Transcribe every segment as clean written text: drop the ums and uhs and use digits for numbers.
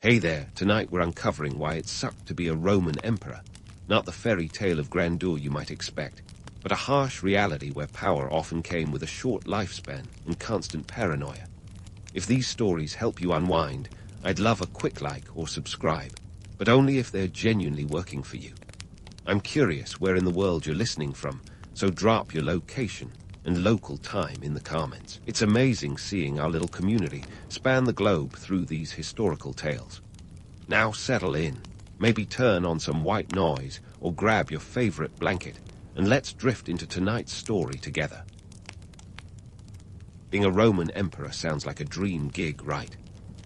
Hey there, tonight we're uncovering why it sucked to be a Roman emperor. Not the fairy tale of grandeur you might expect, but a harsh reality where power often came with a short lifespan and constant paranoia. If these stories help you unwind, I'd love a quick like or subscribe, but only if they're genuinely working for you. I'm curious where in the world you're listening from, so drop your location and local time in the comments. It's amazing seeing our little community span the globe through these historical tales. Now settle in, maybe turn on some white noise or grab your favorite blanket, and let's drift into tonight's story together. Being a Roman emperor sounds like a dream gig, right?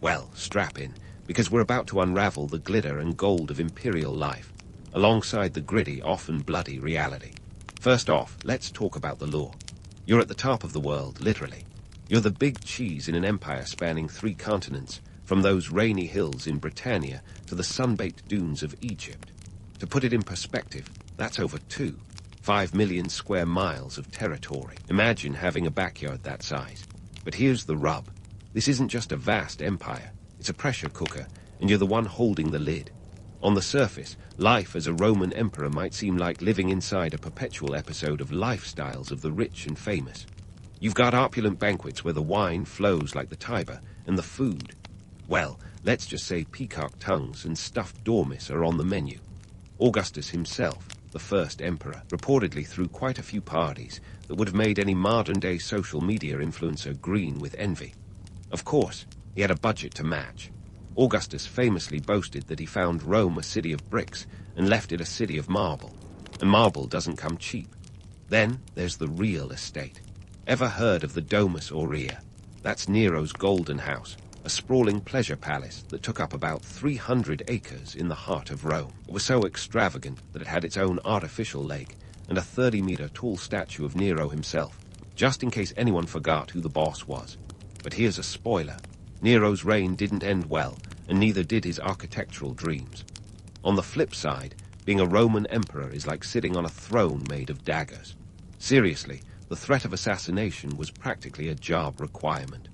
Well, strap in, because we're about to unravel the glitter and gold of imperial life, alongside the gritty, often bloody reality. First off, let's talk about the lore. You're at the top of the world, literally. You're the big cheese in an empire spanning 3 continents, from those rainy hills in Britannia to the sun-baked dunes of Egypt. To put it in perspective, that's over 5 million square miles of territory. Imagine having a backyard that size. But here's the rub. This isn't just a vast empire. It's a pressure cooker, and you're the one holding the lid. On the surface, life as a Roman emperor might seem like living inside a perpetual episode of Lifestyles of the Rich and Famous. You've got opulent banquets where the wine flows like the Tiber, and the food, well, let's just say peacock tongues and stuffed dormice are on the menu. Augustus himself, the first emperor, reportedly threw quite a few parties that would have made any modern-day social media influencer green with envy. Of course, he had a budget to match. Augustus famously boasted that he found Rome a city of bricks and left it a city of marble. And marble doesn't come cheap. Then there's the real estate. Ever heard of the Domus Aurea? That's Nero's golden house, a sprawling pleasure palace that took up about 300 acres in the heart of Rome. It was so extravagant that it had its own artificial lake and a 30-meter tall statue of Nero himself, just in case anyone forgot who the boss was. But here's a spoiler. Nero's reign didn't end well, and neither did his architectural dreams. On the flip side, being a Roman emperor is like sitting on a throne made of daggers. Seriously, the threat of assassination was practically a job requirement.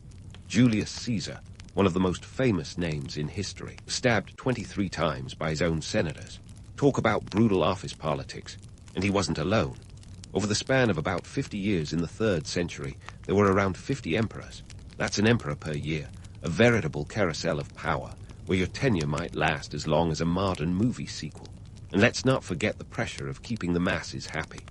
Julius Caesar, one of the most famous names in history, was stabbed 23 times by his own senators. Talk about brutal office politics, and he wasn't alone. Over the span of about 50 years in the 3rd century, there were around 50 emperors. That's an emperor per year. A veritable carousel of power, where your tenure might last as long as a modern movie sequel. And let's not forget the pressure of keeping the masses happy.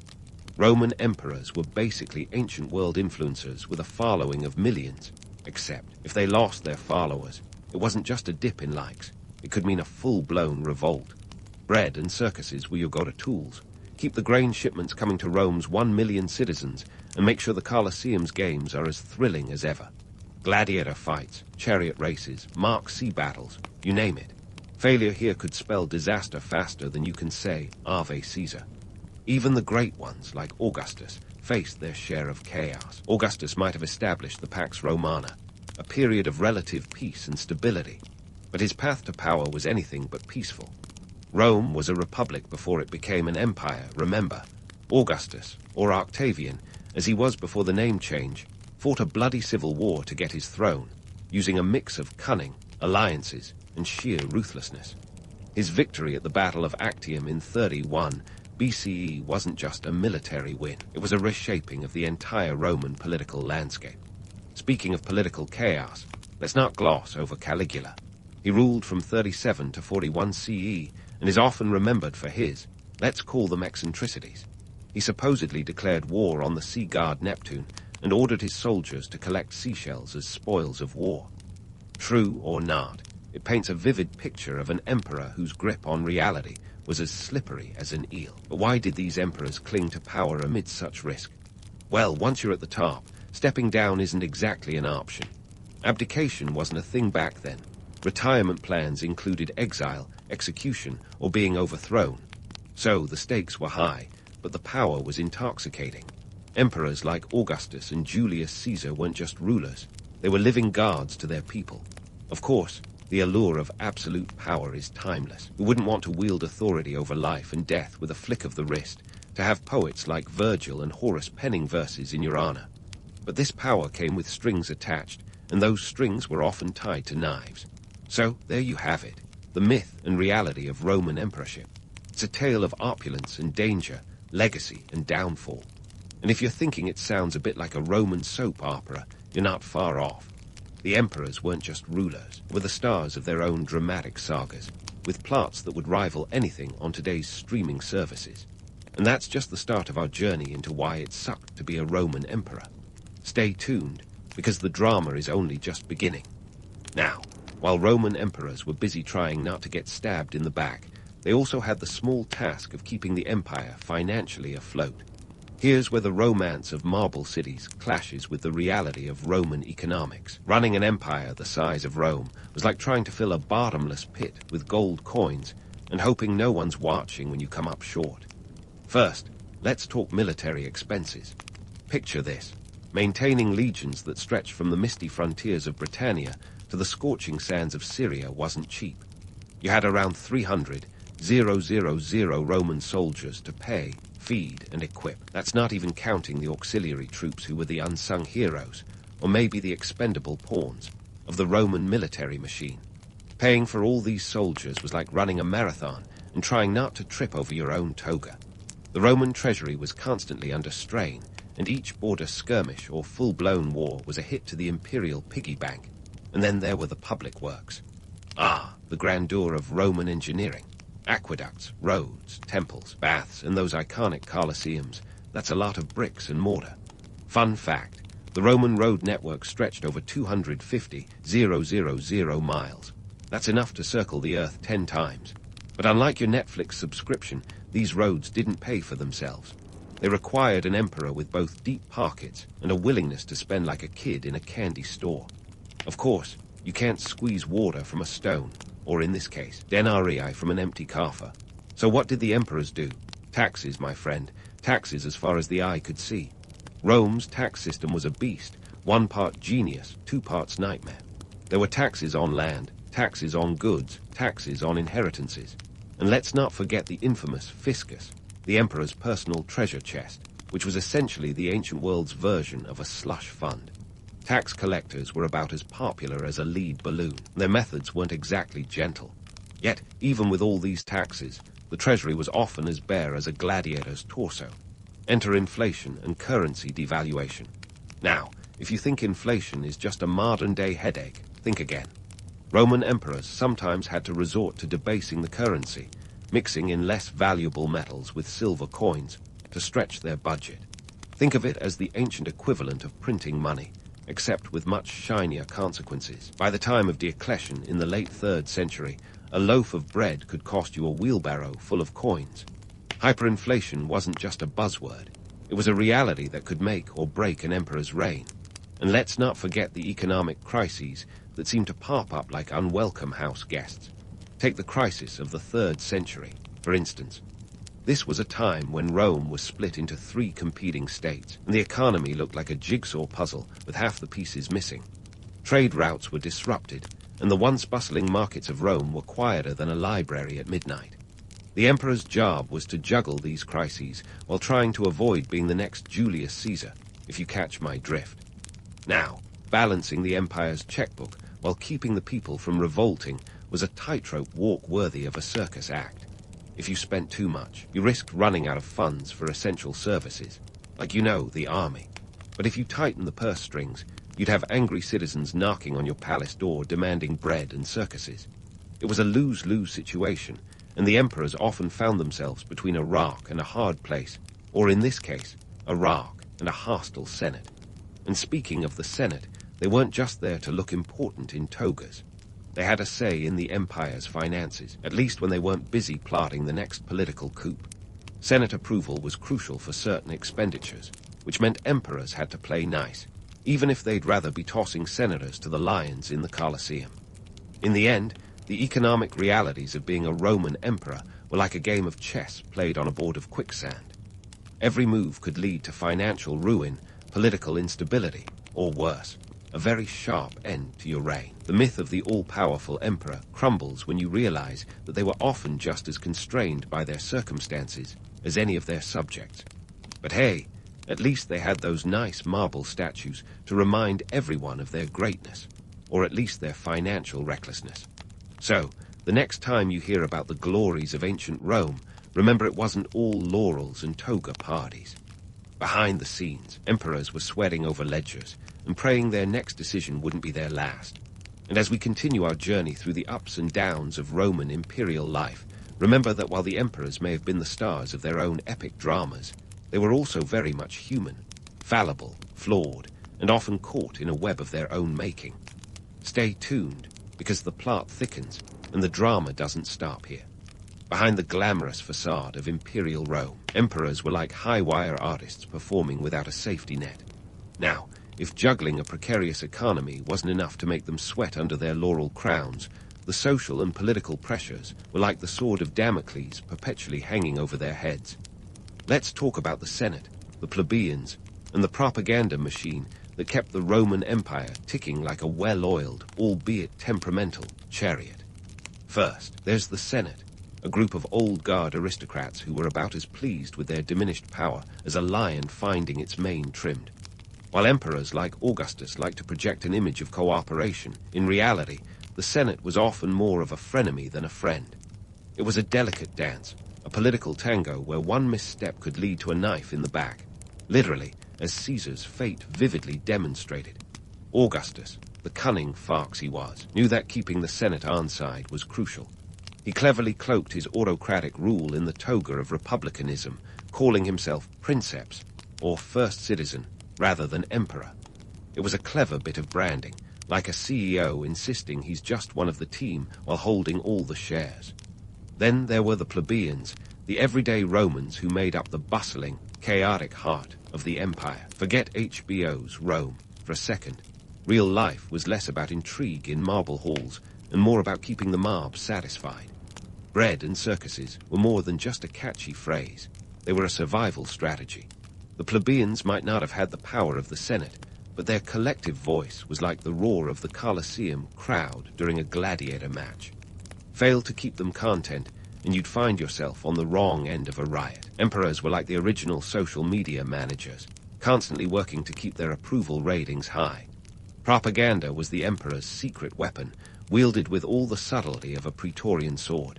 Roman emperors were basically ancient world influencers with a following of millions. Except, if they lost their followers, it wasn't just a dip in likes. It could mean a full-blown revolt. Bread and circuses were your go-to-tools. Keep the grain shipments coming to Rome's 1 million citizens, and make sure the Colosseum's games are as thrilling as ever. Gladiator fights, chariot races, Mark C battles, you name it. Failure here could spell disaster faster than you can say, Ave Caesar. Even the great ones, like Augustus, faced their share of chaos. Augustus might have established the Pax Romana, a period of relative peace and stability, but his path to power was anything but peaceful. Rome was a republic before it became an empire, remember. Augustus, or Octavian, as he was before the name change, fought a bloody civil war to get his throne, using a mix of cunning, alliances, and sheer ruthlessness. His victory at the Battle of Actium in 31 BCE wasn't just a military win, it was a reshaping of the entire Roman political landscape. Speaking of political chaos, let's not gloss over Caligula. He ruled from 37 to 41 CE and is often remembered for his, let's call them eccentricities. He supposedly declared war on the sea god Neptune and ordered his soldiers to collect seashells as spoils of war. True or not, it paints a vivid picture of an emperor whose grip on reality was as slippery as an eel. But why did these emperors cling to power amid such risk? Well, once you're at the top, stepping down isn't exactly an option. Abdication wasn't a thing back then. Retirement plans included exile, execution, or being overthrown. So the stakes were high, but the power was intoxicating. Emperors like Augustus and Julius Caesar weren't just rulers. They were living guards to their people. Of course, the allure of absolute power is timeless. Who wouldn't want to wield authority over life and death with a flick of the wrist, to have poets like Virgil and Horace penning verses in your honor? But this power came with strings attached, and those strings were often tied to knives. So there you have it, the myth and reality of Roman emperorship. It's a tale of opulence and danger, legacy and downfall. And if you're thinking it sounds a bit like a Roman soap opera, you're not far off. The emperors weren't just rulers, they were the stars of their own dramatic sagas, with plots that would rival anything on today's streaming services. And that's just the start of our journey into why it sucked to be a Roman emperor. Stay tuned, because the drama is only just beginning. Now, while Roman emperors were busy trying not to get stabbed in the back, they also had the small task of keeping the empire financially afloat. Here's where the romance of marble cities clashes with the reality of Roman economics. Running an empire the size of Rome was like trying to fill a bottomless pit with gold coins and hoping no one's watching when you come up short. First, let's talk military expenses. Picture this: maintaining legions that stretched from the misty frontiers of Britannia to the scorching sands of Syria wasn't cheap. You had around 300,000 Roman soldiers to pay, feed, and equip. That's not even counting the auxiliary troops who were the unsung heroes, or maybe the expendable pawns, of the Roman military machine. Paying for all these soldiers was like running a marathon and trying not to trip over your own toga. The Roman treasury was constantly under strain, and each border skirmish or full-blown war was a hit to the imperial piggy bank. And then there were the public works. Ah, the grandeur of Roman engineering. Aqueducts, roads, temples, baths, and those iconic Colosseums. That's a lot of bricks and mortar. Fun fact, the Roman road network stretched over 250,000 miles. That's enough to circle the Earth 10 times. But unlike your Netflix subscription, these roads didn't pay for themselves. They required an emperor with both deep pockets and a willingness to spend like a kid in a candy store. Of course, you can't squeeze water from a stone, or in this case, denarii from an empty coffer. So what did the emperors do? Taxes, my friend. Taxes as far as the eye could see. Rome's tax system was a beast, 1 part genius, 2 parts nightmare. There were taxes on land, taxes on goods, taxes on inheritances. And let's not forget the infamous fiscus, the emperor's personal treasure chest, which was essentially the ancient world's version of a slush fund. Tax collectors were about as popular as a lead balloon. Their methods weren't exactly gentle. Yet, even with all these taxes, the treasury was often as bare as a gladiator's torso. Enter inflation and currency devaluation. Now, if you think inflation is just a modern-day headache, think again. Roman emperors sometimes had to resort to debasing the currency, mixing in less valuable metals with silver coins to stretch their budget. Think of it as the ancient equivalent of printing money, except with much shinier consequences. By the time of Diocletian in the late 3rd century, a loaf of bread could cost you a wheelbarrow full of coins. Hyperinflation wasn't just a buzzword. It was a reality that could make or break an emperor's reign. And let's not forget the economic crises that seemed to pop up like unwelcome house guests. Take the crisis of the 3rd century, for instance. This was a time when Rome was split into 3 competing states, and the economy looked like a jigsaw puzzle with half the pieces missing. Trade routes were disrupted, and the once bustling markets of Rome were quieter than a library at midnight. The emperor's job was to juggle these crises while trying to avoid being the next Julius Caesar, if you catch my drift. Now, balancing the empire's checkbook while keeping the people from revolting was a tightrope walk worthy of a circus act. If you spent too much, you risked running out of funds for essential services, like the army. But if you tightened the purse strings, you'd have angry citizens knocking on your palace door demanding bread and circuses. It was a lose-lose situation, and the emperors often found themselves between a rock and a hard place, or in this case, a rock and a hostile senate. And speaking of the senate, they weren't just there to look important in togas. They had a say in the empire's finances, at least when they weren't busy plotting the next political coup. Senate approval was crucial for certain expenditures, which meant emperors had to play nice, even if they'd rather be tossing senators to the lions in the Colosseum. In the end, the economic realities of being a Roman emperor were like a game of chess played on a board of quicksand. Every move could lead to financial ruin, political instability, or worse, a very sharp end to your reign. The myth of the all-powerful emperor crumbles when you realize that they were often just as constrained by their circumstances as any of their subjects. But hey, at least they had those nice marble statues to remind everyone of their greatness, or at least their financial recklessness. So, the next time you hear about the glories of ancient Rome, remember it wasn't all laurels and toga parties. Behind the scenes, emperors were sweating over ledgers and praying their next decision wouldn't be their last. And as we continue our journey through the ups and downs of Roman imperial life, remember that while the emperors may have been the stars of their own epic dramas, they were also very much human, fallible, flawed, and often caught in a web of their own making. Stay tuned, because the plot thickens and the drama doesn't stop here. Behind the glamorous facade of imperial Rome, emperors were like high-wire artists performing without a safety net. Now, if juggling a precarious economy wasn't enough to make them sweat under their laurel crowns, the social and political pressures were like the sword of Damocles perpetually hanging over their heads. Let's talk about the Senate, the plebeians, and the propaganda machine that kept the Roman Empire ticking like a well-oiled, albeit temperamental, chariot. First, there's the Senate, a group of old-guard aristocrats who were about as pleased with their diminished power as a lion finding its mane trimmed. While emperors like Augustus liked to project an image of cooperation, in reality, the Senate was often more of a frenemy than a friend. It was a delicate dance, a political tango where one misstep could lead to a knife in the back, literally, as Caesar's fate vividly demonstrated. Augustus, the cunning fox he was, knew that keeping the Senate on side was crucial. He cleverly cloaked his autocratic rule in the toga of republicanism, calling himself princeps, or first citizen, rather than emperor. It was a clever bit of branding, like a CEO insisting he's just one of the team while holding all the shares. Then there were the plebeians, the everyday Romans who made up the bustling, chaotic heart of the empire. Forget HBO's Rome for a second. Real life was less about intrigue in marble halls and more about keeping the mob satisfied. Bread and circuses were more than just a catchy phrase. They were a survival strategy. The plebeians might not have had the power of the Senate, but their collective voice was like the roar of the Colosseum crowd during a gladiator match. Fail to keep them content, and you'd find yourself on the wrong end of a riot. Emperors were like the original social media managers, constantly working to keep their approval ratings high. Propaganda was the emperor's secret weapon, wielded with all the subtlety of a Praetorian sword.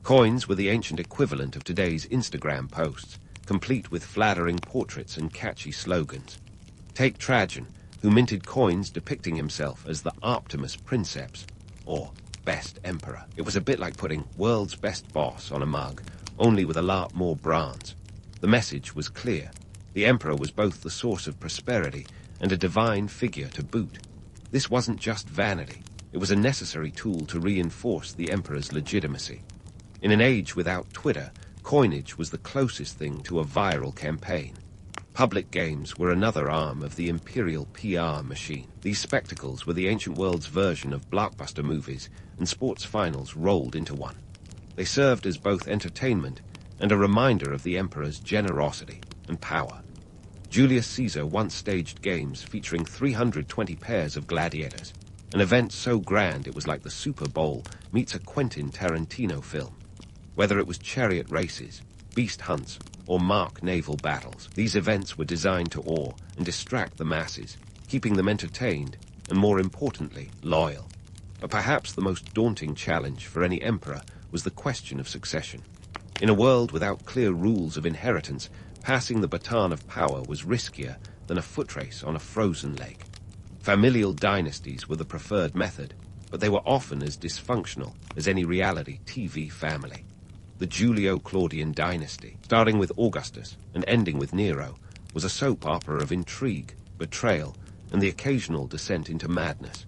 Coins were the ancient equivalent of today's Instagram posts, complete with flattering portraits and catchy slogans. Take Trajan, who minted coins depicting himself as the Optimus Princeps, or Best Emperor. It was a bit like putting World's Best Boss on a mug, only with a lot more bronze. The message was clear. The emperor was both the source of prosperity and a divine figure to boot. This wasn't just vanity. It was a necessary tool to reinforce the emperor's legitimacy. In an age without Twitter, coinage was the closest thing to a viral campaign. Public games were another arm of the imperial PR machine. These spectacles were the ancient world's version of blockbuster movies, and sports finals rolled into one. They served as both entertainment and a reminder of the emperor's generosity and power. Julius Caesar once staged games featuring 320 pairs of gladiators, an event so grand it was like the Super Bowl meets a Quentin Tarantino film. Whether it was chariot races, beast hunts, or mock naval battles, these events were designed to awe and distract the masses, keeping them entertained and, more importantly, loyal. But perhaps the most daunting challenge for any emperor was the question of succession. In a world without clear rules of inheritance, passing the baton of power was riskier than a foot race on a frozen lake. Familial dynasties were the preferred method, but they were often as dysfunctional as any reality TV family. The Julio-Claudian dynasty, starting with Augustus and ending with Nero, was a soap opera of intrigue, betrayal, and the occasional descent into madness.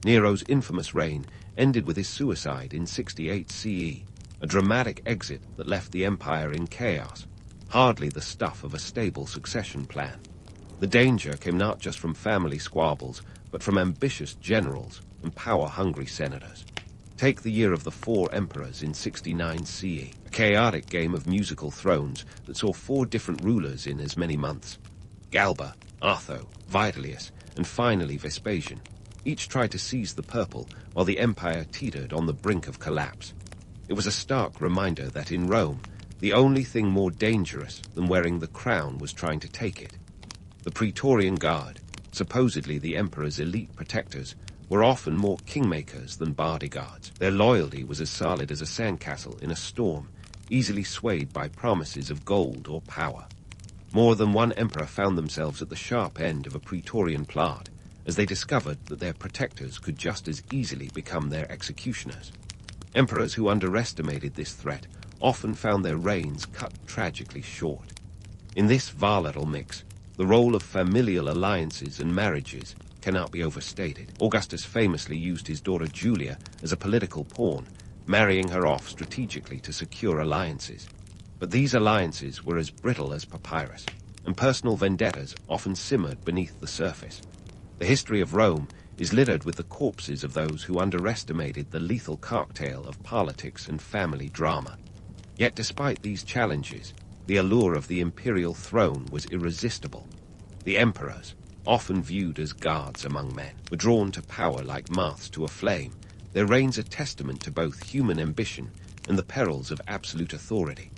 Nero's infamous reign ended with his suicide in 68 CE, a dramatic exit that left the empire in chaos, hardly the stuff of a stable succession plan. The danger came not just from family squabbles, but from ambitious generals and power-hungry senators. Take the year of the Four Emperors in 69 CE, a chaotic game of musical thrones that saw 4 different rulers in as many months. Galba, Otho, Vitellius, and finally Vespasian. Each tried to seize the purple while the empire teetered on the brink of collapse. It was a stark reminder that in Rome, the only thing more dangerous than wearing the crown was trying to take it. The Praetorian Guard, supposedly the emperor's elite protectors, were often more kingmakers than bodyguards. Their loyalty was as solid as a sandcastle in a storm, easily swayed by promises of gold or power. More than one emperor found themselves at the sharp end of a Praetorian plot, as they discovered that their protectors could just as easily become their executioners. Emperors who underestimated this threat often found their reigns cut tragically short. In this volatile mix, the role of familial alliances and marriages cannot be overstated. Augustus famously used his daughter Julia as a political pawn, marrying her off strategically to secure alliances. But these alliances were as brittle as papyrus, and personal vendettas often simmered beneath the surface. The history of Rome is littered with the corpses of those who underestimated the lethal cocktail of politics and family drama. Yet despite these challenges, the allure of the imperial throne was irresistible. The emperors, often viewed as gods among men, were drawn to power like moths to a flame, their reigns a testament to both human ambition and the perils of absolute authority.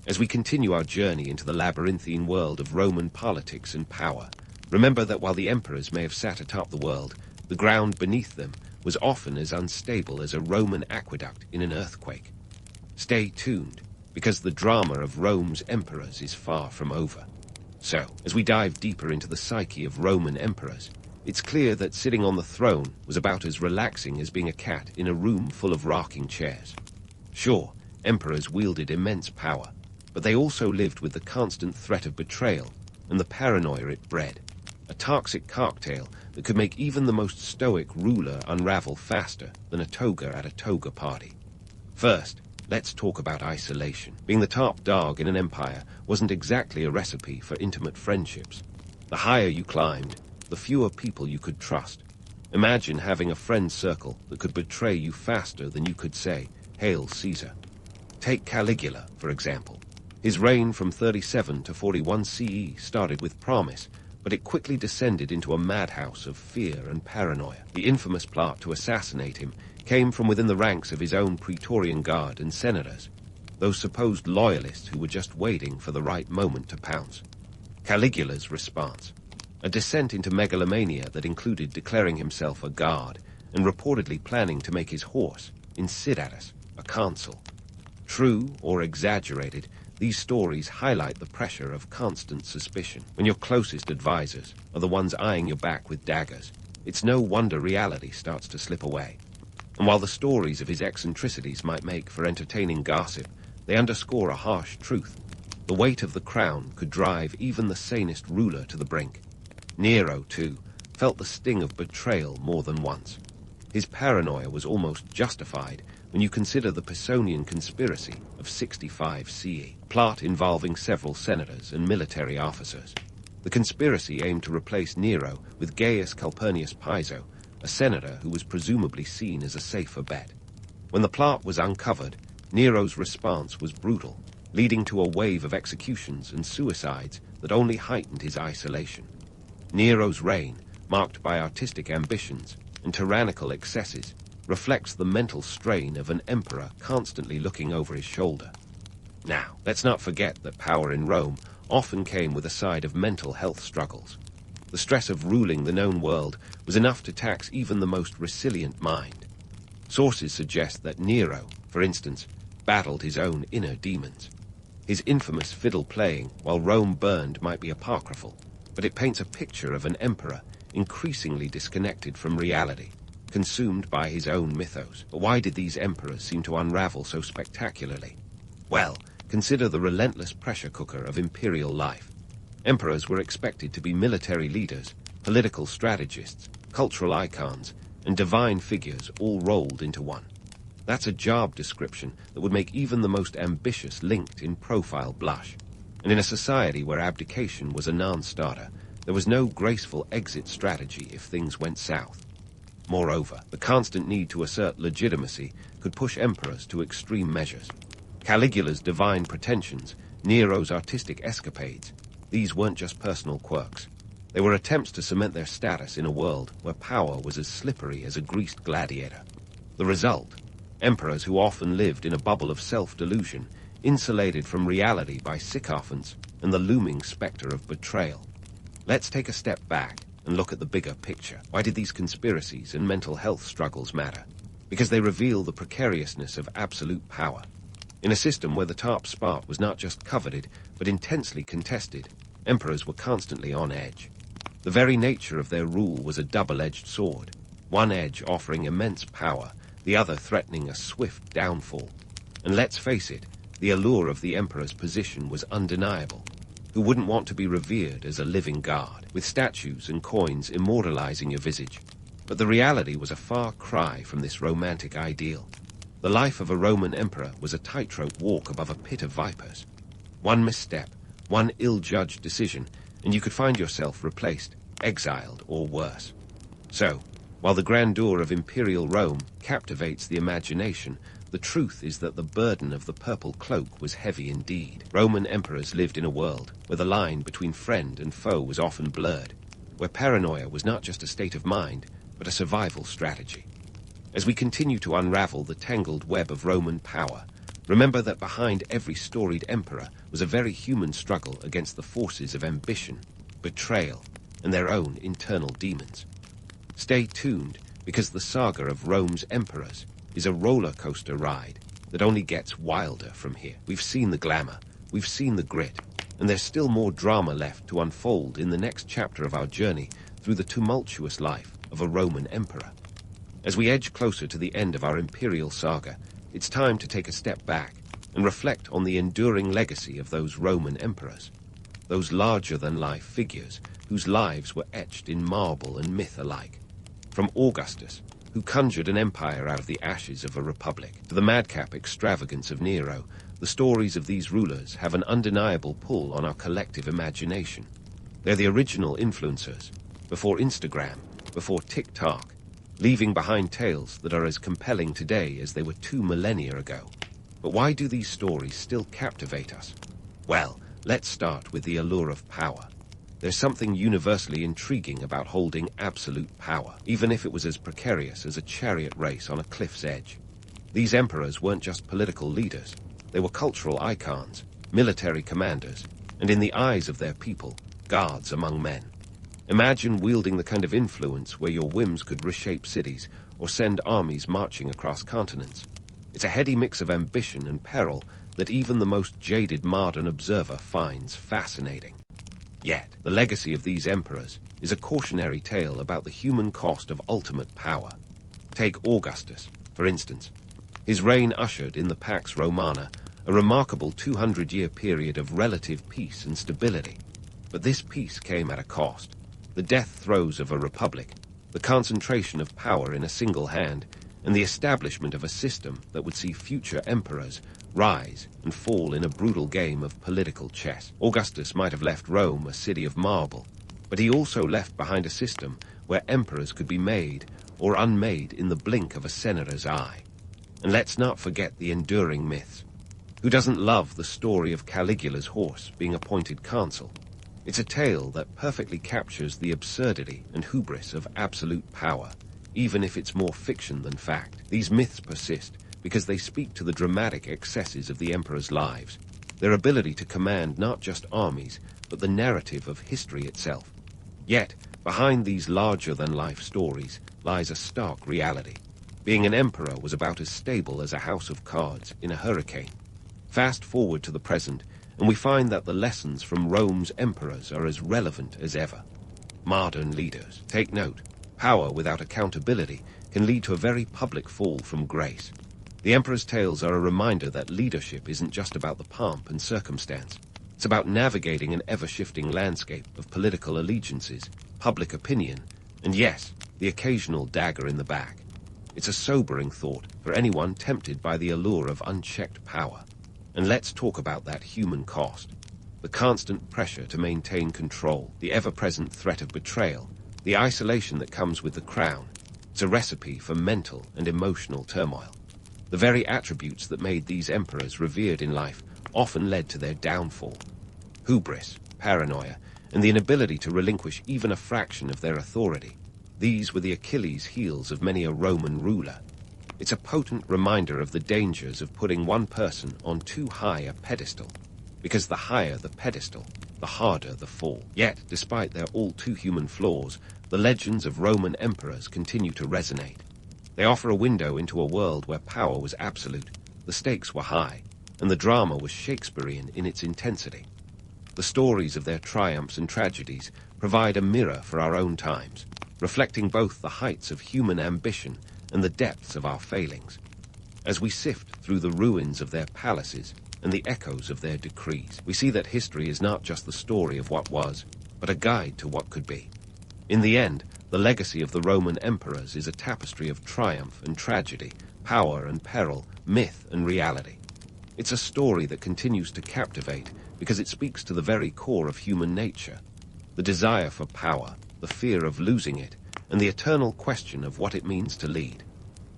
As we continue our journey into the labyrinthine world of Roman politics and power, remember that while the emperors may have sat atop the world, the ground beneath them was often as unstable as a Roman aqueduct in an earthquake. Stay tuned, because the drama of Rome's emperors is far from over. So, as we dive deeper into the psyche of Roman emperors, it's clear that sitting on the throne was about as relaxing as being a cat in a room full of rocking chairs. Sure, emperors wielded immense power, but they also lived with the constant threat of betrayal and the paranoia it bred, a toxic cocktail that could make even the most stoic ruler unravel faster than a toga at a toga party. First, let's talk about isolation. Being the top dog in an empire wasn't exactly a recipe for intimate friendships. The higher you climbed, the fewer people you could trust. Imagine having a friend circle that could betray you faster than you could say, "Hail Caesar." Take Caligula, for example. His reign from 37 to 41 CE started with promise, but it quickly descended into a madhouse of fear and paranoia. The infamous plot to assassinate him came from within the ranks of his own Praetorian Guard and senators, those supposed loyalists who were just waiting for the right moment to pounce. Caligula's response: a descent into megalomania that included declaring himself a god and reportedly planning to make his horse, Incitatus, a consul. True or exaggerated, these stories highlight the pressure of constant suspicion. When your closest advisors are the ones eyeing your back with daggers, it's no wonder reality starts to slip away. And while the stories of his eccentricities might make for entertaining gossip, they underscore a harsh truth. The weight of the crown could drive even the sanest ruler to the brink. Nero, too, felt the sting of betrayal more than once. His paranoia was almost justified when you consider the Pisonian conspiracy of 65 CE, plot involving several senators and military officers. The conspiracy aimed to replace Nero with Gaius Calpurnius Piso, a senator who was presumably seen as a safer bet. When the plot was uncovered, Nero's response was brutal, leading to a wave of executions and suicides that only heightened his isolation. Nero's reign, marked by artistic ambitions and tyrannical excesses, reflects the mental strain of an emperor constantly looking over his shoulder. Now, let's not forget that power in Rome often came with a side of mental health struggles. The stress of ruling the known world was enough to tax even the most resilient mind. Sources suggest that Nero, for instance, battled his own inner demons. His infamous fiddle playing while Rome burned might be apocryphal, but it paints a picture of an emperor increasingly disconnected from reality, consumed by his own mythos. But why did these emperors seem to unravel so spectacularly? Well, consider the relentless pressure cooker of imperial life. Emperors were expected to be military leaders, political strategists, cultural icons, and divine figures all rolled into one. That's a job description that would make even the most ambitious LinkedIn profile blush. And in a society where abdication was a non-starter, there was no graceful exit strategy if things went south. Moreover, the constant need to assert legitimacy could push emperors to extreme measures. Caligula's divine pretensions, Nero's artistic escapades, these weren't just personal quirks. They were attempts to cement their status in a world where power was as slippery as a greased gladiator. The result: emperors who often lived in a bubble of self-delusion, insulated from reality by sycophants and the looming specter of betrayal. Let's take a step back and look at the bigger picture. Why did these conspiracies and mental health struggles matter? Because they reveal the precariousness of absolute power. In a system where the top spot was not just coveted, but intensely contested, emperors were constantly on edge. The very nature of their rule was a double-edged sword, one edge offering immense power, the other threatening a swift downfall. And let's face it, the allure of the emperor's position was undeniable. Who wouldn't want to be revered as a living god, with statues and coins immortalizing your visage? But the reality was a far cry from this romantic ideal. The life of a Roman emperor was a tightrope walk above a pit of vipers. One misstep, one ill-judged decision, and you could find yourself replaced, exiled, or worse. So, while the grandeur of imperial Rome captivates the imagination, the truth is that the burden of the purple cloak was heavy indeed. Roman emperors lived in a world where the line between friend and foe was often blurred, where paranoia was not just a state of mind, but a survival strategy. As we continue to unravel the tangled web of Roman power, remember that behind every storied emperor was a very human struggle against the forces of ambition, betrayal, and their own internal demons. Stay tuned, because the saga of Rome's emperors is a roller coaster ride that only gets wilder from here. We've seen the glamour, we've seen the grit, and there's still more drama left to unfold in the next chapter of our journey through the tumultuous life of a Roman emperor. As we edge closer to the end of our imperial saga, it's time to take a step back and reflect on the enduring legacy of those Roman emperors, those larger-than-life figures whose lives were etched in marble and myth alike. From Augustus, who conjured an empire out of the ashes of a republic, to the madcap extravagance of Nero, the stories of these rulers have an undeniable pull on our collective imagination. They're the original influencers, before Instagram, before TikTok, leaving behind tales that are as compelling today as they were 2 millennia ago. But why do these stories still captivate us? Well, let's start with the allure of power. There's something universally intriguing about holding absolute power, even if it was as precarious as a chariot race on a cliff's edge. These emperors weren't just political leaders. They were cultural icons, military commanders, and in the eyes of their people, gods among men. Imagine wielding the kind of influence where your whims could reshape cities or send armies marching across continents. It's a heady mix of ambition and peril that even the most jaded modern observer finds fascinating. Yet, the legacy of these emperors is a cautionary tale about the human cost of ultimate power. Take Augustus, for instance. His reign ushered in the Pax Romana a remarkable 200-year period of relative peace and stability. But this peace came at a cost. The death throes of a republic, the concentration of power in a single hand, and the establishment of a system that would see future emperors rise and fall in a brutal game of political chess. Augustus might have left Rome a city of marble, but he also left behind a system where emperors could be made or unmade in the blink of a senator's eye. And let's not forget the enduring myths. Who doesn't love the story of Caligula's horse being appointed consul? It's a tale that perfectly captures the absurdity and hubris of absolute power, even if it's more fiction than fact. These myths persist because they speak to the dramatic excesses of the emperor's lives, their ability to command not just armies, but the narrative of history itself. Yet, behind these larger-than-life stories lies a stark reality. Being an emperor was about as stable as a house of cards in a hurricane. Fast forward to the present, and we find that the lessons from Rome's emperors are as relevant as ever. Modern leaders, take note, power without accountability can lead to a very public fall from grace. The emperor's tales are a reminder that leadership isn't just about the pomp and circumstance. It's about navigating an ever-shifting landscape of political allegiances, public opinion, and yes, the occasional dagger in the back. It's a sobering thought for anyone tempted by the allure of unchecked power. And let's talk about that human cost. The constant pressure to maintain control, the ever-present threat of betrayal, the isolation that comes with the crown. It's a recipe for mental and emotional turmoil. The very attributes that made these emperors revered in life often led to their downfall. Hubris, paranoia, and the inability to relinquish even a fraction of their authority. These were the Achilles' heels of many a Roman ruler. It's a potent reminder of the dangers of putting one person on too high a pedestal, because the higher the pedestal, the harder the fall. Yet, despite their all-too-human flaws, the legends of Roman emperors continue to resonate. They offer a window into a world where power was absolute, the stakes were high, and the drama was Shakespearean in its intensity. The stories of their triumphs and tragedies provide a mirror for our own times, reflecting both the heights of human ambition and the depths of our failings. As we sift through the ruins of their palaces and the echoes of their decrees, we see that history is not just the story of what was, but a guide to what could be. In the end, the legacy of the Roman emperors is a tapestry of triumph and tragedy, power and peril, myth and reality. It's a story that continues to captivate because it speaks to the very core of human nature, the desire for power, the fear of losing it, and the eternal question of what it means to lead.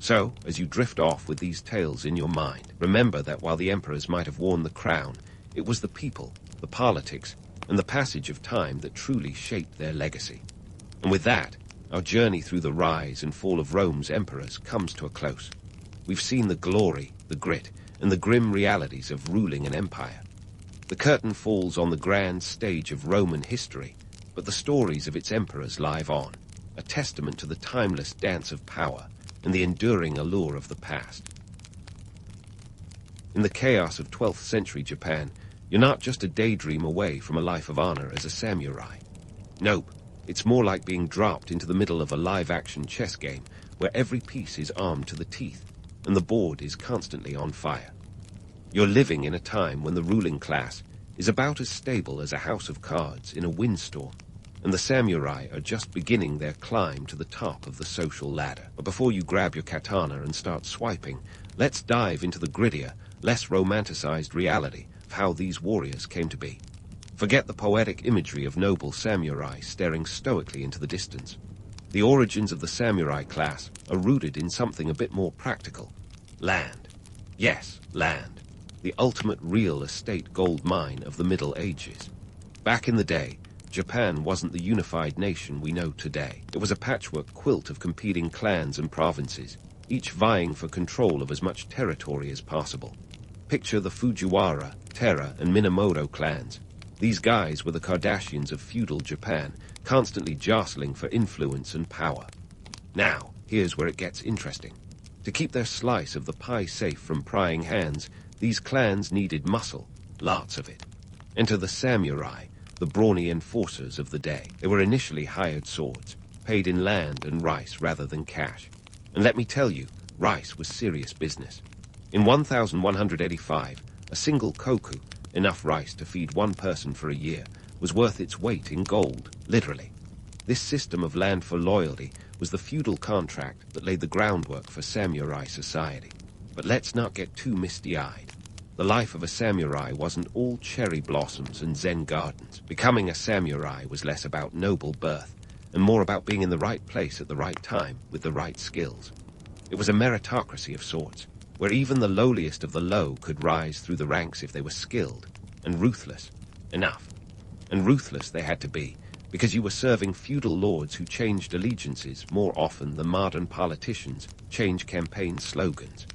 So, as you drift off with these tales in your mind, remember that while the emperors might have worn the crown, it was the people, the politics, and the passage of time that truly shaped their legacy. And with that, our journey through the rise and fall of Rome's emperors comes to a close. We've seen the glory, the grit, and the grim realities of ruling an empire. The curtain falls on the grand stage of Roman history, but the stories of its emperors live on, a testament to the timeless dance of power and the enduring allure of the past. In the chaos of 12th century Japan, you're not just a daydream away from a life of honor as a samurai. Nope, it's more like being dropped into the middle of a live-action chess game where every piece is armed to the teeth and the board is constantly on fire. You're living in a time when the ruling class is about as stable as a house of cards in a windstorm, and the samurai are just beginning their climb to the top of the social ladder. But before you grab your katana and start swiping, let's dive into the grittier, less romanticized reality of how these warriors came to be. Forget the poetic imagery of noble samurai staring stoically into the distance. The origins of the samurai class are rooted in something a bit more practical. Land. Yes, land. The ultimate real estate gold mine of the Middle Ages. Back in the day, Japan wasn't the unified nation we know today. It was a patchwork quilt of competing clans and provinces, each vying for control of as much territory as possible. Picture the Fujiwara, Terra, and Minamoto clans. These guys were the Kardashians of feudal Japan, constantly jostling for influence and power. Now, here's where it gets interesting. To keep their slice of the pie safe from prying hands, these clans needed muscle, lots of it. Enter the samurai, the brawny enforcers of the day. They were initially hired swords, paid in land and rice rather than cash. And let me tell you, rice was serious business. In 1185, a single koku, enough rice to feed one person for a year, was worth its weight in gold, literally. This system of land for loyalty was the feudal contract that laid the groundwork for samurai society. But let's not get too misty-eyed. The life of a samurai wasn't all cherry blossoms and Zen gardens. Becoming a samurai was less about noble birth and more about being in the right place at the right time with the right skills. It was a meritocracy of sorts, where even the lowliest of the low could rise through the ranks if they were skilled and ruthless enough. And ruthless they had to be, because you were serving feudal lords who changed allegiances more often than modern politicians change campaign slogans.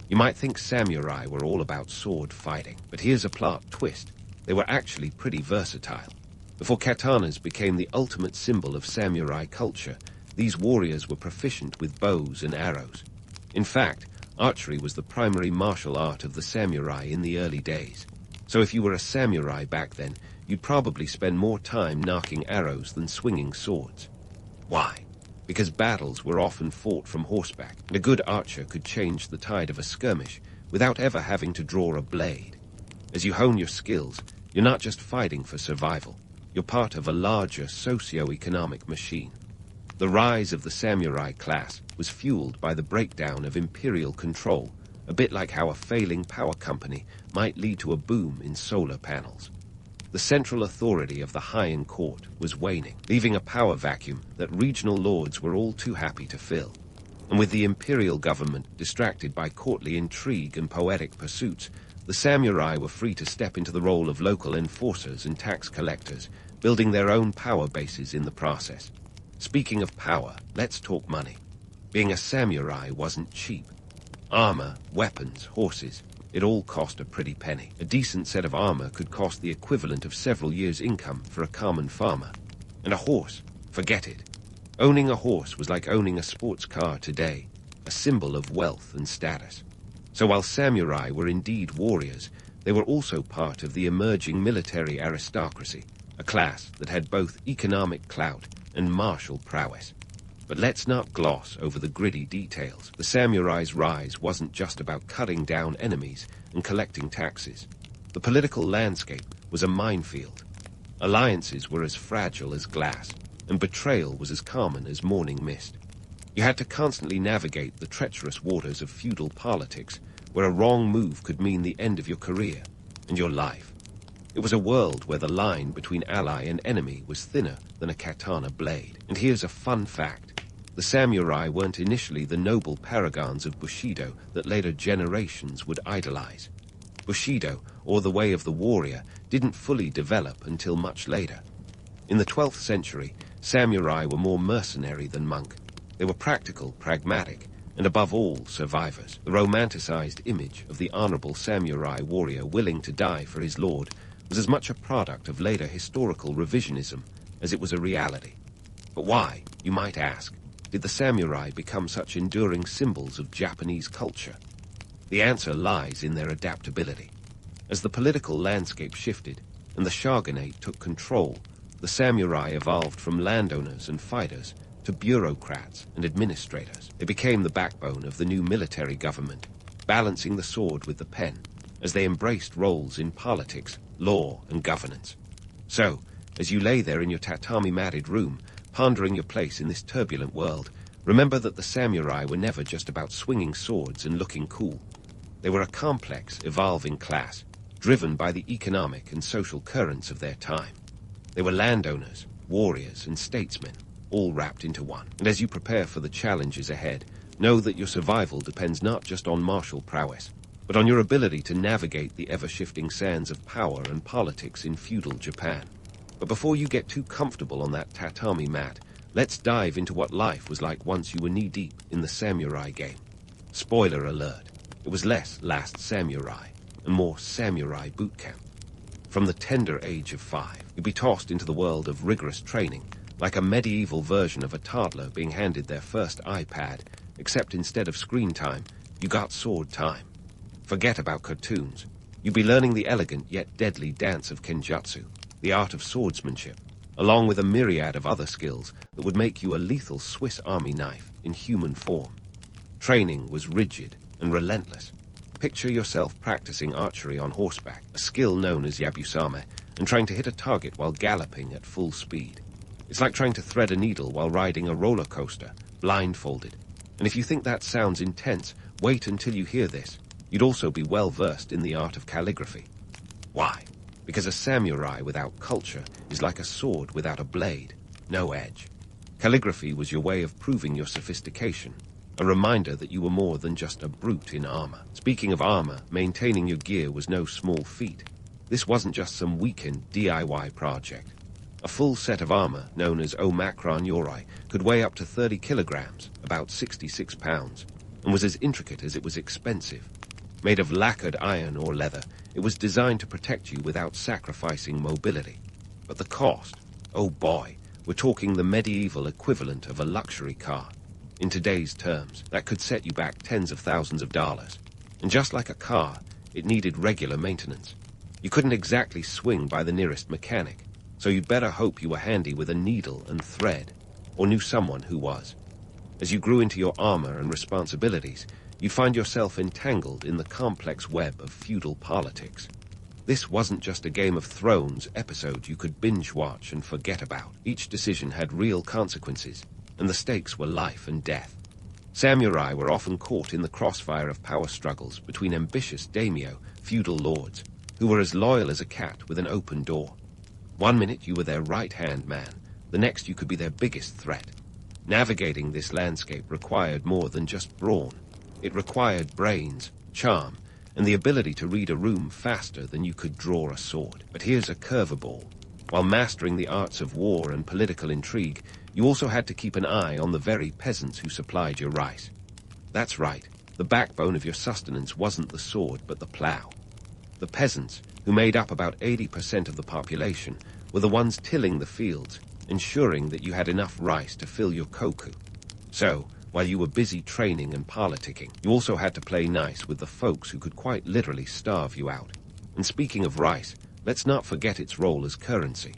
You might think samurai were all about sword fighting, but here's a plot twist. They were actually pretty versatile. Before katanas became the ultimate symbol of samurai culture, these warriors were proficient with bows and arrows. In fact, archery was the primary martial art of the samurai in the early days. So if you were a samurai back then, you'd probably spend more time knocking arrows than swinging swords. Why? Because battles were often fought from horseback, and a good archer could change the tide of a skirmish without ever having to draw a blade. As you hone your skills, you're not just fighting for survival. You're part of a larger socio-economic machine. The rise of the samurai class was fueled by the breakdown of imperial control, a bit like how a failing power company might lead to a boom in solar panels. The central authority of the Heian court was waning, leaving a power vacuum that regional lords were all too happy to fill. And with the imperial government distracted by courtly intrigue and poetic pursuits, the samurai were free to step into the role of local enforcers and tax collectors, building their own power bases in the process. Speaking of power, let's talk money. Being a samurai wasn't cheap. Armor, weapons, horses. it all cost a pretty penny. A decent set of armor could cost the equivalent of several years' income for a common farmer. And a horse, forget it. Owning a horse was like owning a sports car today, a symbol of wealth and status. So while samurai were indeed warriors, they were also part of the emerging military aristocracy, a class that had both economic clout and martial prowess. But let's not gloss over the gritty details. The samurai's rise wasn't just about cutting down enemies and collecting taxes. The political landscape was a minefield. Alliances were as fragile as glass, and betrayal was as common as morning mist. You had to constantly navigate the treacherous waters of feudal politics, where a wrong move could mean the end of your career and your life. It was a world where the line between ally and enemy was thinner than a katana blade. And here's a fun fact. The samurai weren't initially the noble paragons of Bushido that later generations would idolize. Bushido, or the way of the warrior, didn't fully develop until much later. In the 12th century, samurai were more mercenary than monk. They were practical, pragmatic, and above all, survivors. The romanticized image of the honorable samurai warrior willing to die for his lord was as much a product of later historical revisionism as it was a reality. But why, you might ask, did the samurai become such enduring symbols of Japanese culture? The answer lies in their adaptability. As the political landscape shifted and the shogunate took control, the samurai evolved from landowners and fighters to bureaucrats and administrators. They became the backbone of the new military government, balancing the sword with the pen, as they embraced roles in politics, law, and governance. So, as you lay there in your tatami-matted room, pondering your place in this turbulent world, remember that the samurai were never just about swinging swords and looking cool. They were a complex, evolving class, driven by the economic and social currents of their time. They were landowners, warriors, and statesmen, all wrapped into one. And as you prepare for the challenges ahead, know that your survival depends not just on martial prowess, but on your ability to navigate the ever-shifting sands of power and politics in feudal Japan. But before you get too comfortable on that tatami mat, let's dive into what life was like once you were knee-deep in the samurai game. Spoiler alert, it was less Last Samurai and more samurai boot camp. From the tender age of 5, you'd be tossed into the world of rigorous training, like a medieval version of a toddler being handed their first iPad, except instead of screen time, you got sword time. Forget about cartoons. You'd be learning the elegant yet deadly dance of kenjutsu, the art of swordsmanship, along with a myriad of other skills that would make you a lethal Swiss Army knife in human form. Training was rigid and relentless. Picture yourself practicing archery on horseback, a skill known as yabusame, and trying to hit a target while galloping at full speed. It's like trying to thread a needle while riding a roller coaster, blindfolded. And if you think that sounds intense, wait until you hear this. You'd also be well versed in the art of calligraphy. Why? Because a samurai without culture is like a sword without a blade, no edge. Calligraphy was your way of proving your sophistication, a reminder that you were more than just a brute in armor. Speaking of armor, maintaining your gear was no small feat. This wasn't just some weekend DIY project. A full set of armor, known as Omakron Yoroi, could weigh up to 30 kilograms, about 66 pounds, and was as intricate as it was expensive. Made of lacquered iron or leather, it was designed to protect you without sacrificing mobility. But the cost, oh boy, we're talking the medieval equivalent of a luxury car. In today's terms, that could set you back tens of thousands of dollars. And just like a car, it needed regular maintenance. You couldn't exactly swing by the nearest mechanic, so you'd better hope you were handy with a needle and thread, or knew someone who was. As you grew into your armor and responsibilities, you'd find yourself entangled in the complex web of feudal politics. This wasn't just a Game of Thrones episode you could binge-watch and forget about. Each decision had real consequences, and the stakes were life and death. Samurai were often caught in the crossfire of power struggles between ambitious daimyo, feudal lords, who were as loyal as a cat with an open door. One minute you were their right-hand man, the next you could be their biggest threat. Navigating this landscape required more than just brawn. It required brains, charm, and the ability to read a room faster than you could draw a sword. But here's a curveball. While mastering the arts of war and political intrigue, you also had to keep an eye on the very peasants who supplied your rice. That's right, The backbone of your sustenance wasn't the sword, but the plough. The peasants, who made up about 80% of the population, were the ones tilling the fields, ensuring that you had enough rice to fill your koku. So, while you were busy training and politicking, you also had to play nice with the folks who could quite literally starve you out. And speaking of rice, let's not forget its role as currency.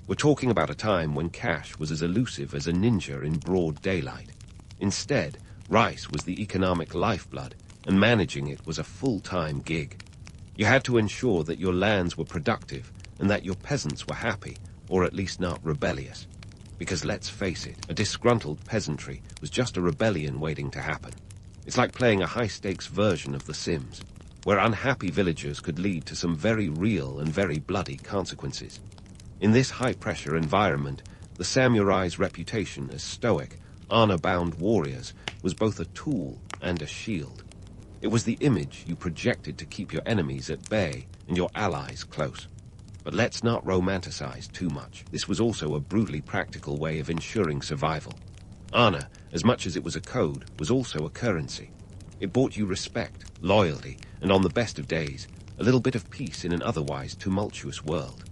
We're talking about a time when cash was as elusive as a ninja in broad daylight. Instead, rice was the economic lifeblood, and managing it was a full-time gig. You had to ensure that your lands were productive and that your peasants were happy, or at least not rebellious. Because let's face it, a disgruntled peasantry was just a rebellion waiting to happen. It's like playing a high-stakes version of The Sims, where unhappy villagers could lead to some very real and very bloody consequences. In this high-pressure environment, the samurai's reputation as stoic, honor-bound warriors was both a tool and a shield. It was the image you projected to keep your enemies at bay and your allies close. But let's not romanticize too much. This was also a brutally practical way of ensuring survival. Honor, as much as it was a code, was also a currency. It bought you respect, loyalty, and on the best of days, a little bit of peace in an otherwise tumultuous world.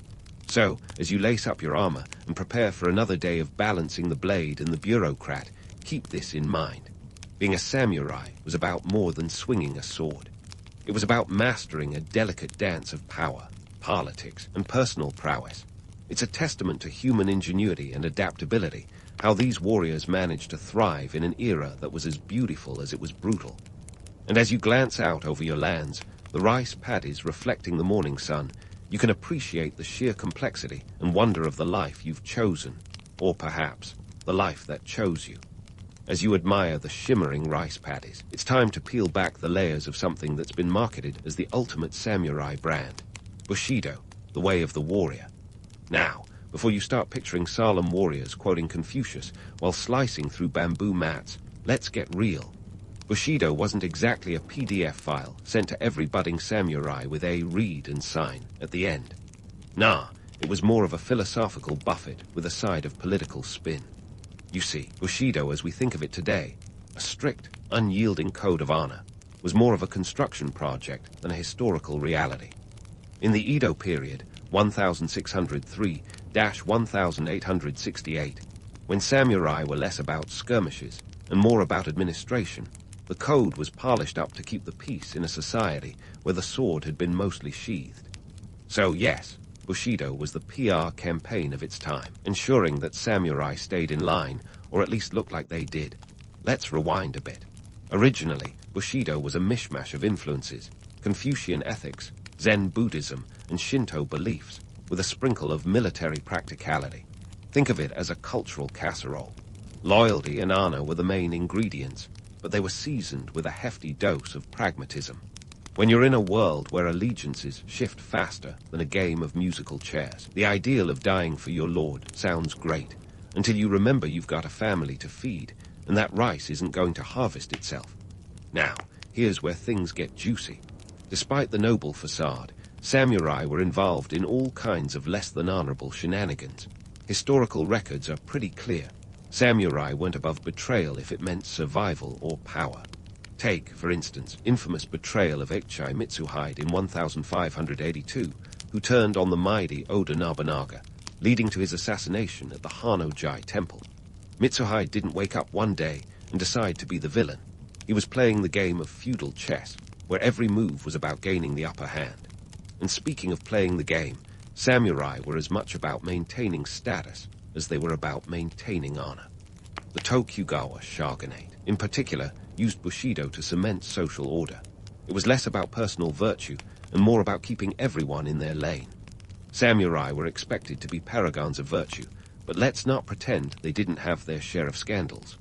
So, as you lace up your armor and prepare for another day of balancing the blade and the bureaucrat, keep this in mind. Being a samurai was about more than swinging a sword. It was about mastering a delicate dance of power, politics, and personal prowess. It's a testament to human ingenuity and adaptability, how these warriors managed to thrive in an era that was as beautiful as it was brutal. And as you glance out over your lands, the rice paddies reflecting the morning sun, you can appreciate the sheer complexity and wonder of the life you've chosen, or perhaps, the life that chose you. As you admire the shimmering rice paddies, it's time to peel back the layers of something that's been marketed as the ultimate samurai brand. Bushido, the way of the warrior. Now, before you start picturing solemn warriors quoting Confucius while slicing through bamboo mats, let's get real. Bushido wasn't exactly a PDF file sent to every budding samurai with a read and sign at the end. Nah, it was more of a philosophical buffet with a side of political spin. You see, Bushido as we think of it today, a strict, unyielding code of honor, was more of a construction project than a historical reality. In the Edo period, 1603-1868, when samurai were less about skirmishes and more about administration, the code was polished up to keep the peace in a society where the sword had been mostly sheathed. So yes, Bushido was the PR campaign of its time, ensuring that samurai stayed in line, or at least looked like they did. Let's rewind a bit. Originally, Bushido was a mishmash of influences, Confucian ethics, Zen Buddhism, and Shinto beliefs, with a sprinkle of military practicality. Think of it as a cultural casserole. Loyalty and honor were the main ingredients, but they were seasoned with a hefty dose of pragmatism. When you're in a world where allegiances shift faster than a game of musical chairs, the ideal of dying for your lord sounds great, until you remember you've got a family to feed, and that rice isn't going to harvest itself. Now, here's where things get juicy. Despite the noble facade, samurai were involved in all kinds of less than honorable shenanigans. Historical records are pretty clear. Samurai went above betrayal if it meant survival or power. Take, for instance, infamous betrayal of Echai Mitsuhide in 1582, who turned on the mighty Oda Nobunaga, leading to his assassination at the Hanojai Temple. Mitsuhide didn't wake up one day and decide to be the villain. He was playing the game of feudal chess, where every move was about gaining the upper hand. And speaking of playing the game, samurai were as much about maintaining status as they were about maintaining honor. The Tokugawa shogunate, in particular, used Bushido to cement social order. It was less about personal virtue and more about keeping everyone in their lane. Samurai were expected to be paragons of virtue, but let's not pretend they didn't have their share of scandals.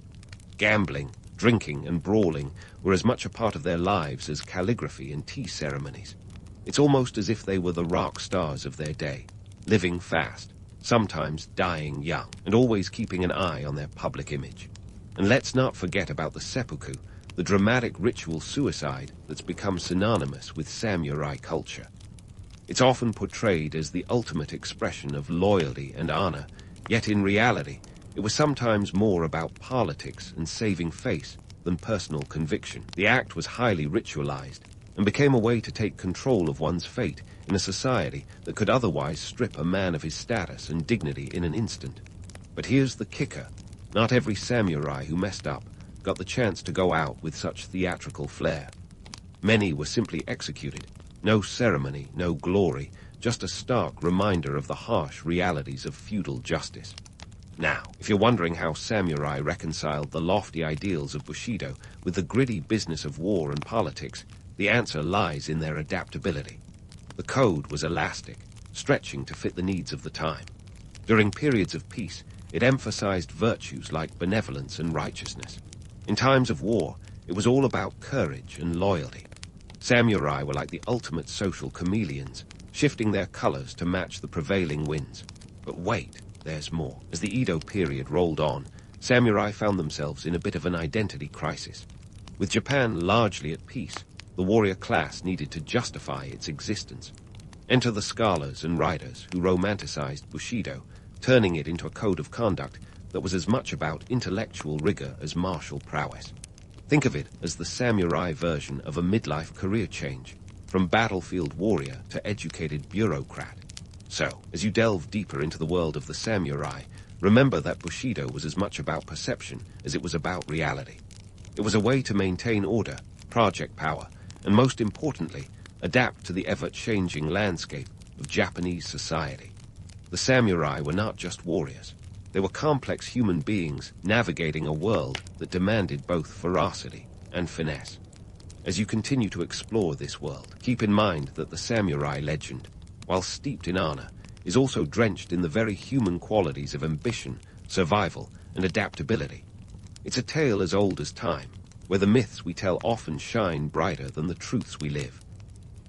Gambling, drinking, and brawling were as much a part of their lives as calligraphy and tea ceremonies. It's almost as if they were the rock stars of their day, living fast, sometimes dying young, and always keeping an eye on their public image. And let's not forget about the seppuku, the dramatic ritual suicide that's become synonymous with samurai culture. It's often portrayed as the ultimate expression of loyalty and honor, yet in reality, it was sometimes more about politics and saving face than personal conviction. The act was highly ritualized and became a way to take control of one's fate in a society that could otherwise strip a man of his status and dignity in an instant. But here's the kicker. Not every samurai who messed up got the chance to go out with such theatrical flair. Many were simply executed. No ceremony, no glory, just a stark reminder of the harsh realities of feudal justice. Now, if you're wondering how samurai reconciled the lofty ideals of Bushido with the gritty business of war and politics, the answer lies in their adaptability. The code was elastic, stretching to fit the needs of the time. During periods of peace, it emphasized virtues like benevolence and righteousness. In times of war, it was all about courage and loyalty. Samurai were like the ultimate social chameleons, shifting their colors to match the prevailing winds. But wait, there's more. As the Edo period rolled on, samurai found themselves in a bit of an identity crisis. With Japan largely at peace, the warrior class needed to justify its existence. Enter the scholars and writers who romanticized Bushido, turning it into a code of conduct that was as much about intellectual rigor as martial prowess. Think of it as the samurai version of a midlife career change, from battlefield warrior to educated bureaucrat. So, as you delve deeper into the world of the samurai, remember that Bushido was as much about perception as it was about reality. It was a way to maintain order, project power, and most importantly, adapt to the ever-changing landscape of Japanese society. The samurai were not just warriors. They were complex human beings navigating a world that demanded both ferocity and finesse. As you continue to explore this world, keep in mind that the samurai legend, while steeped in honor, is also drenched in the very human qualities of ambition, survival, and adaptability. It's a tale as old as time, where the myths we tell often shine brighter than the truths we live.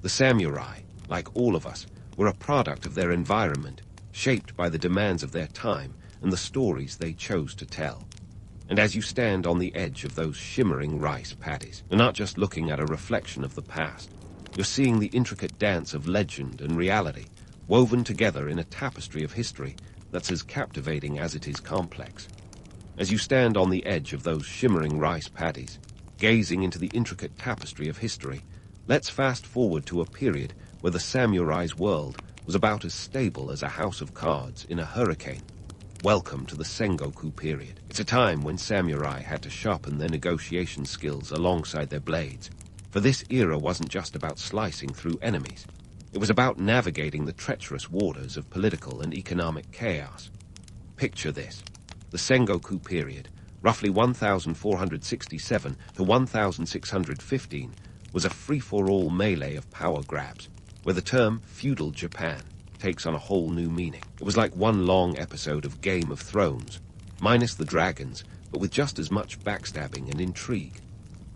The samurai, like all of us, were a product of their environment, shaped by the demands of their time and the stories they chose to tell. And as you stand on the edge of those shimmering rice paddies, you're not just looking at a reflection of the past. You're seeing the intricate dance of legend and reality, woven together in a tapestry of history that's as captivating as it is complex. As you stand on the edge of those shimmering rice paddies, gazing into the intricate tapestry of history, let's fast forward to a period where the samurai's world was about as stable as a house of cards in a hurricane. Welcome to the Sengoku period. It's a time when samurai had to sharpen their negotiation skills alongside their blades, for this era wasn't just about slicing through enemies. It was about navigating the treacherous waters of political and economic chaos. Picture this. The Sengoku period, roughly 1467 to 1615, was a free-for-all melee of power grabs, where the term feudal Japan takes on a whole new meaning. It was like one long episode of Game of Thrones, minus the dragons, but with just as much backstabbing and intrigue.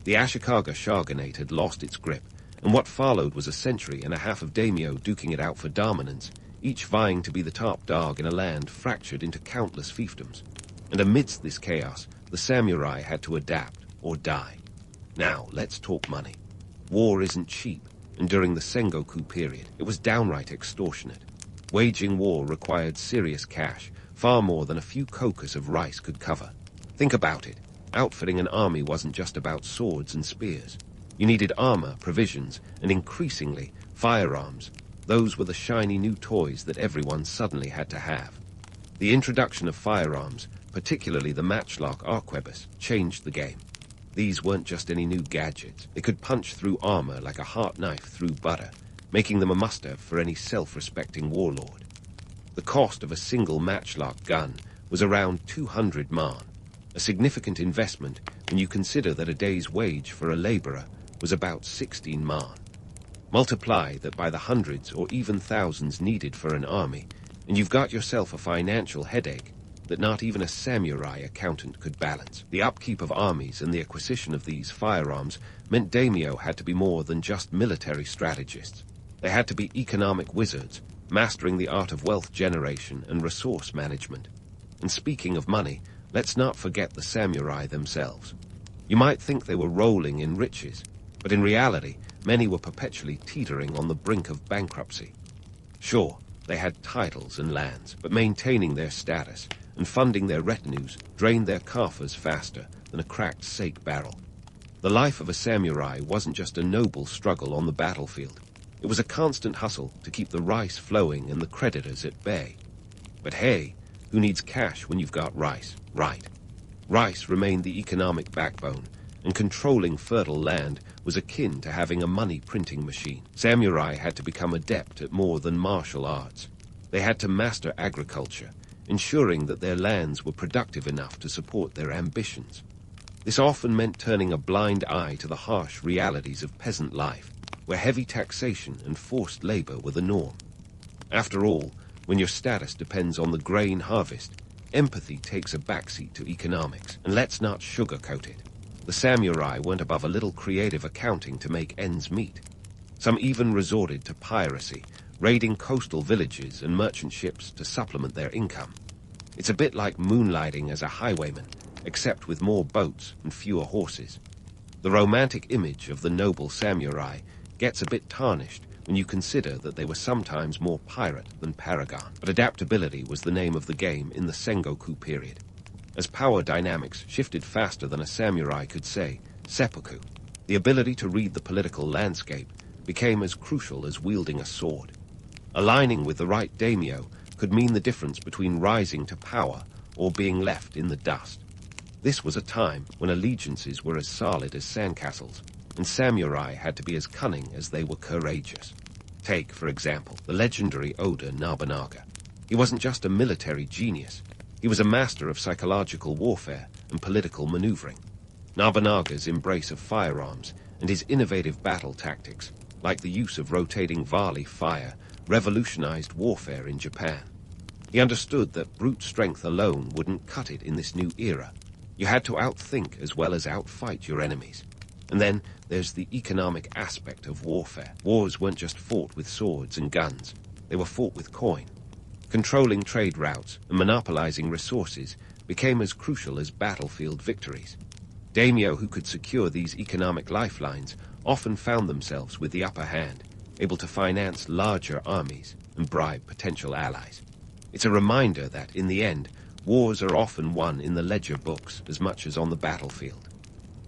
The Ashikaga shogunate had lost its grip, and what followed was a century and a half of daimyo duking it out for dominance, each vying to be the top dog in a land fractured into countless fiefdoms. And amidst this chaos, the samurai had to adapt or die. Now, let's talk money. War isn't cheap, and during the Sengoku period, it was downright extortionate. Waging war required serious cash, far more than a few kokus of rice could cover. Think about it. Outfitting an army wasn't just about swords and spears. You needed armor, provisions, and increasingly, firearms. Those were the shiny new toys that everyone suddenly had to have. The introduction of firearms, particularly the matchlock arquebus, changed the game. These weren't just any new gadgets. They could punch through armor like a hot knife through butter, making them a must-have for any self-respecting warlord. The cost of a single matchlock gun was around 200 man, a significant investment when you consider that a day's wage for a laborer was about 16 man. Multiply that by the hundreds or even thousands needed for an army, and you've got yourself a financial headache that not even a samurai accountant could balance. The upkeep of armies and the acquisition of these firearms meant daimyo had to be more than just military strategists. They had to be economic wizards, mastering the art of wealth generation and resource management. And speaking of money, let's not forget the samurai themselves. You might think they were rolling in riches, but in reality, many were perpetually teetering on the brink of bankruptcy. Sure, they had titles and lands, but maintaining their status and funding their retinues drained their coffers faster than a cracked sake barrel. The life of a samurai wasn't just a noble struggle on the battlefield. It was a constant hustle to keep the rice flowing and the creditors at bay. But hey, who needs cash when you've got rice, right? Rice remained the economic backbone, and controlling fertile land was akin to having a money-printing machine. Samurai had to become adept at more than martial arts. They had to master agriculture, ensuring that their lands were productive enough to support their ambitions. This often meant turning a blind eye to the harsh realities of peasant life, where heavy taxation and forced labor were the norm. After all, when your status depends on the grain harvest, empathy takes a backseat to economics. And let's not sugarcoat it. The samurai weren't above a little creative accounting to make ends meet. Some even resorted to piracy, raiding coastal villages and merchant ships to supplement their income. It's a bit like moonlighting as a highwayman, except with more boats and fewer horses. The romantic image of the noble samurai gets a bit tarnished when you consider that they were sometimes more pirate than paragon. But adaptability was the name of the game in the Sengoku period. As power dynamics shifted faster than a samurai could say, seppuku, the ability to read the political landscape became as crucial as wielding a sword. Aligning with the right daimyo could mean the difference between rising to power or being left in the dust. This was a time when allegiances were as solid as sandcastles, and samurai had to be as cunning as they were courageous. Take, for example, the legendary Oda Nobunaga. He wasn't just a military genius. He was a master of psychological warfare and political maneuvering. Nobunaga's embrace of firearms and his innovative battle tactics, like the use of rotating volley fire, revolutionized warfare in Japan. He understood that brute strength alone wouldn't cut it in this new era. You had to outthink as well as outfight your enemies. And then there's the economic aspect of warfare. Wars weren't just fought with swords and guns. They were fought with coin. Controlling trade routes and monopolizing resources became as crucial as battlefield victories. Daimyo who could secure these economic lifelines often found themselves with the upper hand, able to finance larger armies and bribe potential allies. It's a reminder that, in the end, wars are often won in the ledger books as much as on the battlefield.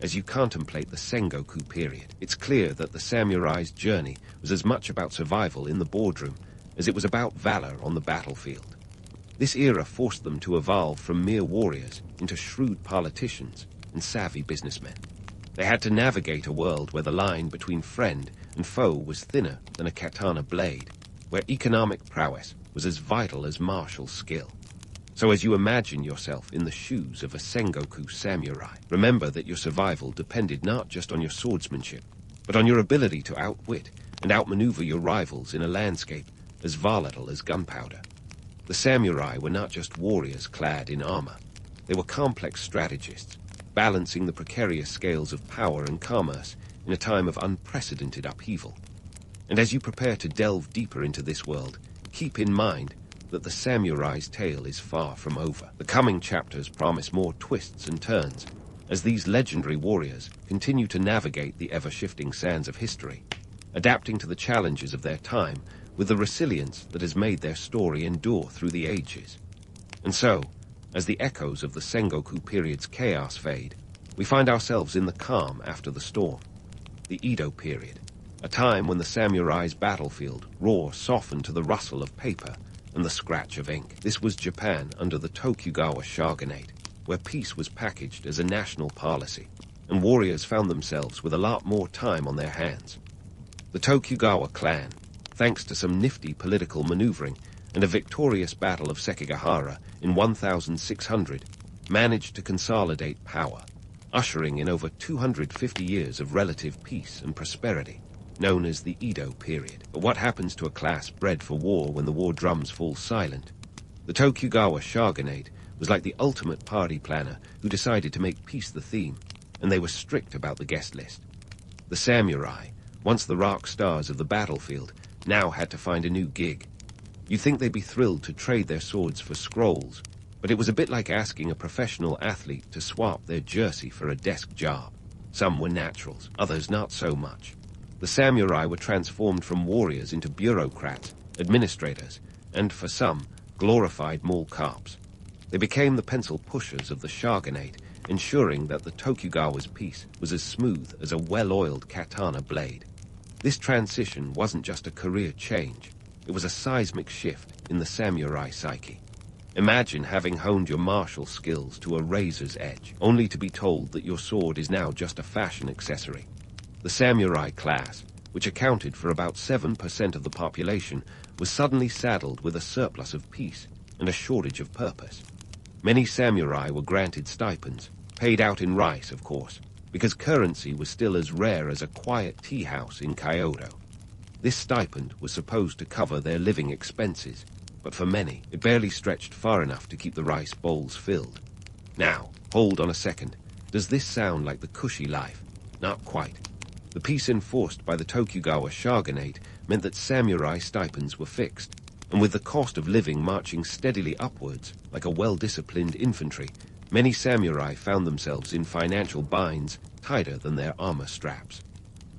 As you contemplate the Sengoku period, it's clear that the samurai's journey was as much about survival in the boardroom as it was about valor on the battlefield. This era forced them to evolve from mere warriors into shrewd politicians and savvy businessmen. They had to navigate a world where the line between friend and foe was thinner than a katana blade, where economic prowess was as vital as martial skill. So as you imagine yourself in the shoes of a Sengoku samurai, remember that your survival depended not just on your swordsmanship, but on your ability to outwit and outmaneuver your rivals in a landscape as volatile as gunpowder. The samurai were not just warriors clad in armor. They were complex strategists, balancing the precarious scales of power and commerce in a time of unprecedented upheaval. And as you prepare to delve deeper into this world, keep in mind that the samurai's tale is far from over. The coming chapters promise more twists and turns, as these legendary warriors continue to navigate the ever-shifting sands of history, adapting to the challenges of their time with the resilience that has made their story endure through the ages. And so, as the echoes of the Sengoku period's chaos fade, we find ourselves in the calm after the storm. The Edo period, a time when the samurai's battlefield roar softened to the rustle of paper and the scratch of ink. This was Japan under the Tokugawa shogunate, where peace was packaged as a national policy, and warriors found themselves with a lot more time on their hands. The Tokugawa clan, thanks to some nifty political maneuvering and a victorious battle of Sekigahara in 1600, managed to consolidate power, ushering in over 250 years of relative peace and prosperity, known as the Edo period. But what happens to a class bred for war when the war drums fall silent? The Tokugawa shogunate was like the ultimate party planner who decided to make peace the theme, and they were strict about the guest list. The samurai, once the rock stars of the battlefield, now had to find a new gig. You'd think they'd be thrilled to trade their swords for scrolls, but it was a bit like asking a professional athlete to swap their jersey for a desk job. Some were naturals, others not so much. The samurai were transformed from warriors into bureaucrats, administrators, and, for some, glorified mall cops. They became the pencil pushers of the shogunate ensuring that the Tokugawa's piece was as smooth as a well-oiled katana blade. This transition wasn't just a career change, it was a seismic shift in the samurai psyche. Imagine having honed your martial skills to a razor's edge, only to be told that your sword is now just a fashion accessory. The samurai class, which accounted for about 7% of the population, was suddenly saddled with a surplus of peace and a shortage of purpose. Many samurai were granted stipends, paid out in rice, of course, because currency was still as rare as a quiet tea house in Kyoto. This stipend was supposed to cover their living expenses, but for many, it barely stretched far enough to keep the rice bowls filled. Now, hold on a second. Does this sound like the cushy life? Not quite. The peace enforced by the Tokugawa shogunate meant that samurai stipends were fixed, and with the cost of living marching steadily upwards, like a well-disciplined infantry, many samurai found themselves in financial binds tighter than their armor straps.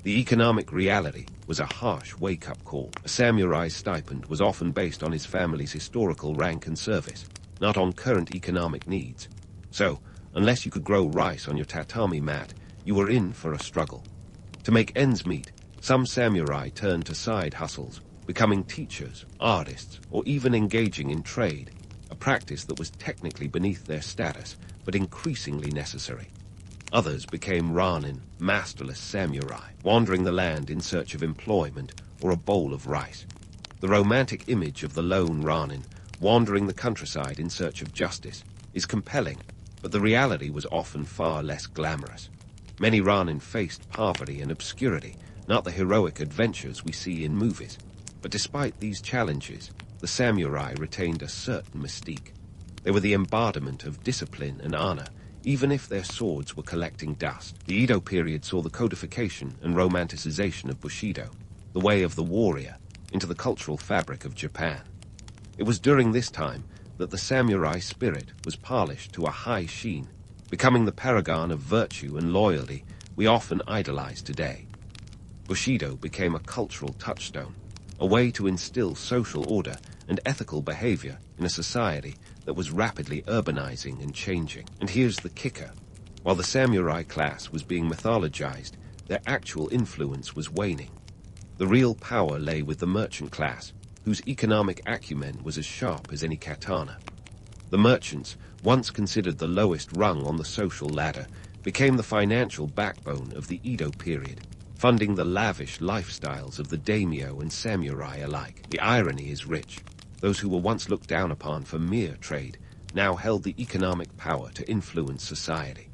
The economic reality was a harsh wake-up call. A samurai's stipend was often based on his family's historical rank and service, not on current economic needs. So, unless you could grow rice on your tatami mat, you were in for a struggle. To make ends meet, some samurai turned to side hustles, becoming teachers, artists, or even engaging in trade, a practice that was technically beneath their status, but increasingly necessary. Others became ranin, masterless samurai, wandering the land in search of employment or a bowl of rice. The romantic image of the lone ranin, wandering the countryside in search of justice, is compelling, but the reality was often far less glamorous. Many ranin faced poverty and obscurity, not the heroic adventures we see in movies. But despite these challenges, the samurai retained a certain mystique. They were the embodiment of discipline and honor, even if their swords were collecting dust. The Edo period saw the codification and romanticization of Bushido, the way of the warrior, into the cultural fabric of Japan. It was during this time that the samurai spirit was polished to a high sheen, becoming the paragon of virtue and loyalty we often idolize today. Bushido became a cultural touchstone, a way to instill social order and ethical behavior in a society that was rapidly urbanizing and changing. And here's the kicker. While the samurai class was being mythologized, their actual influence was waning. The real power lay with the merchant class, whose economic acumen was as sharp as any katana. The merchants, once considered the lowest rung on the social ladder, became the financial backbone of the Edo period, funding the lavish lifestyles of the daimyo and samurai alike. The irony is rich. Those who were once looked down upon for mere trade now held the economic power to influence society.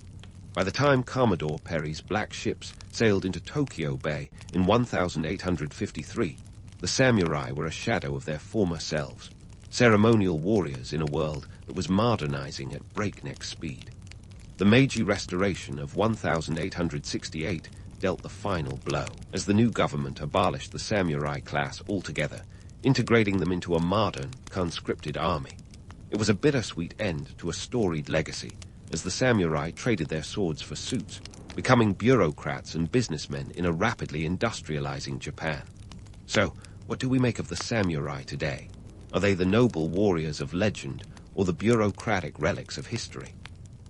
By the time Commodore Perry's black ships sailed into Tokyo Bay in 1853, the samurai were a shadow of their former selves, ceremonial warriors in a world that was modernizing at breakneck speed. The Meiji Restoration of 1868 dealt the final blow, as the new government abolished the samurai class altogether, integrating them into a modern, conscripted army. It was a bittersweet end to a storied legacy, as the samurai traded their swords for suits, becoming bureaucrats and businessmen in a rapidly industrializing Japan. So, what do we make of the samurai today? Are they the noble warriors of legend, or the bureaucratic relics of history?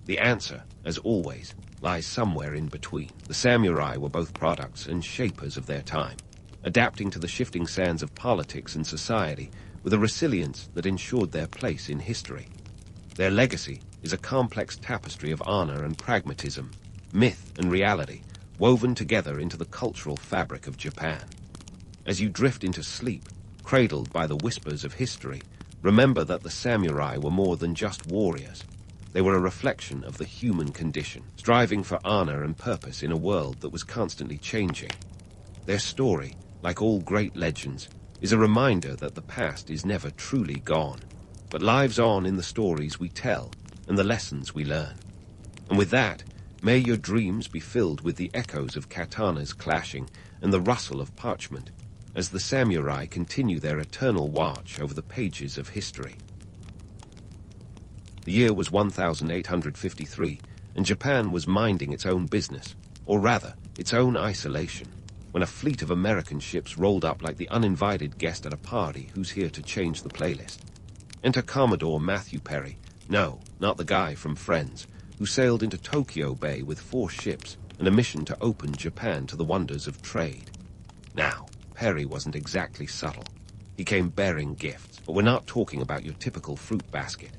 The answer, as always, lies somewhere in between. The samurai were both products and shapers of their time, adapting to the shifting sands of politics and society with a resilience that ensured their place in history. Their legacy is a complex tapestry of honor and pragmatism, myth and reality, woven together into the cultural fabric of Japan. As you drift into sleep, cradled by the whispers of history, remember that the samurai were more than just warriors. They were a reflection of the human condition, striving for honor and purpose in a world that was constantly changing. Their story, like all great legends, is a reminder that the past is never truly gone, but lives on in the stories we tell and the lessons we learn. And with that, may your dreams be filled with the echoes of katanas clashing and the rustle of parchment, as the samurai continue their eternal watch over the pages of history. The year was 1853, and Japan was minding its own business, or rather, its own isolation, when a fleet of American ships rolled up like the uninvited guest at a party who's here to change the playlist. Enter Commodore Matthew Perry. No, not the guy from Friends, who sailed into Tokyo Bay with 4 ships and a mission to open Japan to the wonders of trade. Now, Perry wasn't exactly subtle. He came bearing gifts, but we're not talking about your typical fruit basket.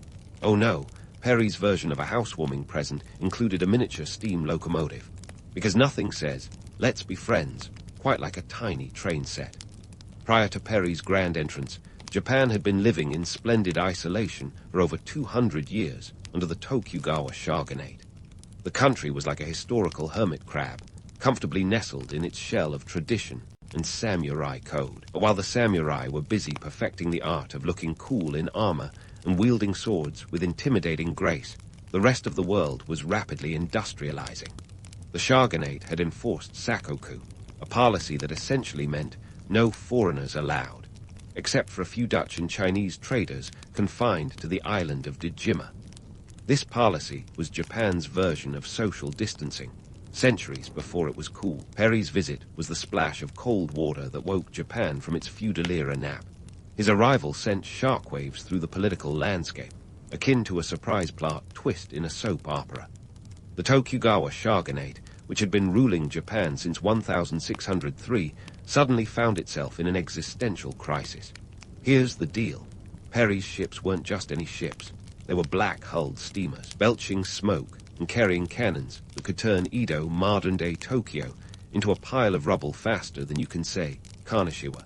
Oh no, Perry's version of a housewarming present included a miniature steam locomotive, because nothing says, "Let's be friends," quite like a tiny train set. Prior to Perry's grand entrance, Japan had been living in splendid isolation for over 200 years under the Tokugawa shogunate. The country was like a historical hermit crab, comfortably nestled in its shell of tradition and samurai code. But while the samurai were busy perfecting the art of looking cool in armor and wielding swords with intimidating grace, the rest of the world was rapidly industrializing. The shogunate had enforced sakoku, a policy that essentially meant no foreigners allowed, except for a few Dutch and Chinese traders confined to the island of Dejima. This policy was Japan's version of social distancing, centuries before it was cool. Perry's visit was the splash of cold water that woke Japan from its feudal-era nap. His arrival sent shockwaves through the political landscape, akin to a surprise plot twist in a soap opera. The Tokugawa shogunate, which had been ruling Japan since 1603, suddenly found itself in an existential crisis. Here's the deal. Perry's ships weren't just any ships. They were black-hulled steamers, belching smoke and carrying cannons that could turn Edo, modern-day Tokyo, into a pile of rubble faster than you can say Kaneshiwa.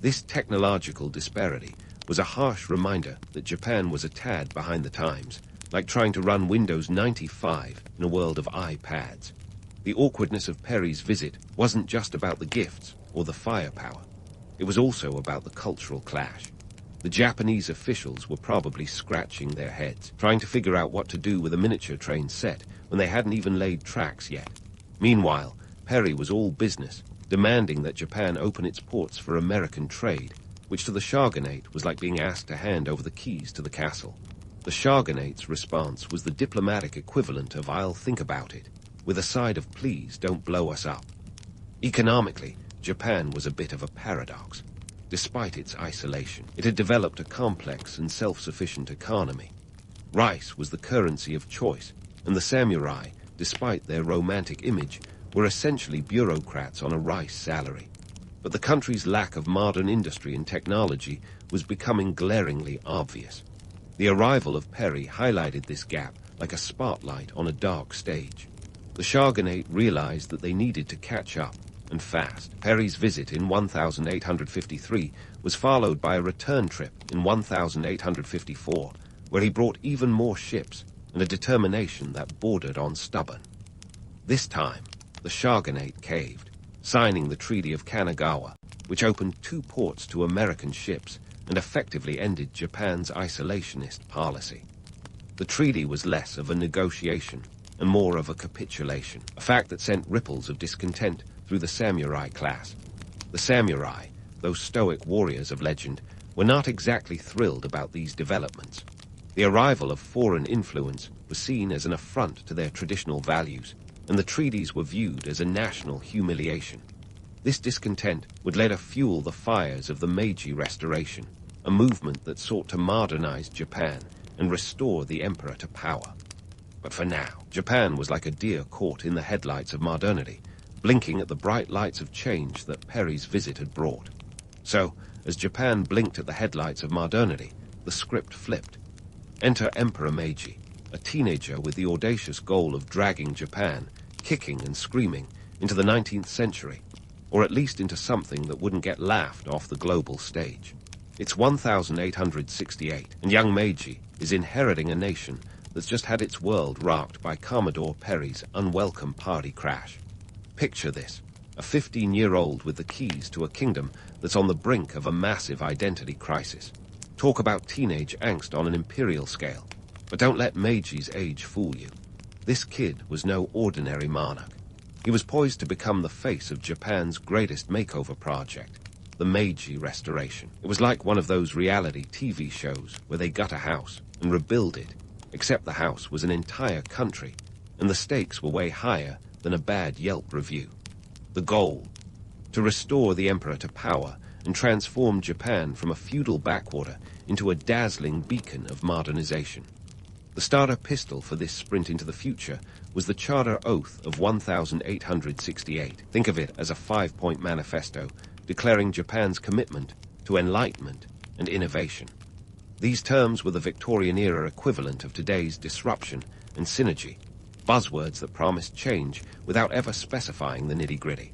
This technological disparity was a harsh reminder that Japan was a tad behind the times, like trying to run Windows 95 in a world of iPads. The awkwardness of Perry's visit wasn't just about the gifts or the firepower. It was also about the cultural clash. The Japanese officials were probably scratching their heads, trying to figure out what to do with a miniature train set when they hadn't even laid tracks yet. Meanwhile, Perry was all business, demanding that Japan open its ports for American trade, which to the shogunate was like being asked to hand over the keys to the castle. The shogunate's response was the diplomatic equivalent of "I'll think about it," with a side of "please don't blow us up." Economically, Japan was a bit of a paradox. Despite its isolation, it had developed a complex and self-sufficient economy. Rice was the currency of choice, and the samurai, despite their romantic image, were essentially bureaucrats on a rice salary. But the country's lack of modern industry and technology was becoming glaringly obvious. The arrival of Perry highlighted this gap like a spotlight on a dark stage. The shogunate realized that they needed to catch up, and fast. Perry's visit in 1853 was followed by a return trip in 1854, where he brought even more ships and a determination that bordered on stubborn. This time, the shogunate caved, signing the Treaty of Kanagawa, which opened 2 ports to American ships and effectively ended Japan's isolationist policy. The treaty was less of a negotiation and more of a capitulation, a fact that sent ripples of discontent through the samurai class. The samurai, those stoic warriors of legend, were not exactly thrilled about these developments. The arrival of foreign influence was seen as an affront to their traditional values, and the treaties were viewed as a national humiliation. This discontent would later fuel the fires of the Meiji Restoration, a movement that sought to modernize Japan and restore the emperor to power. But for now, Japan was like a deer caught in the headlights of modernity, blinking at the bright lights of change that Perry's visit had brought. So, as Japan blinked at the headlights of modernity, the script flipped. Enter Emperor Meiji, a teenager with the audacious goal of dragging Japan, kicking and screaming, into the 19th century, or at least into something that wouldn't get laughed off the global stage. It's 1868, and young Meiji is inheriting a nation that's just had its world rocked by Commodore Perry's unwelcome party crash. Picture this, a 15-year-old with the keys to a kingdom that's on the brink of a massive identity crisis. Talk about teenage angst on an imperial scale. But don't let Meiji's age fool you. This kid was no ordinary monarch. He was poised to become the face of Japan's greatest makeover project, the Meiji Restoration. It was like one of those reality TV shows where they gut a house and rebuild it, except the house was an entire country, and the stakes were way higher than a bad Yelp review. The goal: to restore the emperor to power and transform Japan from a feudal backwater into a dazzling beacon of modernization. The starter pistol for this sprint into the future was the Charter Oath of 1868. Think of it as a 5-point manifesto declaring Japan's commitment to enlightenment and innovation. These terms were the Victorian-era equivalent of today's disruption and synergy, buzzwords that promised change without ever specifying the nitty-gritty.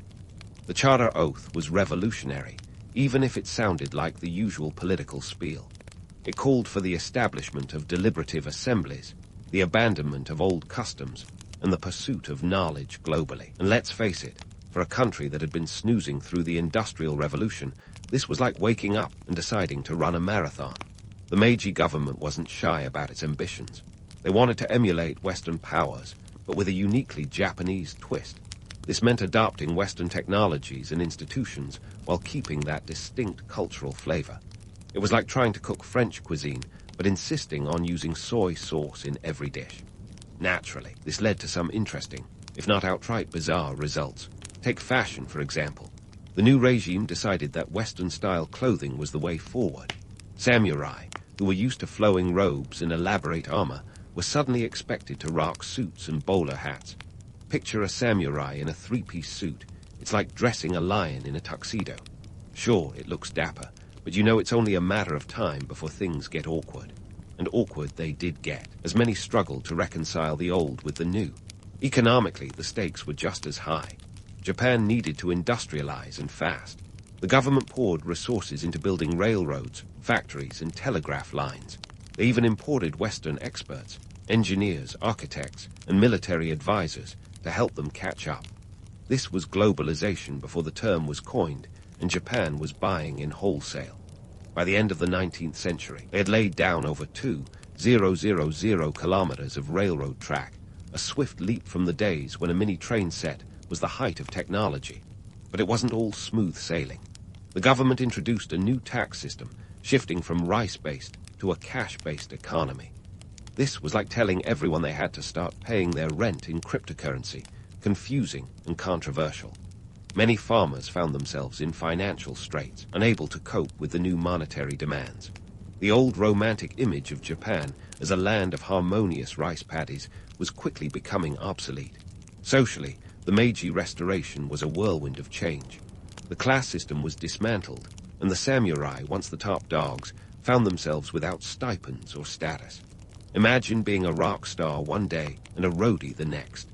The Charter Oath was revolutionary, even if it sounded like the usual political spiel. It called for the establishment of deliberative assemblies, the abandonment of old customs, and the pursuit of knowledge globally. And let's face it, for a country that had been snoozing through the Industrial Revolution, this was like waking up and deciding to run a marathon. The Meiji government wasn't shy about its ambitions. They wanted to emulate Western powers, but with a uniquely Japanese twist. This meant adopting Western technologies and institutions while keeping that distinct cultural flavor. It was like trying to cook French cuisine, but insisting on using soy sauce in every dish. Naturally, this led to some interesting, if not outright bizarre, results. Take fashion, for example. The new regime decided that Western-style clothing was the way forward. Samurai, who were used to flowing robes and elaborate armor, were suddenly expected to rock suits and bowler hats. Picture a samurai in a three-piece suit. It's like dressing a lion in a tuxedo. Sure, it looks dapper, but you know it's only a matter of time before things get awkward. And awkward they did get, as many struggled to reconcile the old with the new. Economically, the stakes were just as high. Japan needed to industrialize and fast. The government poured resources into building railroads, factories, and telegraph lines. They even imported Western experts, engineers, architects, and military advisors to help them catch up. This was globalization before the term was coined, and Japan was buying in wholesale. By the end of the 19th century, they had laid down over 2,000 kilometers of railroad track, a swift leap from the days when a mini train set was the height of technology. But it wasn't all smooth sailing. The government introduced a new tax system, shifting from rice-based to a cash-based economy. This was like telling everyone they had to start paying their rent in cryptocurrency, confusing and controversial. Many farmers found themselves in financial straits, unable to cope with the new monetary demands. The old romantic image of Japan as a land of harmonious rice paddies was quickly becoming obsolete. Socially, the Meiji Restoration was a whirlwind of change. The class system was dismantled, and the samurai, once the top dogs, found themselves without stipends or status. Imagine being a rock star one day and a roadie the next.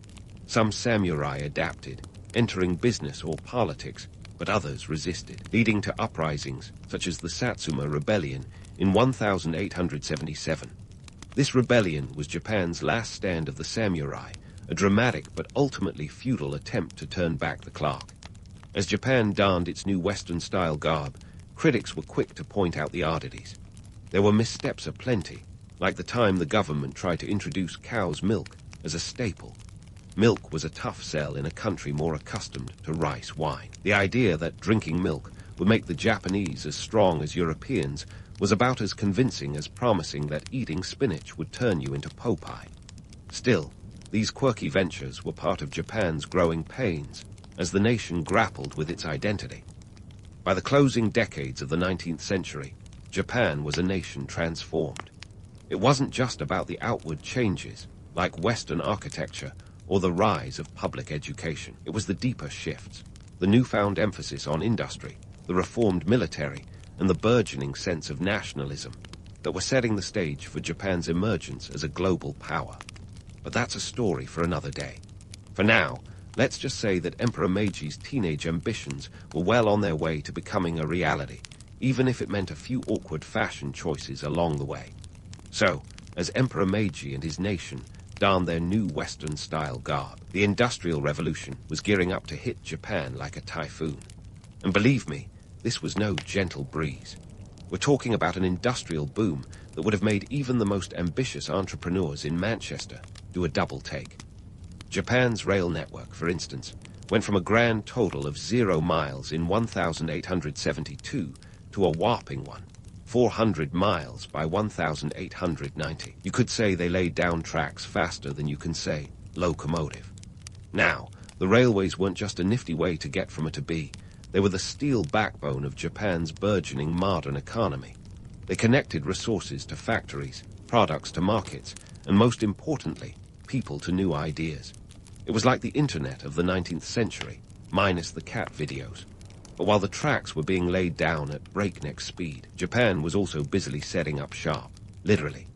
Some samurai adapted, entering business or politics, but others resisted, leading to uprisings such as the Satsuma Rebellion in 1877. This rebellion was Japan's last stand of the samurai, a dramatic but ultimately futile attempt to turn back the clock. As Japan donned its new Western-style garb, critics were quick to point out the oddities. There were missteps aplenty, like the time the government tried to introduce cow's milk as a staple. Milk was a tough sell in a country more accustomed to rice wine. The idea that drinking milk would make the Japanese as strong as Europeans was about as convincing as promising that eating spinach would turn you into Popeye. Still, these quirky ventures were part of Japan's growing pains as the nation grappled with its identity. By the closing decades of the 19th century, Japan was a nation transformed. It wasn't just about the outward changes, like Western architecture or the rise of public education. It was the deeper shifts, the newfound emphasis on industry, the reformed military, and the burgeoning sense of nationalism that were setting the stage for Japan's emergence as a global power. But that's a story for another day. For now, let's just say that Emperor Meiji's teenage ambitions were well on their way to becoming a reality, even if it meant a few awkward fashion choices along the way. So, as Emperor Meiji and his nation donned their new Western-style garb, the Industrial Revolution was gearing up to hit Japan like a typhoon. And believe me, this was no gentle breeze. We're talking about an industrial boom that would have made even the most ambitious entrepreneurs in Manchester do a double take. Japan's rail network, for instance, went from a grand total of 0 miles in 1872 to a whopping 400 miles by 1890. You could say they laid down tracks faster than you can say locomotive. Now, the railways weren't just a nifty way to get from A to B. They were the steel backbone of Japan's burgeoning modern economy. They connected resources to factories, products to markets, and most importantly, people to new ideas. It was like the internet of the 19th century, minus the cat videos. But while the tracks were being laid down at breakneck speed, Japan was also busily setting up shop, literally.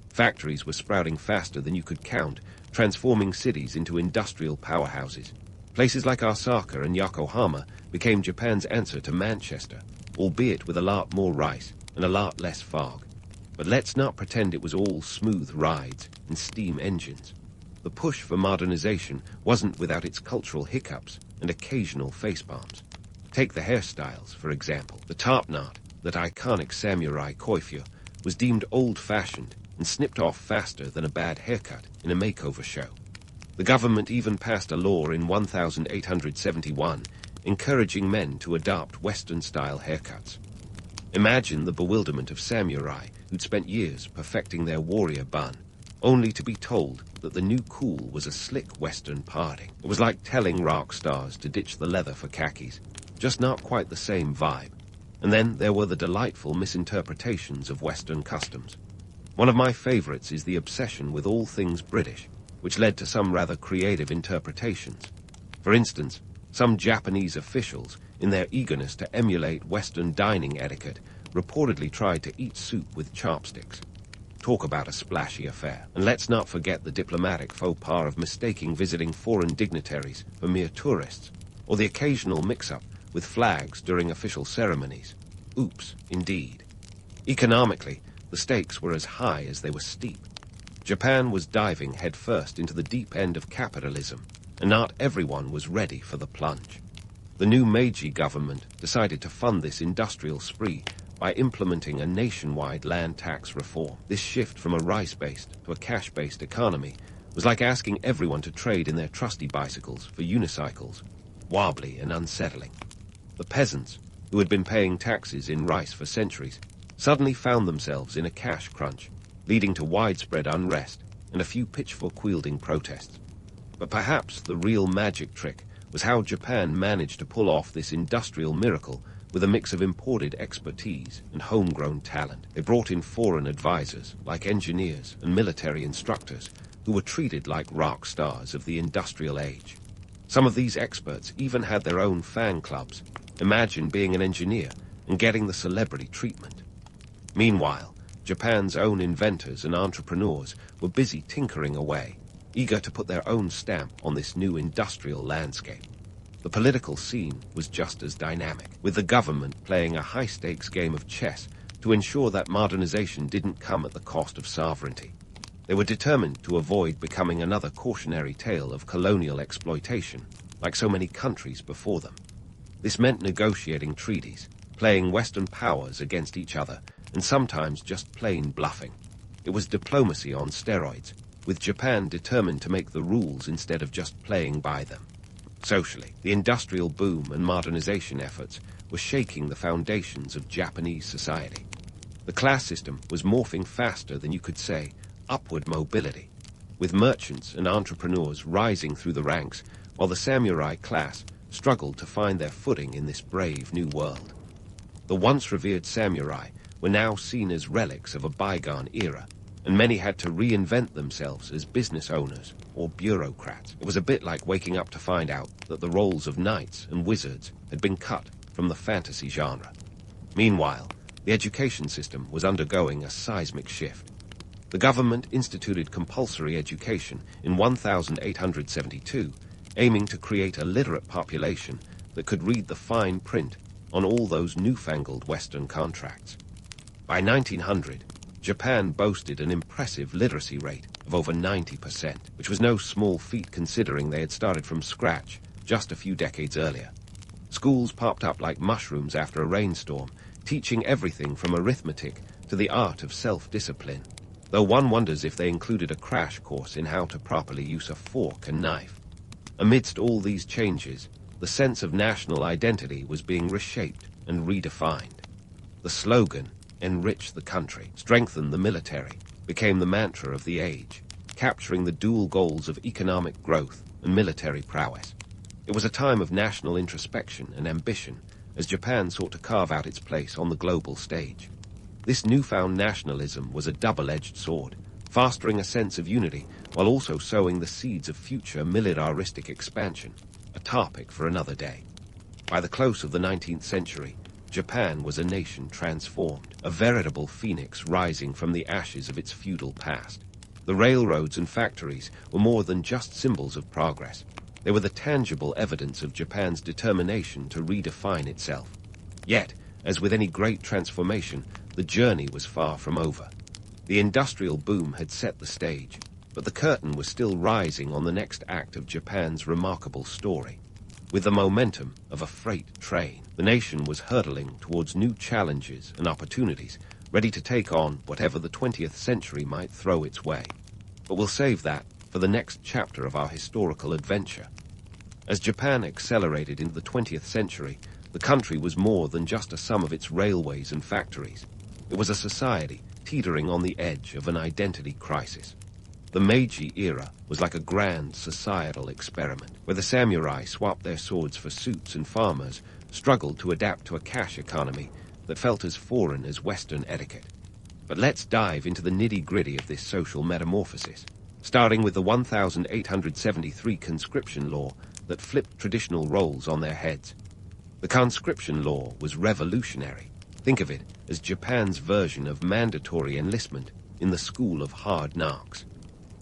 Factories were sprouting faster than you could count, transforming cities into industrial powerhouses. Places like Osaka and Yokohama became Japan's answer to Manchester, albeit with a lot more rice and a lot less fog. But let's not pretend it was all smooth rides and steam engines. The push for modernization wasn't without its cultural hiccups and occasional facepalms. Take the hairstyles, for example. The top knot, that iconic samurai coiffure, was deemed old-fashioned and snipped off faster than a bad haircut in a makeover show. The government even passed a law in 1871 encouraging men to adopt Western-style haircuts. Imagine the bewilderment of samurai who'd spent years perfecting their warrior bun, only to be told that the new cool was a slick Western parting. It was like telling rock stars to ditch the leather for khakis, just not quite the same vibe. And then there were the delightful misinterpretations of Western customs. One of my favorites is the obsession with all things British, which led to some rather creative interpretations. For instance, some Japanese officials, in their eagerness to emulate Western dining etiquette, reportedly tried to eat soup with chopsticks. Talk about a splashy affair. And let's not forget the diplomatic faux pas of mistaking visiting foreign dignitaries for mere tourists, or the occasional mix-up with flags during official ceremonies. Oops, indeed. Economically, the stakes were as high as they were steep. Japan was diving headfirst into the deep end of capitalism, and not everyone was ready for the plunge. The new Meiji government decided to fund this industrial spree by implementing a nationwide land tax reform. This shift from a rice-based to a cash-based economy was like asking everyone to trade in their trusty bicycles for unicycles, wobbly and unsettling. The peasants, who had been paying taxes in rice for centuries, suddenly found themselves in a cash crunch, leading to widespread unrest and a few pitchfork-wielding protests. But perhaps the real magic trick was how Japan managed to pull off this industrial miracle with a mix of imported expertise and homegrown talent. They brought in foreign advisors, like engineers and military instructors, who were treated like rock stars of the industrial age. Some of these experts even had their own fan clubs. Imagine being an engineer and getting the celebrity treatment. Meanwhile, Japan's own inventors and entrepreneurs were busy tinkering away, eager to put their own stamp on this new industrial landscape. The political scene was just as dynamic, with the government playing a high-stakes game of chess to ensure that modernization didn't come at the cost of sovereignty. They were determined to avoid becoming another cautionary tale of colonial exploitation, like so many countries before them. This meant negotiating treaties, playing Western powers against each other, and sometimes just plain bluffing. It was diplomacy on steroids, with Japan determined to make the rules instead of just playing by them. Socially, the industrial boom and modernization efforts were shaking the foundations of Japanese society. The class system was morphing faster than you could say upward mobility, with merchants and entrepreneurs rising through the ranks, while the samurai class struggled to find their footing in this brave new world. The once revered samurai were now seen as relics of a bygone era, and many had to reinvent themselves as business owners or bureaucrats. It was a bit like waking up to find out that the roles of knights and wizards had been cut from the fantasy genre. Meanwhile, the education system was undergoing a seismic shift. The government instituted compulsory education in 1872, aiming to create a literate population that could read the fine print on all those newfangled Western contracts. By 1900, Japan boasted an impressive literacy rate of over 90%, which was no small feat considering they had started from scratch just a few decades earlier. Schools popped up like mushrooms after a rainstorm, teaching everything from arithmetic to the art of self-discipline, though one wonders if they included a crash course in how to properly use a fork and knife. Amidst all these changes, the sense of national identity was being reshaped and redefined. The slogan, "Enrich the country, strengthen the military," became the mantra of the age, capturing the dual goals of economic growth and military prowess. It was a time of national introspection and ambition as Japan sought to carve out its place on the global stage. This newfound nationalism was a double-edged sword, fostering a sense of unity while also sowing the seeds of future militaristic expansion, a topic for another day. By the close of the 19th century, Japan was a nation transformed, a veritable phoenix rising from the ashes of its feudal past. The railroads and factories were more than just symbols of progress. They were the tangible evidence of Japan's determination to redefine itself. Yet, as with any great transformation, the journey was far from over. The industrial boom had set the stage, but the curtain was still rising on the next act of Japan's remarkable story. With the momentum of a freight train, the nation was hurtling towards new challenges and opportunities, ready to take on whatever the 20th century might throw its way. But we'll save that for the next chapter of our historical adventure. As Japan accelerated into the 20th century, the country was more than just a sum of its railways and factories. It was a society teetering on the edge of an identity crisis. The Meiji era was like a grand societal experiment, where the samurai swapped their swords for suits and farmers struggled to adapt to a cash economy that felt as foreign as Western etiquette. But let's dive into the nitty-gritty of this social metamorphosis, starting with the 1873 conscription law that flipped traditional roles on their heads. The conscription law was revolutionary. Think of it as Japan's version of mandatory enlistment in the school of hard knocks.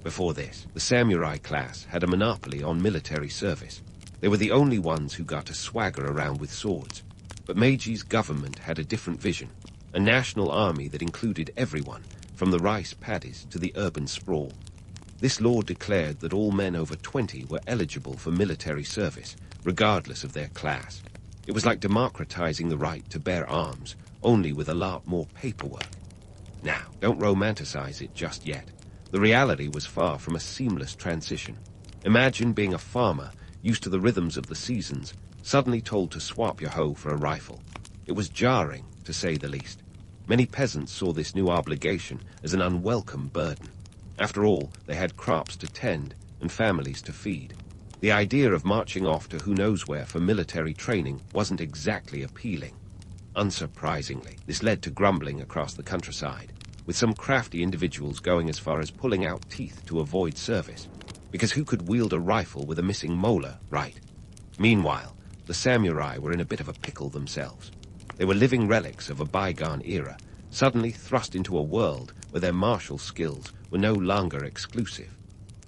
Before this, the samurai class had a monopoly on military service. They were the only ones who got to swagger around with swords. But Meiji's government had a different vision, a national army that included everyone, from the rice paddies to the urban sprawl. This law declared that all men over 20 were eligible for military service, regardless of their class. It was like democratizing the right to bear arms, only with a lot more paperwork. Now, don't romanticize it just yet. The reality was far from a seamless transition. Imagine being a farmer, used to the rhythms of the seasons, suddenly told to swap your hoe for a rifle. It was jarring, to say the least. Many peasants saw this new obligation as an unwelcome burden. After all, they had crops to tend and families to feed. The idea of marching off to who knows where for military training wasn't exactly appealing. Unsurprisingly, this led to grumbling across the countryside, with some crafty individuals going as far as pulling out teeth to avoid service. Because who could wield a rifle with a missing molar, right? Meanwhile, the samurai were in a bit of a pickle themselves. They were living relics of a bygone era, suddenly thrust into a world where their martial skills were no longer exclusive.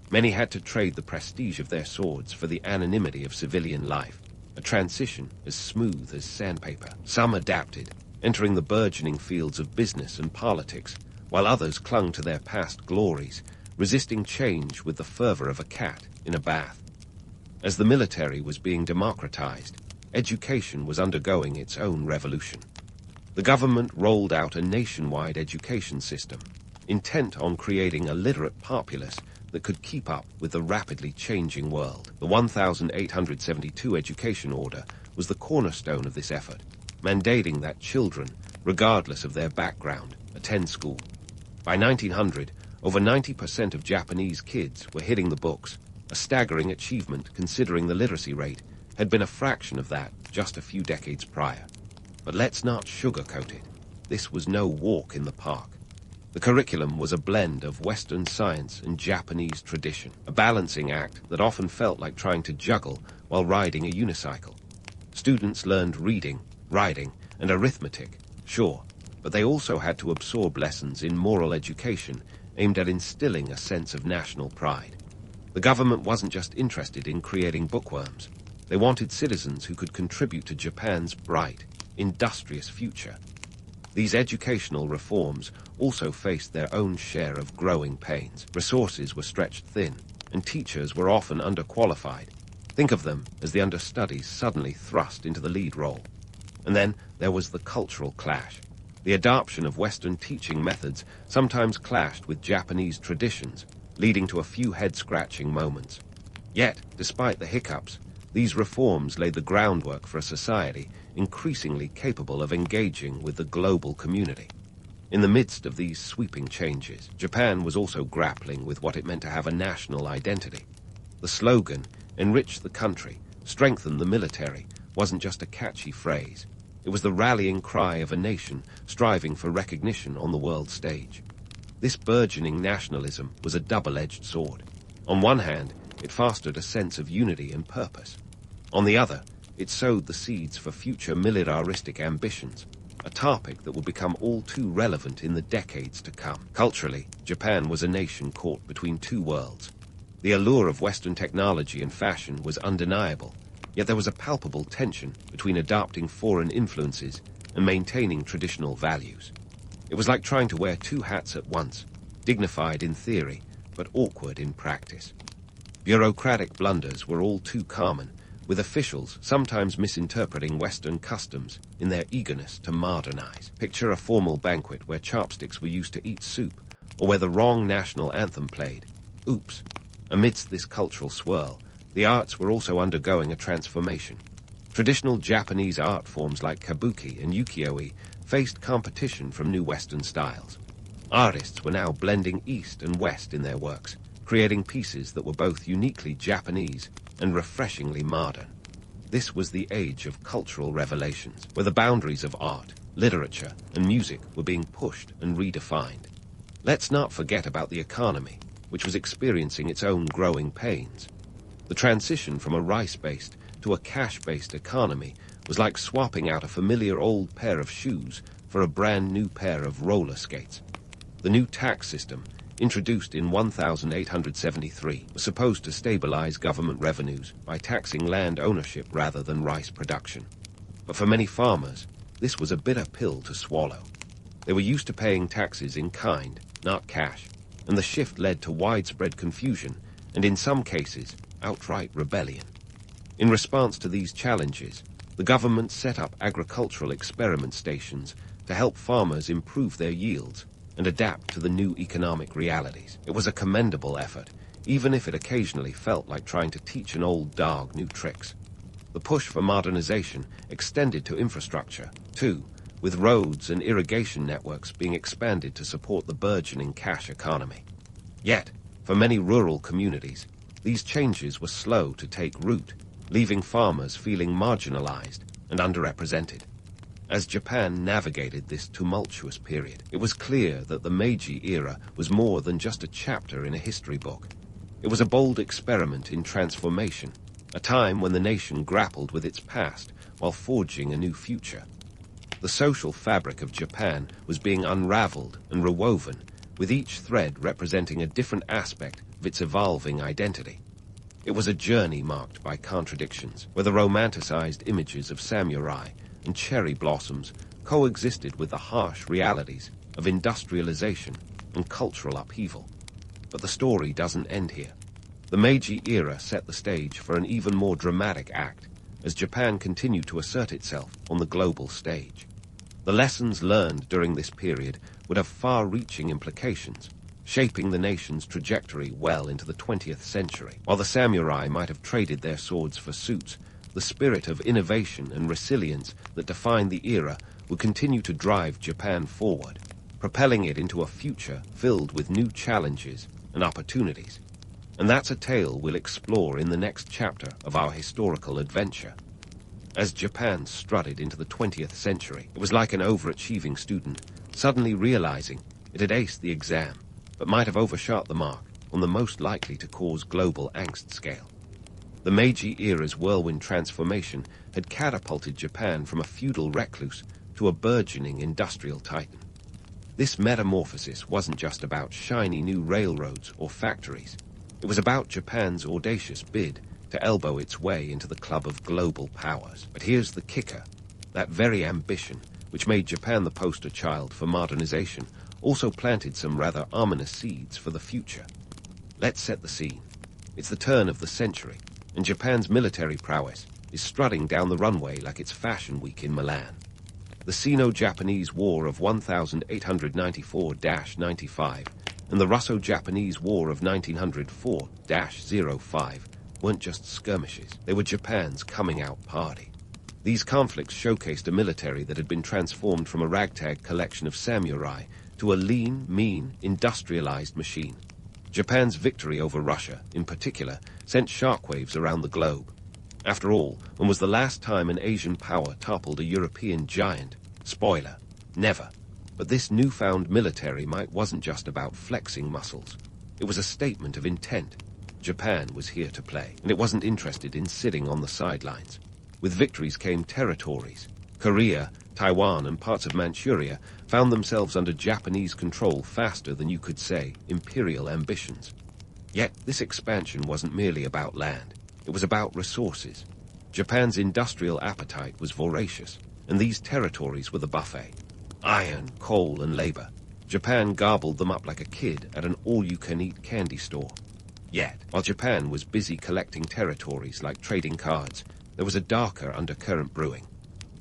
Many had to trade the prestige of their swords for the anonymity of civilian life, a transition as smooth as sandpaper. Some adapted, entering the burgeoning fields of business and politics, while others clung to their past glories, resisting change with the fervor of a cat in a bath. As the military was being democratized, education was undergoing its own revolution. The government rolled out a nationwide education system, intent on creating a literate populace that could keep up with the rapidly changing world. The 1872 Education Order was the cornerstone of this effort, mandating that children, regardless of their background, attend school. By 1900, over 90% of Japanese kids were hitting the books, a staggering achievement considering the literacy rate had been a fraction of that just a few decades prior. But let's not sugarcoat it. This was no walk in the park. The curriculum was a blend of Western science and Japanese tradition, a balancing act that often felt like trying to juggle while riding a unicycle. Students learned reading, writing, and arithmetic, sure, but they also had to absorb lessons in moral education aimed at instilling a sense of national pride. The government wasn't just interested in creating bookworms. They wanted citizens who could contribute to Japan's bright, industrious future. These educational reforms also faced their own share of growing pains. Resources were stretched thin, and teachers were often underqualified. Think of them as the understudies suddenly thrust into the lead role. And then there was the cultural clash. The adoption of Western teaching methods sometimes clashed with Japanese traditions, leading to a few head-scratching moments. Yet, despite the hiccups, these reforms laid the groundwork for a society increasingly capable of engaging with the global community. In the midst of these sweeping changes, Japan was also grappling with what it meant to have a national identity. The slogan, "Enrich the country, strengthen the military," wasn't just a catchy phrase. It was the rallying cry of a nation striving for recognition on the world stage. This burgeoning nationalism was a double-edged sword. On one hand, it fostered a sense of unity and purpose. On the other, it sowed the seeds for future militaristic ambitions, a topic that would become all too relevant in the decades to come. Culturally, Japan was a nation caught between two worlds. The allure of Western technology and fashion was undeniable, yet there was a palpable tension between adopting foreign influences and maintaining traditional values. It was like trying to wear two hats at once, dignified in theory, but awkward in practice. Bureaucratic blunders were all too common, with officials sometimes misinterpreting Western customs in their eagerness to modernize. Picture a formal banquet where chopsticks were used to eat soup, or where the wrong national anthem played. Oops. Amidst this cultural swirl, the arts were also undergoing a transformation. Traditional Japanese art forms like kabuki and ukiyo-e faced competition from new Western styles. Artists were now blending East and West in their works, creating pieces that were both uniquely Japanese and refreshingly modern. This was the age of cultural revelations, where the boundaries of art, literature, and music were being pushed and redefined. Let's not forget about the economy, which was experiencing its own growing pains. The transition from a rice-based to a cash-based economy was like swapping out a familiar old pair of shoes for a brand new pair of roller skates. The new tax system, introduced in 1873, was supposed to stabilize government revenues by taxing land ownership rather than rice production. But for many farmers, this was a bitter pill to swallow. They were used to paying taxes in kind, not cash, and the shift led to widespread confusion and, in some cases, outright rebellion. In response to these challenges, the government set up agricultural experiment stations to help farmers improve their yields and adapt to the new economic realities. It was a commendable effort, even if it occasionally felt like trying to teach an old dog new tricks. The push for modernization extended to infrastructure, too, with roads and irrigation networks being expanded to support the burgeoning cash economy. Yet, for many rural communities, these changes were slow to take root, leaving farmers feeling marginalized and underrepresented. As Japan navigated this tumultuous period, it was clear that the Meiji era was more than just a chapter in a history book. It was a bold experiment in transformation, a time when the nation grappled with its past while forging a new future. The social fabric of Japan was being unraveled and rewoven, with each thread representing a different aspect of its evolving identity. It was a journey marked by contradictions, where the romanticized images of samurai and cherry blossoms coexisted with the harsh realities of industrialization and cultural upheaval. But the story doesn't end here. The Meiji era set the stage for an even more dramatic act as Japan continued to assert itself on the global stage. The lessons learned during this period would have far-reaching implications, shaping the nation's trajectory well into the 20th century. While the samurai might have traded their swords for suits, the spirit of innovation and resilience that defined the era would continue to drive Japan forward, propelling it into a future filled with new challenges and opportunities. And that's a tale we'll explore in the next chapter of our historical adventure. As Japan strutted into the 20th century, it was like an overachieving student suddenly realizing it had aced the exam, but might have overshot the mark on the most likely to cause global angst scale. The Meiji era's whirlwind transformation had catapulted Japan from a feudal recluse to a burgeoning industrial titan. This metamorphosis wasn't just about shiny new railroads or factories. It was about Japan's audacious bid to elbow its way into the club of global powers. But here's the kicker. That very ambition, which made Japan the poster child for modernization, also planted some rather ominous seeds for the future. Let's set the scene. It's the turn of the century, and Japan's military prowess is strutting down the runway like it's Fashion Week in Milan. The Sino-Japanese War of 1894-95 and the Russo-Japanese War of 1904-05 weren't just skirmishes. They were Japan's coming-out party. These conflicts showcased a military that had been transformed from a ragtag collection of samurai to a lean, mean, industrialized machine. Japan's victory over Russia, in particular, sent shockwaves around the globe. After all, when was the last time an Asian power toppled a European giant? Spoiler, never. But this newfound military might wasn't just about flexing muscles. It was a statement of intent. Japan was here to play, and it wasn't interested in sitting on the sidelines. With victories came territories. Korea, Taiwan, and parts of Manchuria found themselves under Japanese control faster than you could say imperial ambitions. Yet this expansion wasn't merely about land. It was about resources. Japan's industrial appetite was voracious, and these territories were the buffet. Iron, coal, and labor. Japan garbled them up like a kid at an all-you-can-eat candy store. Yet, while Japan was busy collecting territories like trading cards, there was a darker undercurrent brewing.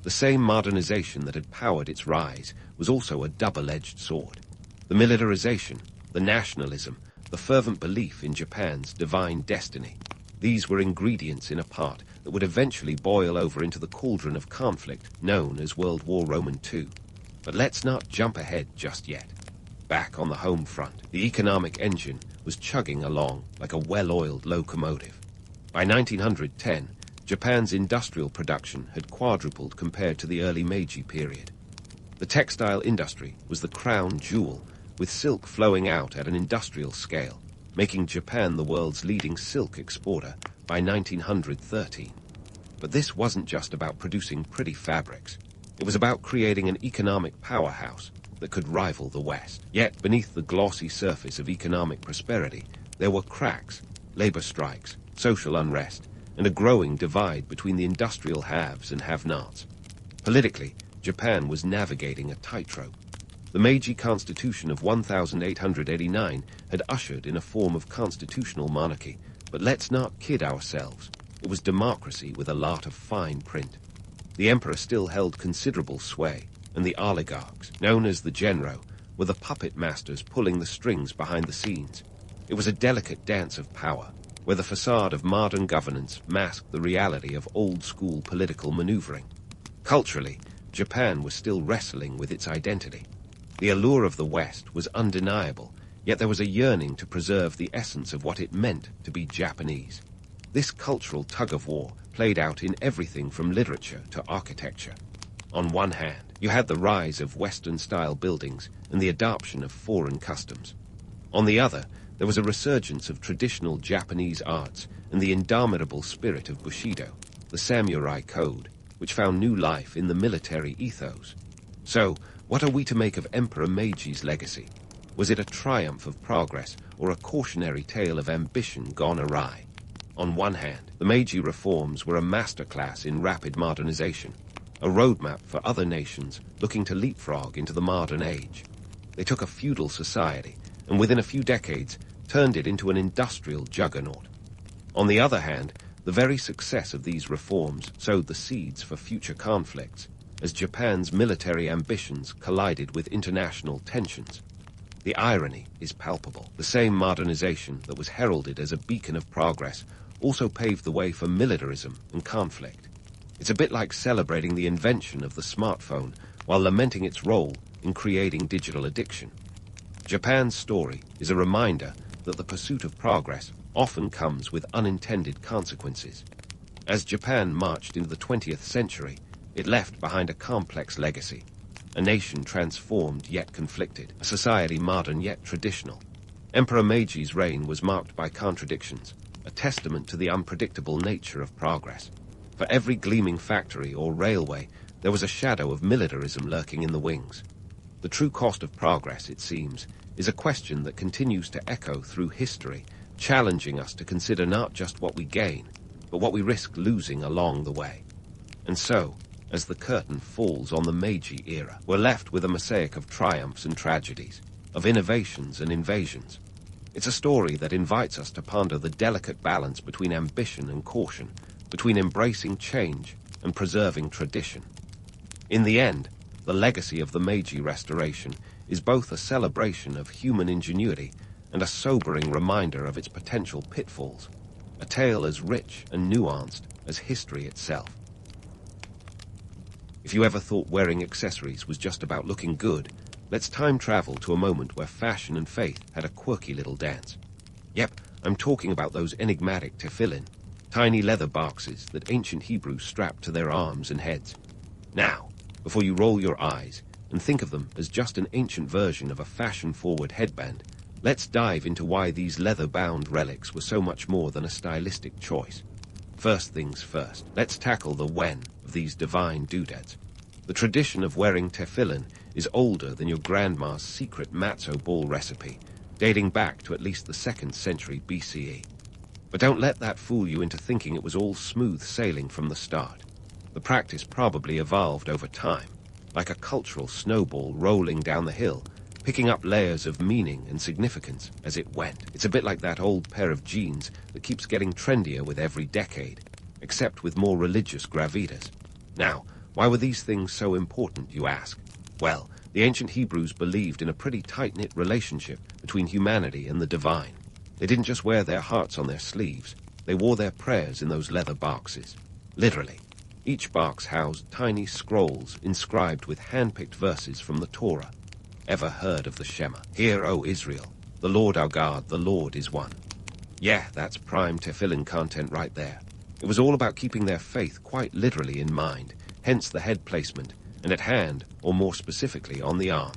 The same modernization that had powered its rise was also a double-edged sword. The militarization, the nationalism, the fervent belief in Japan's divine destiny. These were ingredients in a pot that would eventually boil over into the cauldron of conflict known as World War Roman II. But let's not jump ahead just yet. Back on the home front, the economic engine was chugging along like a well-oiled locomotive. By 1910, Japan's industrial production had quadrupled compared to the early Meiji period. The textile industry was the crown jewel, with silk flowing out at an industrial scale, making Japan the world's leading silk exporter by 1913. But this wasn't just about producing pretty fabrics. It was about creating an economic powerhouse that could rival the West. Yet beneath the glossy surface of economic prosperity, there were cracks, labor strikes, social unrest, and a growing divide between the industrial haves and have-nots. Politically, Japan was navigating a tightrope. The Meiji Constitution of 1889 had ushered in a form of constitutional monarchy, but let's not kid ourselves. It was democracy with a lot of fine print. The emperor still held considerable sway, and the oligarchs, known as the genro, were the puppet masters pulling the strings behind the scenes. It was a delicate dance of power, where the facade of modern governance masked the reality of old-school political maneuvering. Culturally, Japan was still wrestling with its identity. The allure of the West was undeniable, yet there was a yearning to preserve the essence of what it meant to be Japanese. This cultural tug-of-war played out in everything from literature to architecture. On one hand, you had the rise of Western-style buildings and the adoption of foreign customs. On the other, there was a resurgence of traditional Japanese arts and the indomitable spirit of Bushido, the samurai code, which found new life in the military ethos. So, what are we to make of Emperor Meiji's legacy? Was it a triumph of progress or a cautionary tale of ambition gone awry? On one hand, the Meiji reforms were a masterclass in rapid modernization, a roadmap for other nations looking to leapfrog into the modern age. They took a feudal society and within a few decades turned it into an industrial juggernaut. On the other hand, the very success of these reforms sowed the seeds for future conflicts, as Japan's military ambitions collided with international tensions. The irony is palpable. The same modernization that was heralded as a beacon of progress also paved the way for militarism and conflict. It's a bit like celebrating the invention of the smartphone while lamenting its role in creating digital addiction. Japan's story is a reminder that the pursuit of progress often comes with unintended consequences. As Japan marched into the 20th century, it left behind a complex legacy, a nation transformed yet conflicted, a society modern yet traditional. Emperor Meiji's reign was marked by contradictions, a testament to the unpredictable nature of progress. For every gleaming factory or railway, there was a shadow of militarism lurking in the wings. The true cost of progress, it seems, is a question that continues to echo through history, challenging us to consider not just what we gain, but what we risk losing along the way. And so, as the curtain falls on the Meiji era, we're left with a mosaic of triumphs and tragedies, of innovations and invasions. It's a story that invites us to ponder the delicate balance between ambition and caution, between embracing change and preserving tradition. In the end, the legacy of the Meiji Restoration is both a celebration of human ingenuity and a sobering reminder of its potential pitfalls, a tale as rich and nuanced as history itself. If you ever thought wearing accessories was just about looking good, let's time travel to a moment where fashion and faith had a quirky little dance. Yep, I'm talking about those enigmatic tefillin, tiny leather boxes that ancient Hebrews strapped to their arms and heads. Now, before you roll your eyes, and think of them as just an ancient version of a fashion-forward headband, let's dive into why these leather-bound relics were so much more than a stylistic choice. First things first, let's tackle the when of these divine doodads. The tradition of wearing tefillin is older than your grandma's secret matzo ball recipe, dating back to at least the 2nd century BCE. But don't let that fool you into thinking it was all smooth sailing from the start. The practice probably evolved over time, like a cultural snowball rolling down the hill, picking up layers of meaning and significance as it went. It's a bit like that old pair of jeans that keeps getting trendier with every decade, except with more religious gravitas. Now, why were these things so important, you ask? Well, the ancient Hebrews believed in a pretty tight-knit relationship between humanity and the divine. They didn't just wear their hearts on their sleeves, they wore their prayers in those leather boxes. Literally. Each box housed tiny scrolls inscribed with hand-picked verses from the Torah. Ever heard of the Shema? Hear, O Israel, the Lord our God, the Lord is one. Yeah, that's prime tefillin content right there. It was all about keeping their faith quite literally in mind, hence the head placement, and at hand, or more specifically, on the arm.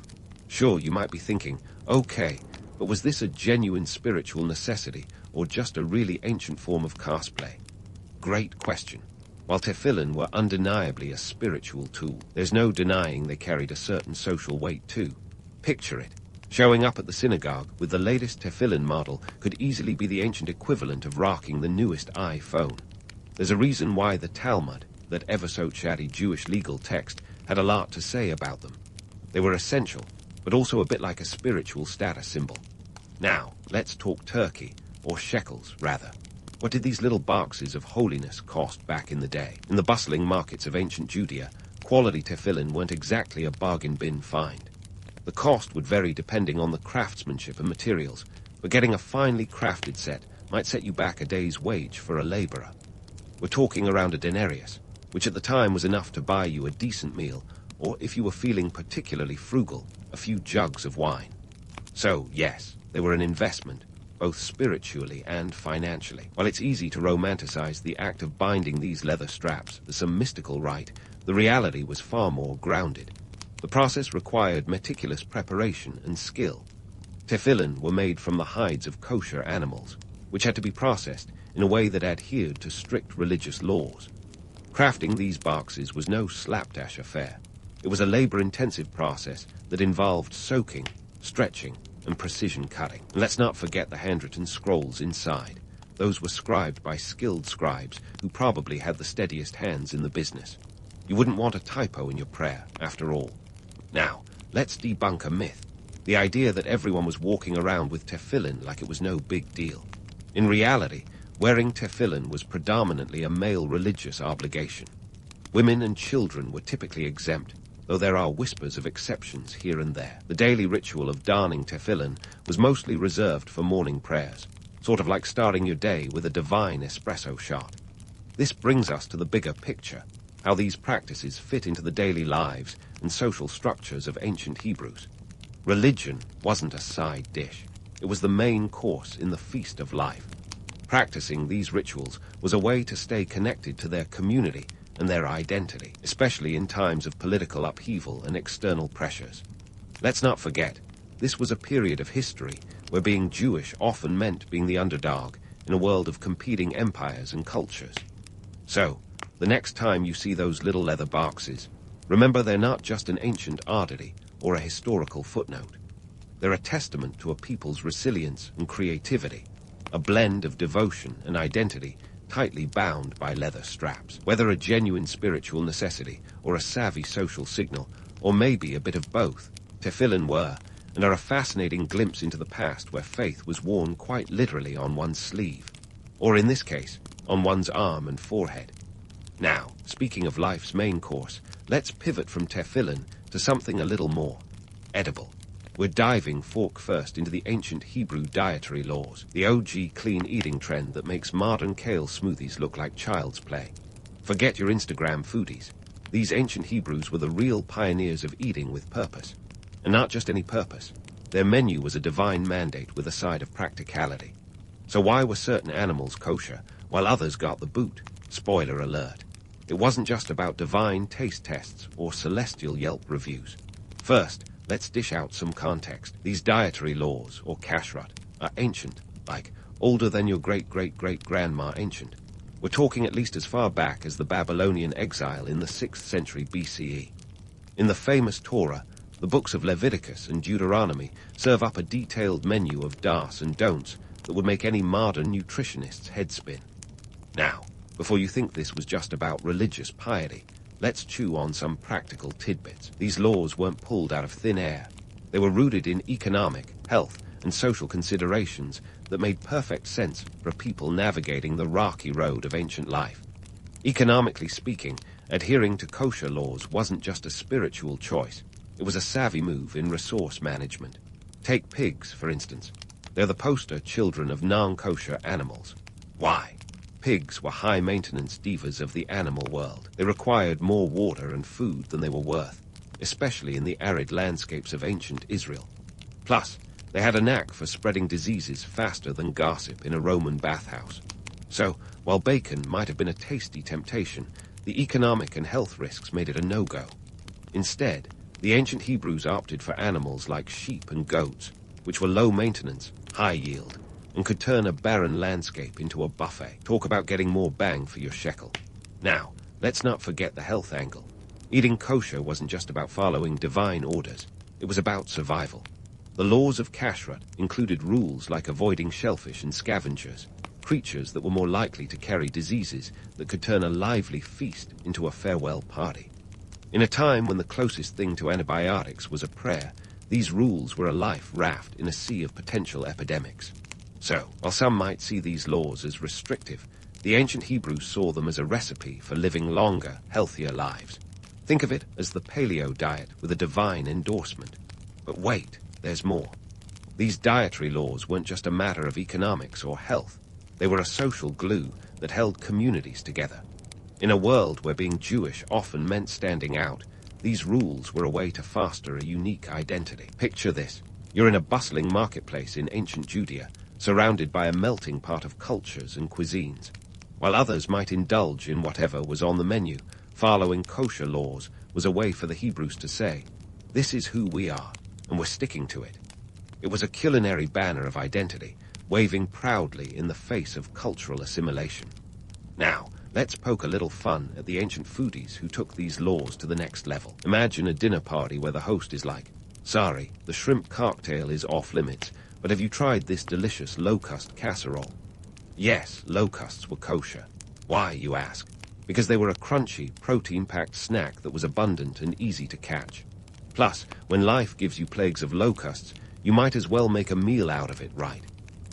Sure, you might be thinking, okay, but was this a genuine spiritual necessity, or just a really ancient form of cosplay? Great question. While tefillin were undeniably a spiritual tool, there's no denying they carried a certain social weight too. Picture it. Showing up at the synagogue with the latest tefillin model could easily be the ancient equivalent of rocking the newest iPhone. There's a reason why the Talmud, that ever-so-chatty Jewish legal text, had a lot to say about them. They were essential, but also a bit like a spiritual status symbol. Now, let's talk Turkey, or shekels, rather. What did these little boxes of holiness cost back in the day? In the bustling markets of ancient Judea, quality tefillin weren't exactly a bargain bin find. The cost would vary depending on the craftsmanship and materials, but getting a finely crafted set might set you back a day's wage for a laborer. We're talking around a denarius, which at the time was enough to buy you a decent meal, or if you were feeling particularly frugal, a few jugs of wine. So, yes, they were an investment, both spiritually and financially. While it's easy to romanticize the act of binding these leather straps as some mystical rite, the reality was far more grounded. The process required meticulous preparation and skill. Tefillin were made from the hides of kosher animals, which had to be processed in a way that adhered to strict religious laws. Crafting these boxes was no slapdash affair. It was a labor-intensive process that involved soaking, stretching, and precision cutting. And let's not forget the handwritten scrolls inside. Those were scribed by skilled scribes who probably had the steadiest hands in the business. You wouldn't want a typo in your prayer, after all. Now, let's debunk a myth. The idea that everyone was walking around with tefillin like it was no big deal. In reality, wearing tefillin was predominantly a male religious obligation. Women and children were typically exempt, though there are whispers of exceptions here and there. The daily ritual of donning tefillin was mostly reserved for morning prayers, sort of like starting your day with a divine espresso shot. This brings us to the bigger picture, how these practices fit into the daily lives and social structures of ancient Hebrews. Religion wasn't a side dish. It was the main course in the feast of life. Practicing these rituals was a way to stay connected to their community and their identity, especially in times of political upheaval and external pressures. Let's not forget, this was a period of history where being Jewish often meant being the underdog in a world of competing empires and cultures. So, the next time you see those little leather boxes, remember they're not just an ancient oddity or a historical footnote. They're a testament to a people's resilience and creativity, a blend of devotion and identity tightly bound by leather straps. Whether a genuine spiritual necessity or a savvy social signal, or maybe a bit of both, tefillin were, and are a fascinating glimpse into the past where faith was worn quite literally on one's sleeve, or in this case, on one's arm and forehead. Now, speaking of life's main course, let's pivot from tefillin to something a little more edible. We're diving fork first into the ancient Hebrew dietary laws, the OG clean eating trend that makes modern kale smoothies look like child's play. Forget your Instagram foodies. These ancient Hebrews were the real pioneers of eating with purpose. And not just any purpose. Their menu was a divine mandate with a side of practicality. So why were certain animals kosher, while others got the boot? Spoiler alert. It wasn't just about divine taste tests or celestial Yelp reviews. First, let's dish out some context. These dietary laws, or kashrut, are ancient, like older than your great-great-great-grandma ancient. We're talking at least as far back as the Babylonian exile in the 6th century BCE. In the famous Torah, the books of Leviticus and Deuteronomy serve up a detailed menu of do's and don'ts that would make any modern nutritionist's head spin. Now, before you think this was just about religious piety, let's chew on some practical tidbits. These laws weren't pulled out of thin air. They were rooted in economic, health, and social considerations that made perfect sense for people navigating the rocky road of ancient life. Economically speaking, adhering to kosher laws wasn't just a spiritual choice. It was a savvy move in resource management. Take pigs, for instance. They're the poster children of non-kosher animals. Why? Pigs were high-maintenance divas of the animal world. They required more water and food than they were worth, especially in the arid landscapes of ancient Israel. Plus, they had a knack for spreading diseases faster than gossip in a Roman bathhouse. So, while bacon might have been a tasty temptation, the economic and health risks made it a no-go. Instead, the ancient Hebrews opted for animals like sheep and goats, which were low-maintenance, high-yield, and could turn a barren landscape into a buffet. Talk about getting more bang for your shekel. Now, let's not forget the health angle. Eating kosher wasn't just about following divine orders. It was about survival. The laws of kashrut included rules like avoiding shellfish and scavengers, creatures that were more likely to carry diseases that could turn a lively feast into a farewell party. In a time when the closest thing to antibiotics was a prayer, these rules were a life raft in a sea of potential epidemics. So, while some might see these laws as restrictive, the ancient Hebrews saw them as a recipe for living longer, healthier lives. Think of it as the paleo diet with a divine endorsement. But wait, there's more. These dietary laws weren't just a matter of economics or health. They were a social glue that held communities together. In a world where being Jewish often meant standing out, these rules were a way to foster a unique identity. Picture this. You're in a bustling marketplace in ancient Judea, surrounded by a melting pot of cultures and cuisines. While others might indulge in whatever was on the menu, following kosher laws was a way for the Hebrews to say, "This is who we are, and we're sticking to it." It was a culinary banner of identity, waving proudly in the face of cultural assimilation. Now, let's poke a little fun at the ancient foodies who took these laws to the next level. Imagine a dinner party where the host is like, "Sorry, the shrimp cocktail is off limits, but have you tried this delicious low-cost casserole?" Yes, locusts were kosher. Why, you ask? Because they were a crunchy, protein-packed snack that was abundant and easy to catch. Plus, when life gives you plagues of locusts, you might as well make a meal out of it, right?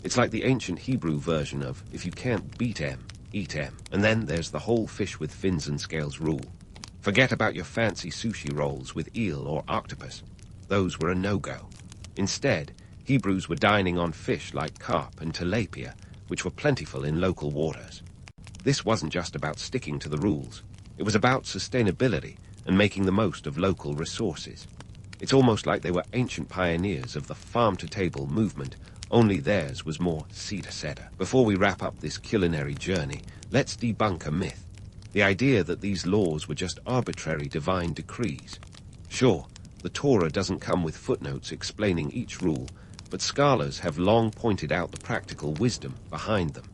It's like the ancient Hebrew version of, if you can't beat 'em, eat 'em. And then there's the whole fish with fins and scales rule. Forget about your fancy sushi rolls with eel or octopus. Those were a no-go. Instead, Hebrews were dining on fish like carp and tilapia, which were plentiful in local waters. This wasn't just about sticking to the rules. It was about sustainability and making the most of local resources. It's almost like they were ancient pioneers of the farm-to-table movement, only theirs was more seed-a-setter. Before we wrap up this culinary journey, let's debunk a myth. The idea that these laws were just arbitrary divine decrees. Sure, the Torah doesn't come with footnotes explaining each rule, but scholars have long pointed out the practical wisdom behind them.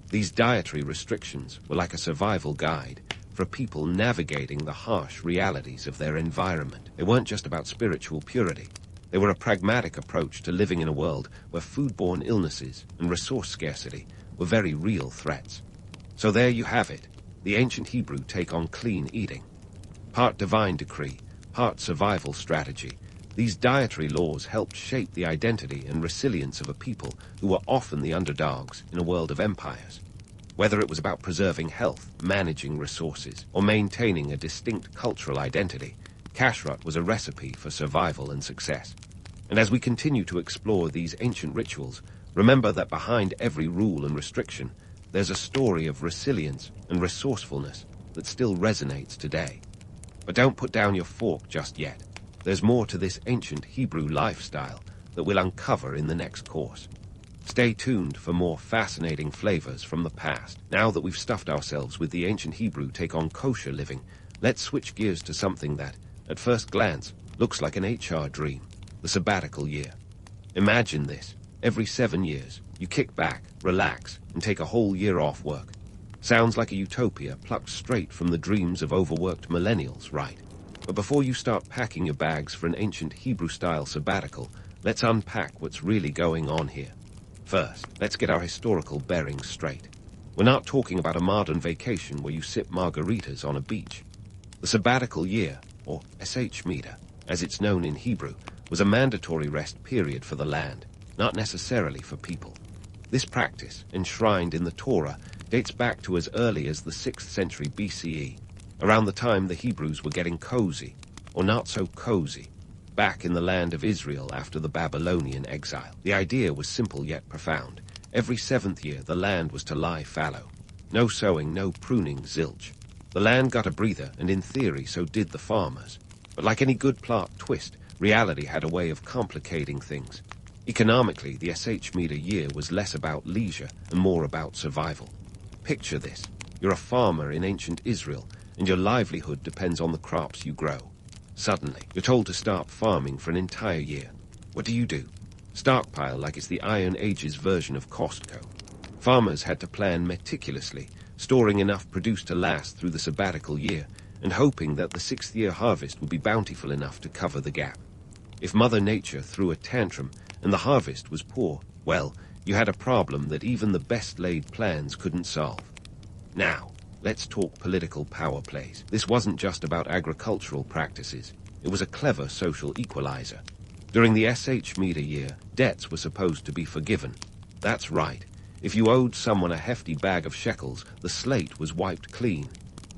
These dietary restrictions were like a survival guide for people navigating the harsh realities of their environment. They weren't just about spiritual purity. They were a pragmatic approach to living in a world where foodborne illnesses and resource scarcity were very real threats. So there you have it, the ancient Hebrew take on clean eating. Part divine decree, part survival strategy. These dietary laws helped shape the identity and resilience of a people who were often the underdogs in a world of empires. Whether it was about preserving health, managing resources, or maintaining a distinct cultural identity, kashrut was a recipe for survival and success. And as we continue to explore these ancient rituals, remember that behind every rule and restriction, there's a story of resilience and resourcefulness that still resonates today. But don't put down your fork just yet. There's more to this ancient Hebrew lifestyle that we'll uncover in the next course. Stay tuned for more fascinating flavors from the past. Now that we've stuffed ourselves with the ancient Hebrew take on kosher living, let's switch gears to something that, at first glance, Looks like an HR dream, the sabbatical year. Imagine this. Every 7 years, you kick back, relax, and take a whole year off work. Sounds like a utopia plucked straight from the dreams of overworked millennials, right? But before you start packing your bags for an ancient Hebrew-style sabbatical, let's unpack what's really going on here. First, let's get our historical bearings straight. We're not talking about a modern vacation where you sip margaritas on a beach. The sabbatical year, or SH-meter, as it's known in Hebrew, was a mandatory rest period for the land, not necessarily for people. This practice, enshrined in the Torah, dates back to as early as the 6th century BCE, around the time the Hebrews were getting cozy, or not so cozy, back in the land of Israel after the Babylonian exile. The idea was simple yet profound. Every 7th year the land was to lie fallow. No sowing, no pruning, zilch. The land got a breather, and in theory so did the farmers. But like any good plot twist, reality had a way of complicating things. Economically, the SH-meter year was less about leisure and more about survival. Picture this. You're a farmer in ancient Israel, and your livelihood depends on the crops you grow. Suddenly, you're told to start farming for an entire year. What do? Stockpile like it's the Iron Age's version of Costco. Farmers had to plan meticulously, storing enough produce to last through the sabbatical year, and hoping that the 6th year harvest would be bountiful enough to cover the gap. If Mother Nature threw a tantrum and the harvest was poor, well, you had a problem that even the best-laid plans couldn't solve. Now, let's talk political power plays. This wasn't just about agricultural practices. It was a clever social equalizer. During the SH-meter year, debts were supposed to be forgiven. That's right. If you owed someone a hefty bag of shekels, the slate was wiped clean.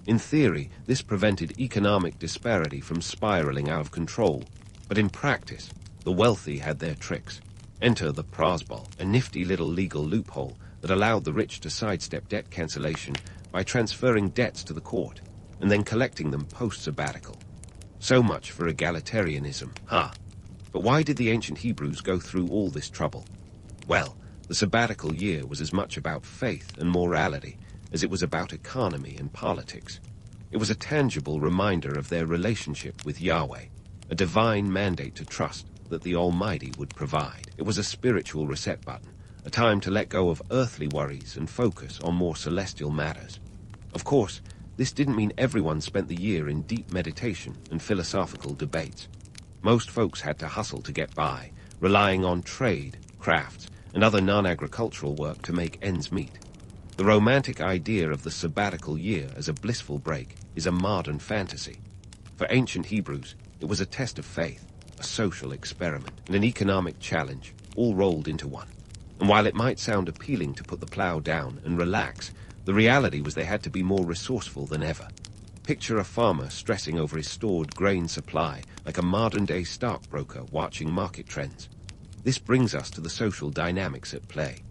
In theory, this prevented economic disparity from spiraling out of control. But in practice, the wealthy had their tricks. Enter the prosbol, a nifty little legal loophole that allowed the rich to sidestep debt cancellation by transferring debts to the court, and then collecting them post-sabbatical. So much for egalitarianism, huh? But why did the ancient Hebrews go through all this trouble? Well, the sabbatical year was as much about faith and morality as it was about economy and politics. It was a tangible reminder of their relationship with Yahweh, a divine mandate to trust that the Almighty would provide. It was a spiritual reset button, a time to let go of earthly worries and focus on more celestial matters. Of course, this didn't mean everyone spent the year in deep meditation and philosophical debates. Most folks had to hustle to get by, relying on trade, crafts, and other non-agricultural work to make ends meet. The romantic idea of the sabbatical year as a blissful break is a modern fantasy. For ancient Hebrews, it was a test of faith, a social experiment, and an economic challenge, all rolled into one. And while it might sound appealing to put the plow down and relax, the reality was they had to be more resourceful than ever. Picture a farmer stressing over his stored grain supply like a modern-day stockbroker watching market trends. This brings us to the social dynamics at play.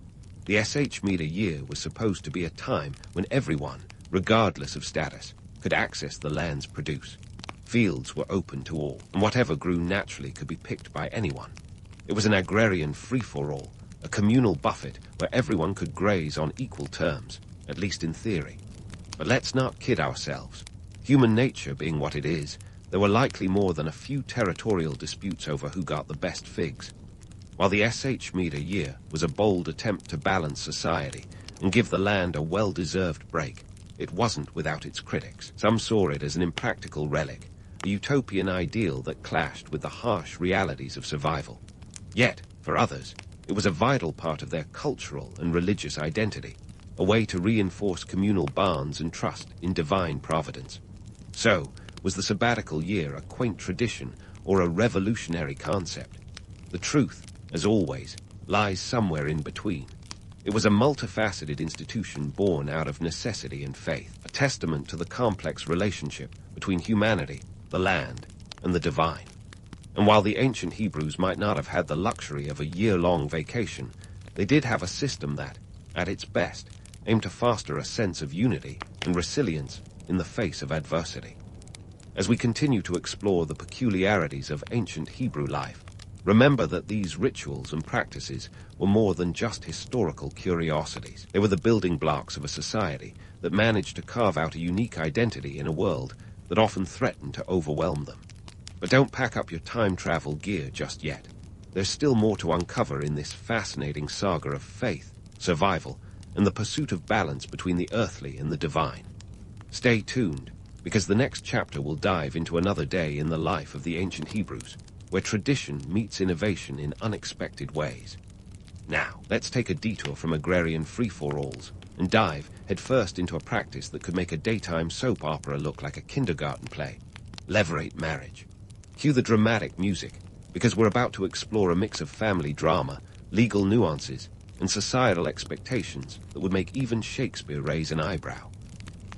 The SH-meter year was supposed to be a time when everyone, regardless of status, could access the land's produce. Fields were open to all, and whatever grew naturally could be picked by anyone. It was an agrarian free-for-all, a communal buffet where everyone could graze on equal terms, at least in theory. But let's not kid ourselves. Human nature being what it is, there were likely more than a few territorial disputes over who got the best figs. While the SH-meter year was a bold attempt to balance society and give the land a well-deserved break, it wasn't without its critics. Some saw it as an impractical relic, a utopian ideal that clashed with the harsh realities of survival. Yet, for others, it was a vital part of their cultural and religious identity, a way to reinforce communal bonds and trust in divine providence. So, was the sabbatical year a quaint tradition or a revolutionary concept? The truth, as always, lies somewhere in between. It was a multifaceted institution born out of necessity and faith, a testament to the complex relationship between humanity, the land, and the divine. And while the ancient Hebrews might not have had the luxury of a year-long vacation, they did have a system that, at its best, aimed to foster a sense of unity and resilience in the face of adversity. As we continue to explore the peculiarities of ancient Hebrew life, remember that these rituals and practices were more than just historical curiosities. They were the building blocks of a society that managed to carve out a unique identity in a world that often threatened to overwhelm them. But don't pack up your time travel gear just yet. There's still more to uncover in this fascinating saga of faith, survival, and the pursuit of balance between the earthly and the divine. Stay tuned, because the next chapter will dive into another day in the life of the ancient Hebrews, where tradition meets innovation in unexpected ways. Now, let's take a detour from agrarian free-for-alls and dive headfirst into a practice that could make a daytime soap opera look like a kindergarten play: levirate marriage. Cue the dramatic music, because we're about to explore a mix of family drama, legal nuances, and societal expectations that would make even Shakespeare raise an eyebrow.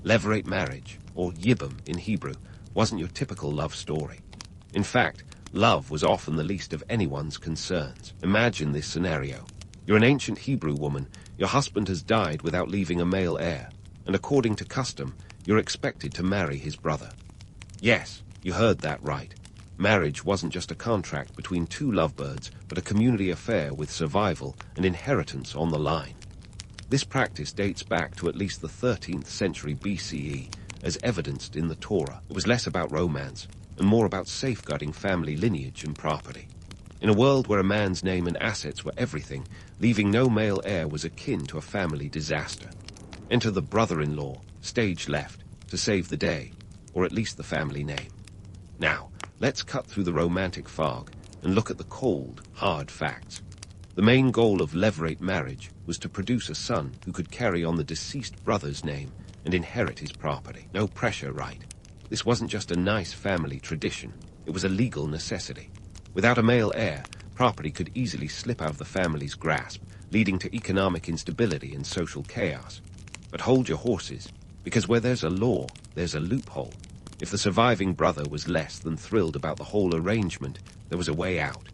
Levirate marriage, or Yibum in Hebrew, wasn't your typical love story. In fact, love was often the least of anyone's concerns. Imagine this scenario. You're an ancient Hebrew woman, your husband has died without leaving a male heir, and according to custom, you're expected to marry his brother. Yes, you heard that right. Marriage wasn't just a contract between two lovebirds, but a community affair with survival and inheritance on the line. This practice dates back to at least the 13th century BCE, as evidenced in the Torah. It was less about romance and more about safeguarding family lineage and property. In a world where a man's name and assets were everything, leaving no male heir was akin to a family disaster. Enter the brother-in-law, stage left, to save the day, or at least the family name. Now, let's cut through the romantic fog and look at the cold, hard facts. The main goal of levirate marriage was to produce a son who could carry on the deceased brother's name and inherit his property. No pressure, right? This wasn't just a nice family tradition, it was a legal necessity. Without a male heir, property could easily slip out of the family's grasp, leading to economic instability and social chaos. But hold your horses, because where there's a law, there's a loophole. If the surviving brother was less than thrilled about the whole arrangement, there was a way out.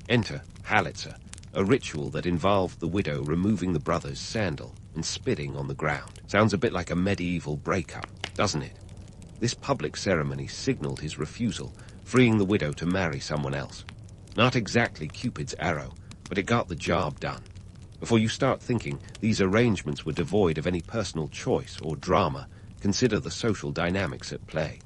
Enter halitza, a ritual that involved the widow removing the brother's sandal and spitting on the ground. Sounds a bit like a medieval breakup, doesn't it? This public ceremony signaled his refusal, freeing the widow to marry someone else. Not exactly Cupid's arrow, but it got the job done. Before you start thinking these arrangements were devoid of any personal choice or drama, consider the social dynamics at play.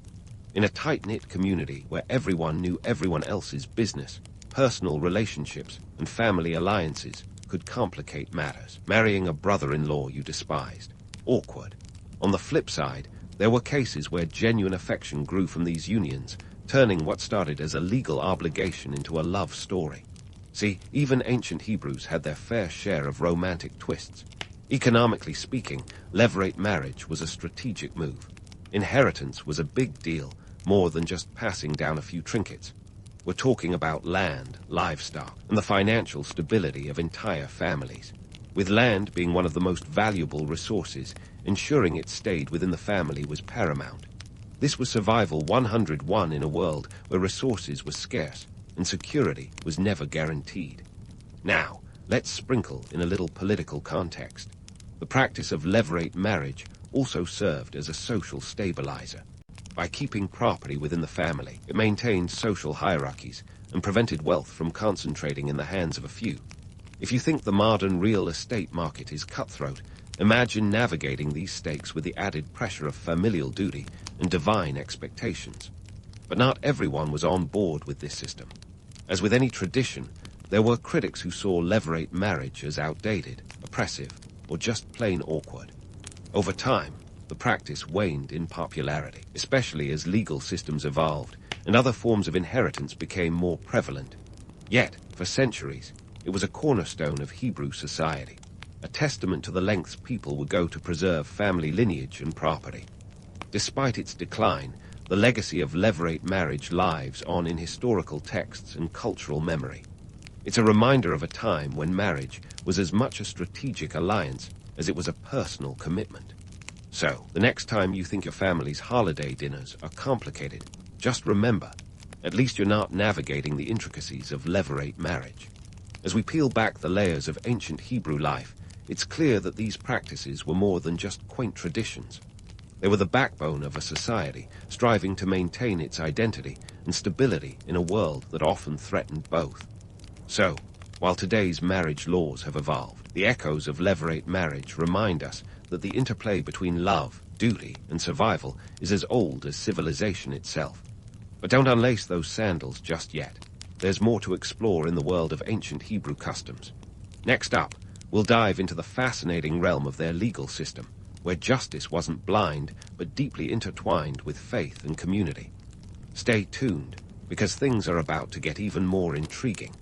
In a tight-knit community where everyone knew everyone else's business, personal relationships and family alliances could complicate matters. Marrying a brother-in-law you despised. Awkward. On the flip side, there were cases where genuine affection grew from these unions, turning what started as a legal obligation into a love story. See, even ancient Hebrews had their fair share of romantic twists. Economically speaking, levirate marriage was a strategic move. Inheritance was a big deal, more than just passing down a few trinkets. We're talking about land, livestock, and the financial stability of entire families. With land being one of the most valuable resources, ensuring it stayed within the family was paramount. This was survival 101 in a world where resources were scarce and security was never guaranteed. Now, let's sprinkle in a little political context. The practice of levirate marriage also served as a social stabilizer. By keeping property within the family, it maintained social hierarchies and prevented wealth from concentrating in the hands of a few. If you think the modern real estate market is cutthroat, imagine navigating these stakes with the added pressure of familial duty and divine expectations. But not everyone was on board with this system. As with any tradition, there were critics who saw levirate marriage as outdated, oppressive, or just plain awkward. Over time, the practice waned in popularity, especially as legal systems evolved and other forms of inheritance became more prevalent. Yet, for centuries, it was a cornerstone of Hebrew society, a testament to the lengths people would go to preserve family lineage and property. Despite its decline, the legacy of levirate marriage lives on in historical texts and cultural memory. It's a reminder of a time when marriage was as much a strategic alliance as it was a personal commitment. So, the next time you think your family's holiday dinners are complicated, just remember, at least you're not navigating the intricacies of levirate marriage. As we peel back the layers of ancient Hebrew life, it's clear that these practices were more than just quaint traditions. They were the backbone of a society, striving to maintain its identity and stability in a world that often threatened both. So, while today's marriage laws have evolved, the echoes of levirate marriage remind us that the interplay between love, duty, and survival is as old as civilization itself. But don't unlace those sandals just yet. There's more to explore in the world of ancient Hebrew customs. Next up, we'll dive into the fascinating realm of their legal system, where justice wasn't blind, but deeply intertwined with faith and community. Stay tuned, because things are about to get even more intriguing.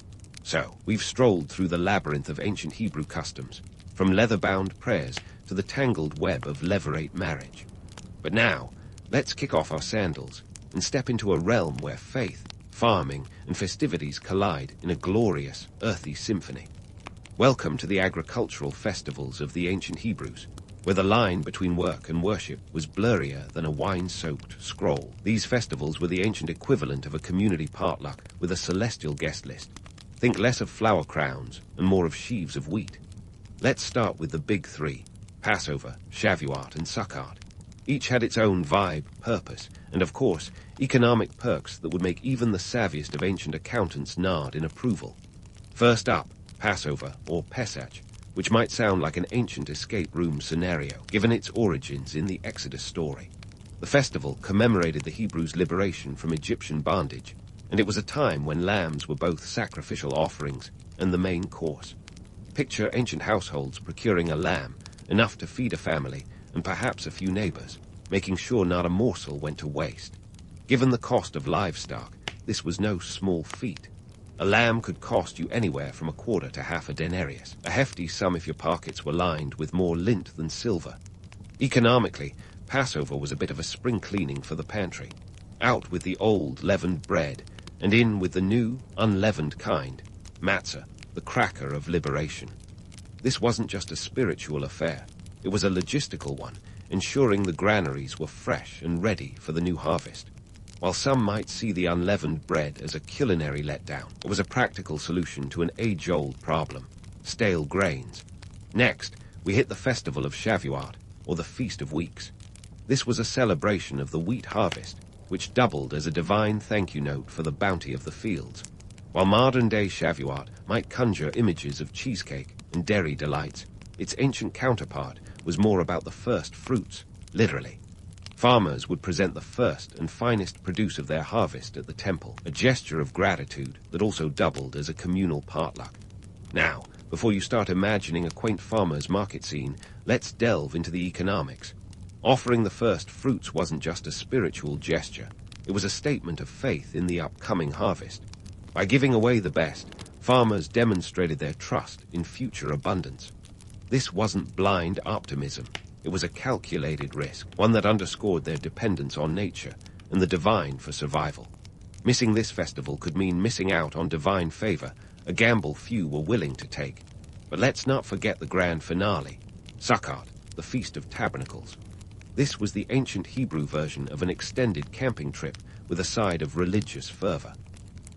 So, we've strolled through the labyrinth of ancient Hebrew customs, from leather-bound prayers to the tangled web of levirate marriage. But now, let's kick off our sandals and step into a realm where faith, farming, and festivities collide in a glorious, earthy symphony. Welcome to the agricultural festivals of the ancient Hebrews, where the line between work and worship was blurrier than a wine-soaked scroll. These festivals were the ancient equivalent of a community potluck with a celestial guest list. Think less of flower crowns and more of sheaves of wheat. Let's start with the big three: Passover, Shavuot, and Sukkot. Each had its own vibe, purpose, and of course, economic perks that would make even the savviest of ancient accountants nod in approval. First up, Passover, or Pesach, which might sound like an ancient escape room scenario, given its origins in the Exodus story. The festival commemorated the Hebrews' liberation from Egyptian bondage, and it was a time when lambs were both sacrificial offerings and the main course. Picture ancient households procuring a lamb, enough to feed a family, and perhaps a few neighbors, making sure not a morsel went to waste. Given the cost of livestock, this was no small feat. A lamb could cost you anywhere from a quarter to half a denarius, a hefty sum if your pockets were lined with more lint than silver. Economically, Passover was a bit of a spring cleaning for the pantry. Out with the old leavened bread, and in with the new, unleavened kind, matzah, the cracker of liberation. This wasn't just a spiritual affair, it was a logistical one, ensuring the granaries were fresh and ready for the new harvest. While some might see the unleavened bread as a culinary letdown, it was a practical solution to an age-old problem: stale grains. Next, we hit the festival of Shavuot, or the Feast of Weeks. This was a celebration of the wheat harvest, which doubled as a divine thank-you note for the bounty of the fields. While modern-day Shavuot might conjure images of cheesecake and dairy delights, its ancient counterpart was more about the first fruits, literally. Farmers would present the first and finest produce of their harvest at the temple, a gesture of gratitude that also doubled as a communal potluck. Now, before you start imagining a quaint farmer's market scene, let's delve into the economics. Offering the first fruits wasn't just a spiritual gesture, it was a statement of faith in the upcoming harvest. By giving away the best, farmers demonstrated their trust in future abundance. This wasn't blind optimism, it was a calculated risk, one that underscored their dependence on nature and the divine for survival. Missing this festival could mean missing out on divine favor, a gamble few were willing to take. But let's not forget the grand finale, Sukkot, the Feast of Tabernacles. This was the ancient Hebrew version of an extended camping trip with a side of religious fervor.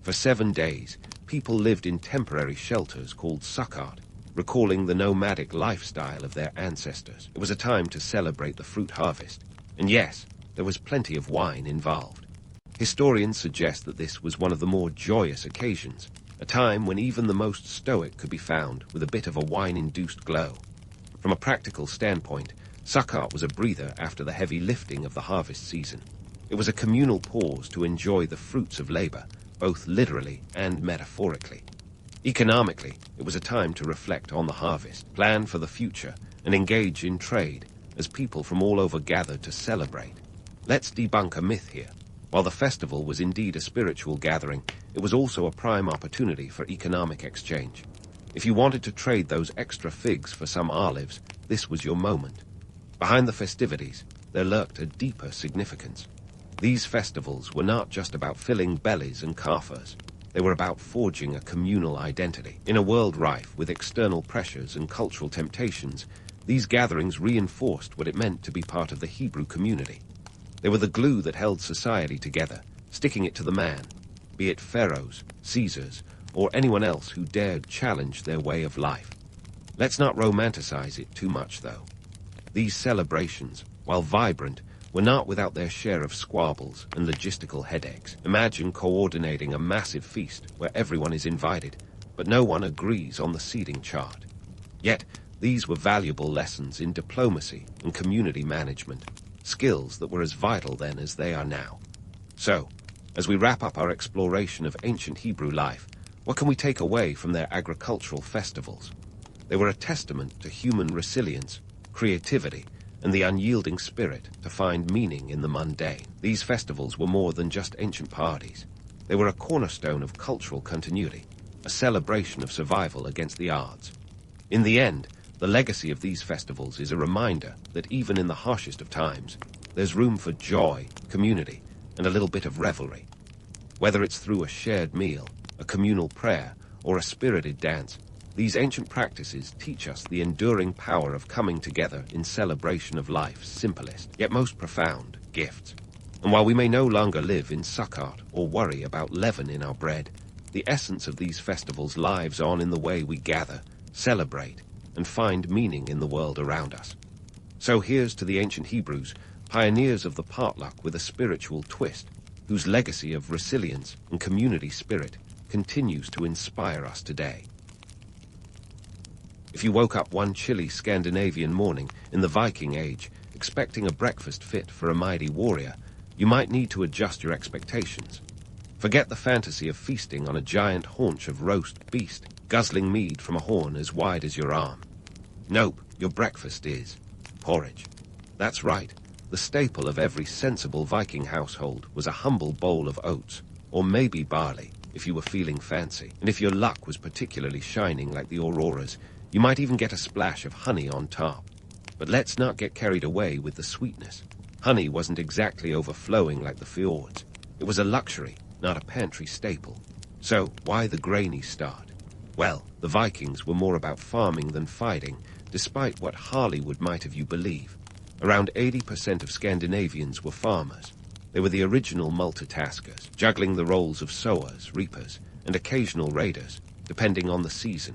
For 7 days, people lived in temporary shelters called Sukkot, recalling the nomadic lifestyle of their ancestors. It was a time to celebrate the fruit harvest, and yes, there was plenty of wine involved. Historians suggest that this was one of the more joyous occasions, a time when even the most stoic could be found with a bit of a wine-induced glow. From a practical standpoint, Sukkot was a breather after the heavy lifting of the harvest season. It was a communal pause to enjoy the fruits of labor, both literally and metaphorically. Economically, it was a time to reflect on the harvest, plan for the future, and engage in trade, as people from all over gathered to celebrate. Let's debunk a myth here. While the festival was indeed a spiritual gathering, it was also a prime opportunity for economic exchange. If you wanted to trade those extra figs for some olives, this was your moment. Behind the festivities, there lurked a deeper significance. These festivals were not just about filling bellies and coffers. They were about forging a communal identity. In a world rife with external pressures and cultural temptations, these gatherings reinforced what it meant to be part of the Hebrew community. They were the glue that held society together, sticking it to the man, be it pharaohs, Caesars, or anyone else who dared challenge their way of life. Let's not romanticize it too much, though. These celebrations, while vibrant, were not without their share of squabbles and logistical headaches. Imagine coordinating a massive feast where everyone is invited, but no one agrees on the seating chart. Yet, these were valuable lessons in diplomacy and community management, skills that were as vital then as they are now. So, As we wrap up our exploration of ancient Hebrew life, what can we take away from their agricultural festivals? They were a testament to human resilience, creativity, and the unyielding spirit to find meaning in the mundane. These festivals were more than just ancient parties. They were a cornerstone of cultural continuity, a celebration of survival against the odds. In the end, the legacy of these festivals is a reminder that even in the harshest of times, there's room for joy, community, and a little bit of revelry. Whether it's through a shared meal, a communal prayer, or a spirited dance, these ancient practices teach us the enduring power of coming together in celebration of life's simplest, yet most profound, gifts. And while we may no longer live in Sukkot or worry about leaven in our bread, the essence of these festivals lives on in the way we gather, celebrate, and find meaning in the world around us. So here's to the ancient Hebrews, pioneers of the potluck with a spiritual twist, whose legacy of resilience and community spirit continues to inspire us today. If you woke up one chilly Scandinavian morning in the Viking Age, expecting a breakfast fit for a mighty warrior, you might need to adjust your expectations. Forget the fantasy of feasting on a giant haunch of roast beast, guzzling mead from a horn as wide as your arm. Nope, your breakfast is porridge. That's right. The staple of every sensible Viking household was a humble bowl of oats, or maybe barley, if you were feeling fancy. And if your luck was particularly shining like the auroras, you might even get a splash of honey on top. But let's not get carried away with the sweetness. Honey wasn't exactly overflowing like the fjords. It was a luxury, not a pantry staple. So, why the grainy start? Well, the Vikings were more about farming than fighting, despite what Hollywood might have you believe. Around 80% of Scandinavians were farmers. They were the original multitaskers, juggling the roles of sowers, reapers, and occasional raiders, depending on the season.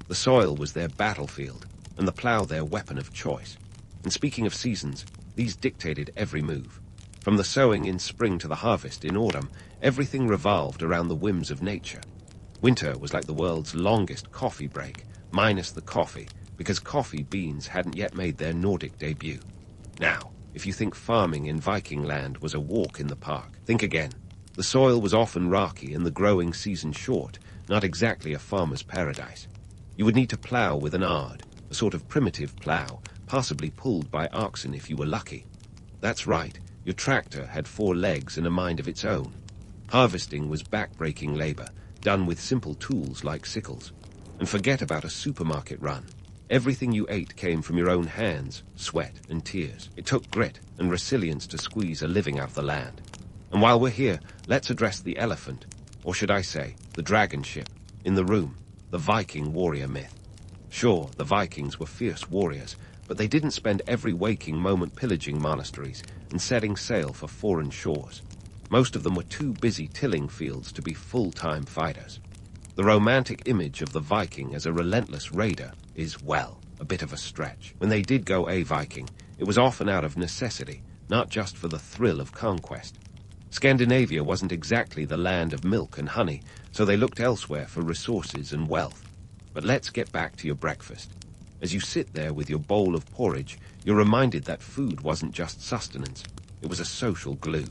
The soil was their battlefield, and the plow their weapon of choice. And speaking of seasons, these dictated every move. From the sowing in spring to the harvest in autumn, everything revolved around the whims of nature. Winter was like the world's longest coffee break, minus the coffee, because coffee beans hadn't yet made their Nordic debut. Now, if you think farming in Viking land was a walk in the park, think again. The soil was often rocky and the growing season short, not exactly a farmer's paradise. You would need to plow with an ard, a sort of primitive plow, possibly pulled by oxen if you were lucky. That's right, your tractor had 4 legs and a mind of its own. Harvesting was back-breaking labor, done with simple tools like sickles. And forget about a supermarket run. Everything you ate came from your own hands, sweat, and tears. It took grit and resilience to squeeze a living out of the land. And while we're here, let's address the elephant, or should I say, the dragon ship, in the room, the Viking warrior myth. Sure, the Vikings were fierce warriors, but they didn't spend every waking moment pillaging monasteries and setting sail for foreign shores. Most of them were too busy tilling fields to be full-time fighters. The romantic image of the Viking as a relentless raider is, well, a bit of a stretch. When they did go a Viking, it was often out of necessity, not just for the thrill of conquest. Scandinavia wasn't exactly the land of milk and honey, so they looked elsewhere for resources and wealth. But let's get back to your breakfast. As you sit there with your bowl of porridge, you're reminded that food wasn't just sustenance, it was a social glue.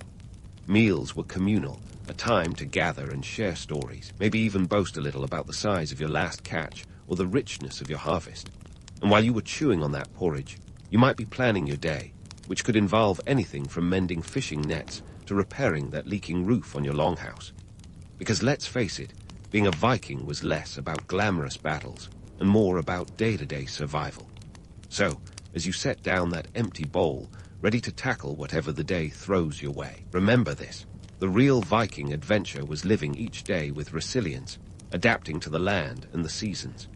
Meals were communal, a time to gather and share stories, maybe even boast a little about the size of your last catch or the richness of your harvest. And while you were chewing on that porridge, you might be planning your day, which could involve anything from mending fishing nets to repairing that leaking roof on your longhouse. Because let's face it, being a Viking was less about glamorous battles and more about day-to-day survival. So, as you set down that empty bowl, ready to tackle whatever the day throws your way, remember this. The real Viking adventure was living each day with resilience, adapting to the land and the seasons.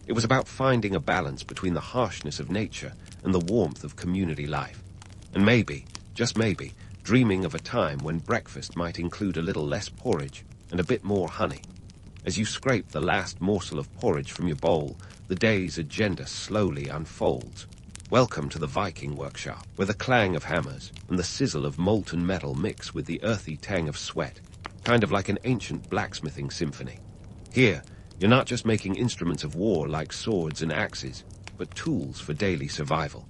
It was about finding a balance between the harshness of nature and the warmth of community life. And maybe, just maybe, dreaming of a time when breakfast might include a little less porridge and a bit more honey. As you scrape the last morsel of porridge from your bowl, the day's agenda slowly unfolds. Welcome to the Viking workshop, where the clang of hammers and the sizzle of molten metal mix with the earthy tang of sweat, kind of like an ancient blacksmithing symphony. Here, you're not just making instruments of war like swords and axes, but tools for daily survival.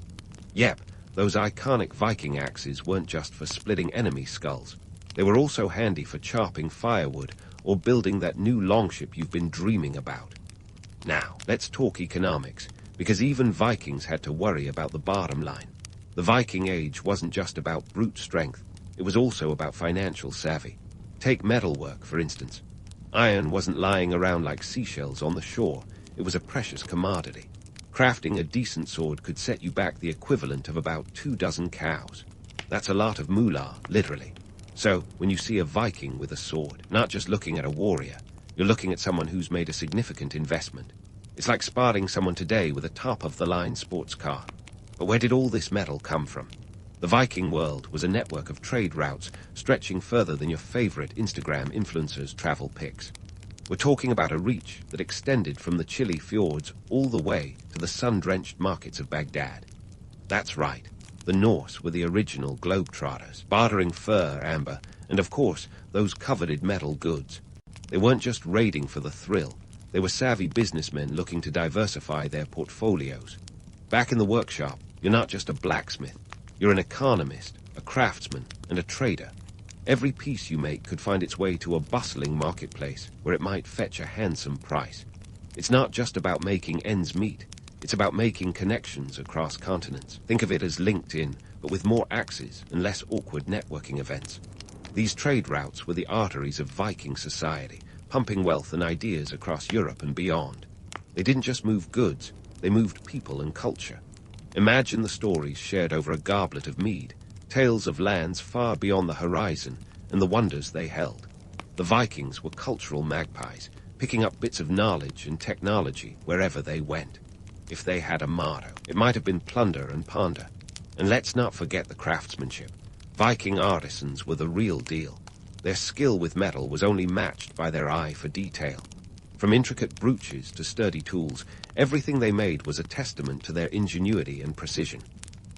Yep, those iconic Viking axes weren't just for splitting enemy skulls. They were also handy for chopping firewood or building that new longship you've been dreaming about. Now, let's talk economics, because even Vikings had to worry about the bottom line. The Viking Age wasn't just about brute strength, it was also about financial savvy. Take metalwork, for instance. Iron wasn't lying around like seashells on the shore, it was a precious commodity. Crafting a decent sword could set you back the equivalent of about 24 cows. That's a lot of moolah, literally. So, when you see a Viking with a sword, not just looking at a warrior, you're looking at someone who's made a significant investment. It's like spotting someone today with a top-of-the-line sports car. But where did all this metal come from? The Viking world was a network of trade routes stretching further than your favorite Instagram influencers' travel pics. We're talking about a reach that extended from the chilly fjords all the way to the sun-drenched markets of Baghdad. That's right. The Norse were the original globetrotters, bartering fur, amber, and of course, those coveted metal goods. They weren't just raiding for the thrill. They were savvy businessmen looking to diversify their portfolios. Back in the workshop, you're not just a blacksmith. You're an economist, a craftsman, and a trader. Every piece you make could find its way to a bustling marketplace where it might fetch a handsome price. It's not just about making ends meet. It's about making connections across continents. Think of it as LinkedIn, but with more axes and less awkward networking events. These trade routes were the arteries of Viking society, pumping wealth and ideas across Europe and beyond. They didn't just move goods, they moved people and culture. Imagine the stories shared over a goblet of mead, tales of lands far beyond the horizon, and the wonders they held. The Vikings were cultural magpies, picking up bits of knowledge and technology wherever they went. If they had a motto, it might have been plunder and ponder. And let's not forget the craftsmanship. Viking artisans were the real deal. Their skill with metal was only matched by their eye for detail. From intricate brooches to sturdy tools, everything they made was a testament to their ingenuity and precision.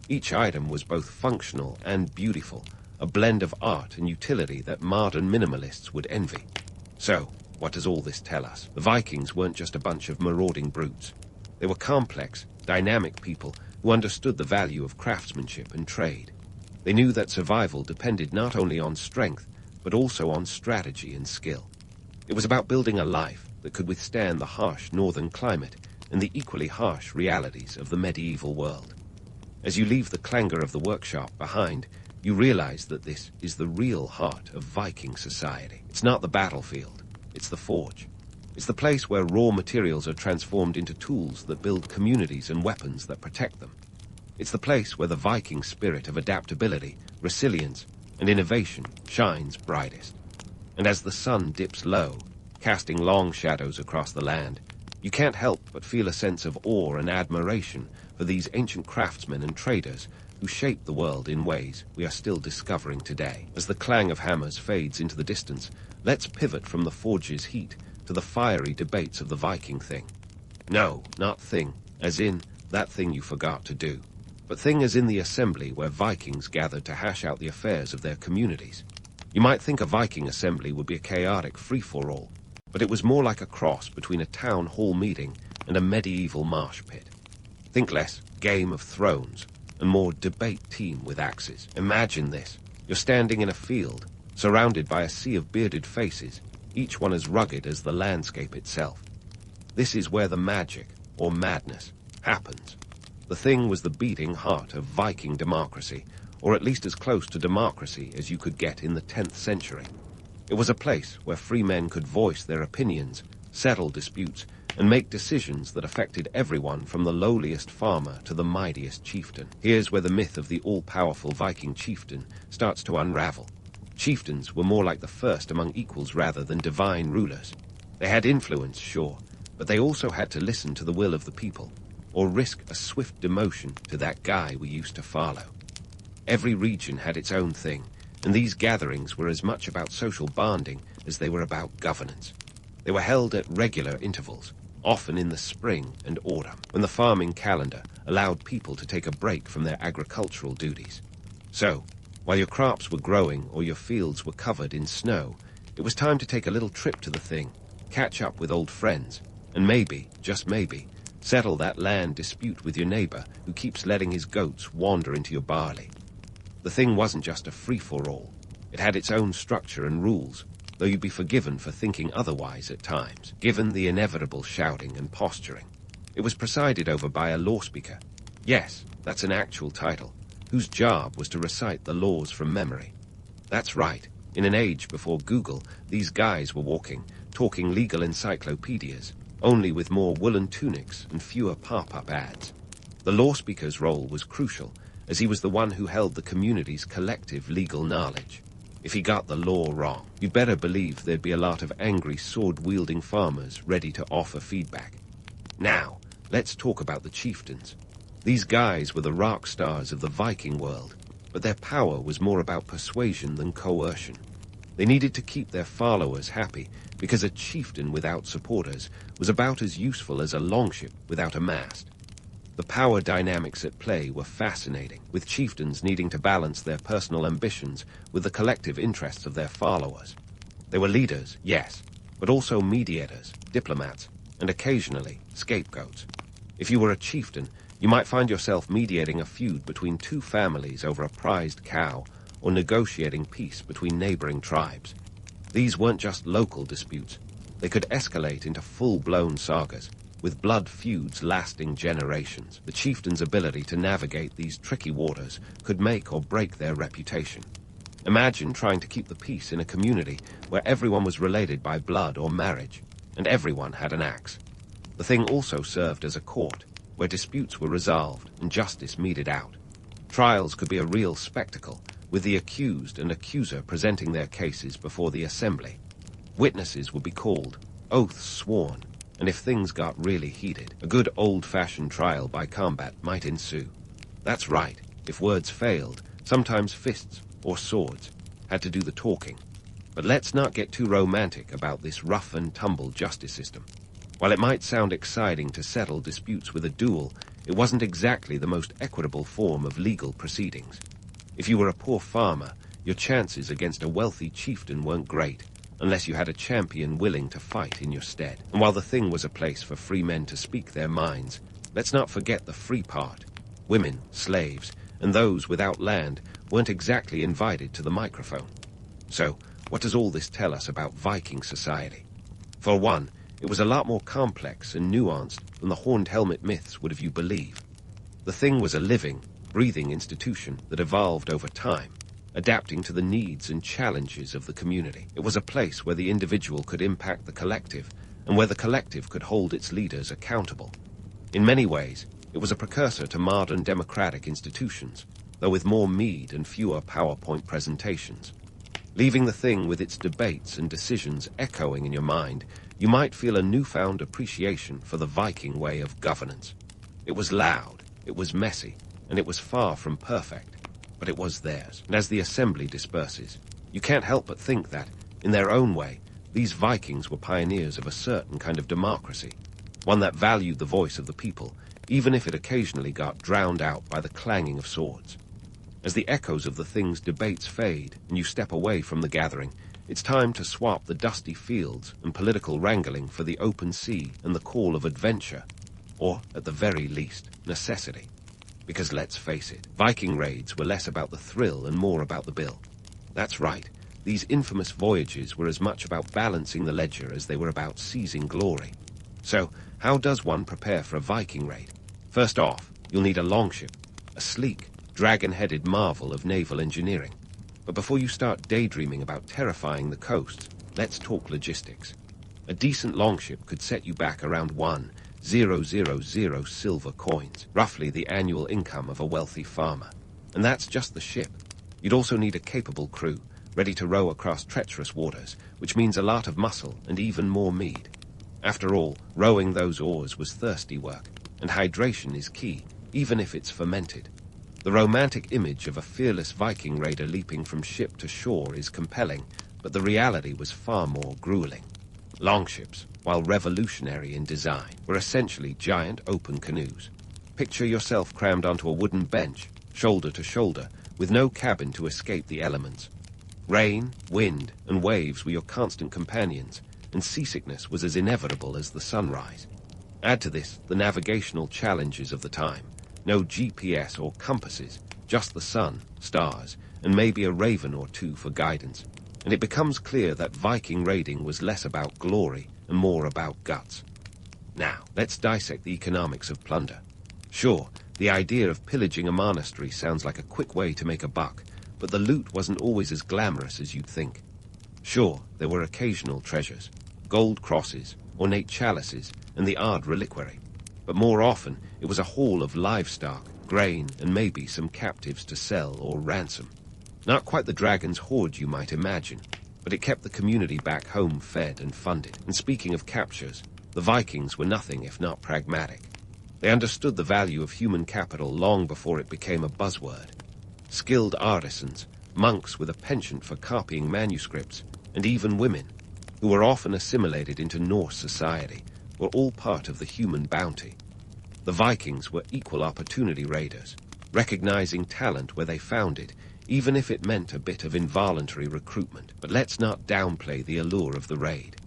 Each item was both functional and beautiful, a blend of art and utility that modern minimalists would envy. So, what does all this tell us? The Vikings weren't just a bunch of marauding brutes. They were complex, dynamic people who understood the value of craftsmanship and trade. They knew that survival depended not only on strength, but also on strategy and skill. It was about building a life that could withstand the harsh northern climate and the equally harsh realities of the medieval world. As you leave the clangor of the workshop behind, you realize that this is the real heart of Viking society. It's not the battlefield, it's the forge. It's the place where raw materials are transformed into tools that build communities and weapons that protect them. It's the place where the Viking spirit of adaptability, resilience, and innovation shines brightest. And as the sun dips low, casting long shadows across the land, you can't help but feel a sense of awe and admiration for these ancient craftsmen and traders who shaped the world in ways we are still discovering today. As the clang of hammers fades into the distance, let's pivot from the forge's heat to the fiery debates of the Viking thing. No, not thing, as in that thing you forgot to do, but thing as in the assembly where Vikings gathered to hash out the affairs of their communities. You might think a Viking assembly would be a chaotic free-for-all, but it was more like a cross between a town hall meeting and a medieval marsh pit. Think less Game of Thrones and more debate team with axes. Imagine this. You're standing in a field, surrounded by a sea of bearded faces, each one as rugged as the landscape itself. This is where the magic, or madness, happens. The thing was the beating heart of Viking democracy, or at least as close to democracy as you could get in the 10th century. It was a place where free men could voice their opinions, settle disputes, and make decisions that affected everyone from the lowliest farmer to the mightiest chieftain. Here's where the myth of the all-powerful Viking chieftain starts to unravel. Chieftains were more like the first among equals rather than divine rulers. They had influence, sure, but they also had to listen to the will of the people, or risk a swift demotion to that guy we used to follow. Every region had its own thing, and these gatherings were as much about social bonding as they were about governance. They were held at regular intervals, often in the spring and autumn, when the farming calendar allowed people to take a break from their agricultural duties. So, while your crops were growing or your fields were covered in snow, it was time to take a little trip to the thing, catch up with old friends, and maybe, just maybe, settle that land dispute with your neighbor who keeps letting his goats wander into your barley. The thing wasn't just a free-for-all. It had its own structure and rules, though you'd be forgiven for thinking otherwise at times, given the inevitable shouting and posturing. It was presided over by a law speaker. Yes, that's an actual title, whose job was to recite the laws from memory. That's right. In an age before Google, these guys were talking legal encyclopedias, only with more woolen tunics and fewer pop-up ads. The law speaker's role was crucial, as he was the one who held the community's collective legal knowledge. If he got the law wrong, you'd better believe there'd be a lot of angry sword-wielding farmers ready to offer feedback. Now, let's talk about the chieftains. These guys were the rock stars of the Viking world, but their power was more about persuasion than coercion. They needed to keep their followers happy, because a chieftain without supporters was about as useful as a longship without a mast. The power dynamics at play were fascinating, with chieftains needing to balance their personal ambitions with the collective interests of their followers. They were leaders, yes, but also mediators, diplomats, and occasionally scapegoats. If you were a chieftain, you might find yourself mediating a feud between two families over a prized cow, or negotiating peace between neighboring tribes. These weren't just local disputes. They could escalate into full-blown sagas, with blood feuds lasting generations. The chieftain's ability to navigate these tricky waters could make or break their reputation. Imagine trying to keep the peace in a community where everyone was related by blood or marriage, and everyone had an axe. The thing also served as a court, where disputes were resolved and justice meted out. Trials could be a real spectacle, with the accused and accuser presenting their cases before the assembly. Witnesses would be called, oaths sworn, and if things got really heated, a good old-fashioned trial by combat might ensue. That's right, if words failed, sometimes fists or swords had to do the talking. But let's not get too romantic about this rough-and-tumble justice system. While it might sound exciting to settle disputes with a duel, it wasn't exactly the most equitable form of legal proceedings. If you were a poor farmer, your chances against a wealthy chieftain weren't great, unless you had a champion willing to fight in your stead. And while the thing was a place for free men to speak their minds, let's not forget the free part. Women, slaves, and those without land weren't exactly invited to the microphone. So, what does all this tell us about Viking society? For one, it was a lot more complex and nuanced than the horned helmet myths would have you believe. The thing was a living, breathing institution that evolved over time, adapting to the needs and challenges of the community. It was a place where the individual could impact the collective, and where the collective could hold its leaders accountable. In many ways, it was a precursor to modern democratic institutions, though with more mead and fewer PowerPoint presentations. Leaving the thing with its debates and decisions echoing in your mind, you might feel a newfound appreciation for the Viking way of governance. It was loud, it was messy, and it was far from perfect, but it was theirs. And as the assembly disperses, you can't help but think that, in their own way, these Vikings were pioneers of a certain kind of democracy, one that valued the voice of the people, even if it occasionally got drowned out by the clanging of swords. As the echoes of the thing's debates fade and you step away from the gathering, it's time to swap the dusty fields and political wrangling for the open sea and the call of adventure, or, at the very least, necessity. Because let's face it, Viking raids were less about the thrill and more about the bill. That's right, these infamous voyages were as much about balancing the ledger as they were about seizing glory. So, how does one prepare for a Viking raid? First off, you'll need a longship, a sleek, dragon-headed marvel of naval engineering. But before you start daydreaming about terrifying the coasts, let's talk logistics. A decent longship could set you back around 1,000 silver coins, roughly the annual income of a wealthy farmer. And that's just the ship. You'd also need a capable crew, ready to row across treacherous waters, which means a lot of muscle and even more mead. After all, rowing those oars was thirsty work, and hydration is key, even if it's fermented. The romantic image of a fearless Viking raider leaping from ship to shore is compelling, but the reality was far more grueling. Longships, while revolutionary in design, were essentially giant open canoes. Picture yourself crammed onto a wooden bench, shoulder to shoulder, with no cabin to escape the elements. Rain, wind, and waves were your constant companions, and seasickness was as inevitable as the sunrise. Add to this the navigational challenges of the time. No GPS or compasses, just the sun, stars, and maybe a raven or two for guidance, and it becomes clear that Viking raiding was less about glory and more about guts. Now, let's dissect the economics of plunder. Sure, the idea of pillaging a monastery sounds like a quick way to make a buck, but the loot wasn't always as glamorous as you'd think. Sure, there were occasional treasures, gold crosses, ornate chalices, and the odd reliquary, but more often it was a haul of livestock, grain, and maybe some captives to sell or ransom. Not quite the dragon's hoard you might imagine, but it kept the community back home fed and funded. And speaking of captures, the Vikings were nothing if not pragmatic. They understood the value of human capital long before it became a buzzword. Skilled artisans, monks with a penchant for copying manuscripts, and even women, who were often assimilated into Norse society, were all part of the human bounty. The Vikings were equal opportunity raiders, recognizing talent where they found it, even if it meant a bit of involuntary recruitment. But let's not downplay the allure of the raid.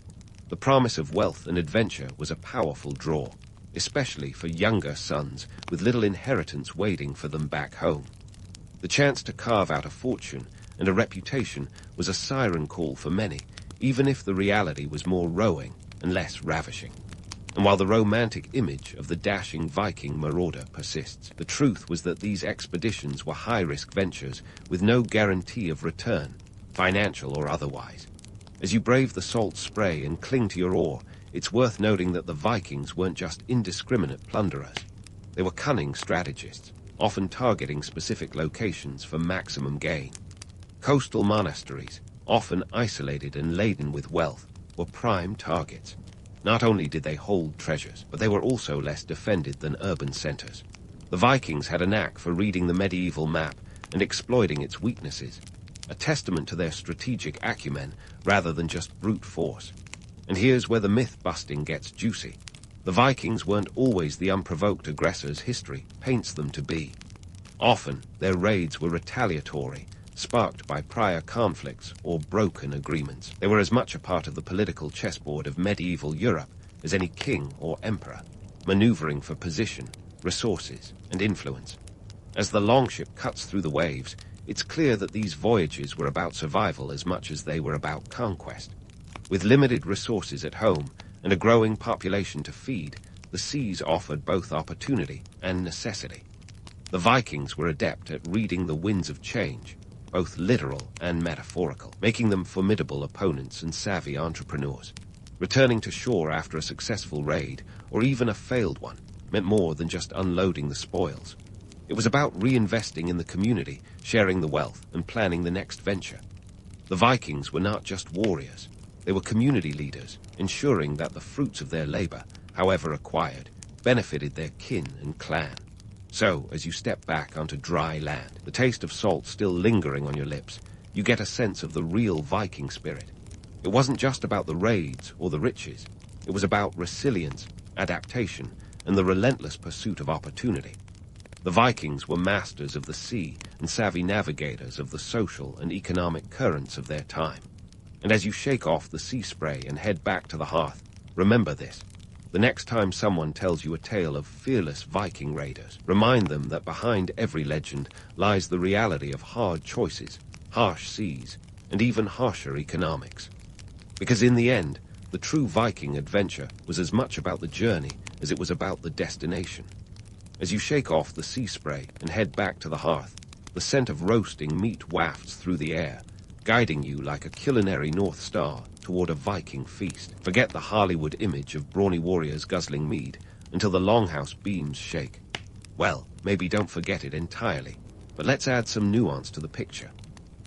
The promise of wealth and adventure was a powerful draw, especially for younger sons with little inheritance waiting for them back home. The chance to carve out a fortune and a reputation was a siren call for many, even if the reality was more rowing and less ravishing. And while the romantic image of the dashing Viking marauder persists, the truth was that these expeditions were high-risk ventures with no guarantee of return, financial or otherwise. As you brave the salt spray and cling to your oar, it's worth noting that the Vikings weren't just indiscriminate plunderers. They were cunning strategists, often targeting specific locations for maximum gain. Coastal monasteries, often isolated and laden with wealth, were prime targets. Not only did they hold treasures, but they were also less defended than urban centers. The Vikings had a knack for reading the medieval map and exploiting its weaknesses, a testament to their strategic acumen rather than just brute force. And here's where the myth-busting gets juicy. The Vikings weren't always the unprovoked aggressors history paints them to be. Often, their raids were retaliatory, sparked by prior conflicts or broken agreements. They were as much a part of the political chessboard of medieval Europe as any king or emperor, maneuvering for position, resources, and influence. As the longship cuts through the waves, it's clear that these voyages were about survival as much as they were about conquest. With limited resources at home and a growing population to feed, the seas offered both opportunity and necessity. The Vikings were adept at reading the winds of change, both literal and metaphorical, making them formidable opponents and savvy entrepreneurs. Returning to shore after a successful raid, or even a failed one, meant more than just unloading the spoils. It was about reinvesting in the community, sharing the wealth, and planning the next venture. The Vikings were not just warriors. They were community leaders, ensuring that the fruits of their labor, however acquired, benefited their kin and clan. So, as you step back onto dry land, the taste of salt still lingering on your lips, you get a sense of the real Viking spirit. It wasn't just about the raids or the riches. It was about resilience, adaptation, and the relentless pursuit of opportunity. The Vikings were masters of the sea and savvy navigators of the social and economic currents of their time. And as you shake off the sea spray and head back to the hearth, remember this. The next time someone tells you a tale of fearless Viking raiders, remind them that behind every legend lies the reality of hard choices, harsh seas, and even harsher economics. Because in the end, the true Viking adventure was as much about the journey as it was about the destination. As you shake off the sea spray and head back to the hearth, the scent of roasting meat wafts through the air, guiding you like a culinary North Star toward a Viking feast. Forget the Hollywood image of brawny warriors guzzling mead until the longhouse beams shake. Well, maybe don't forget it entirely, but let's add some nuance to the picture.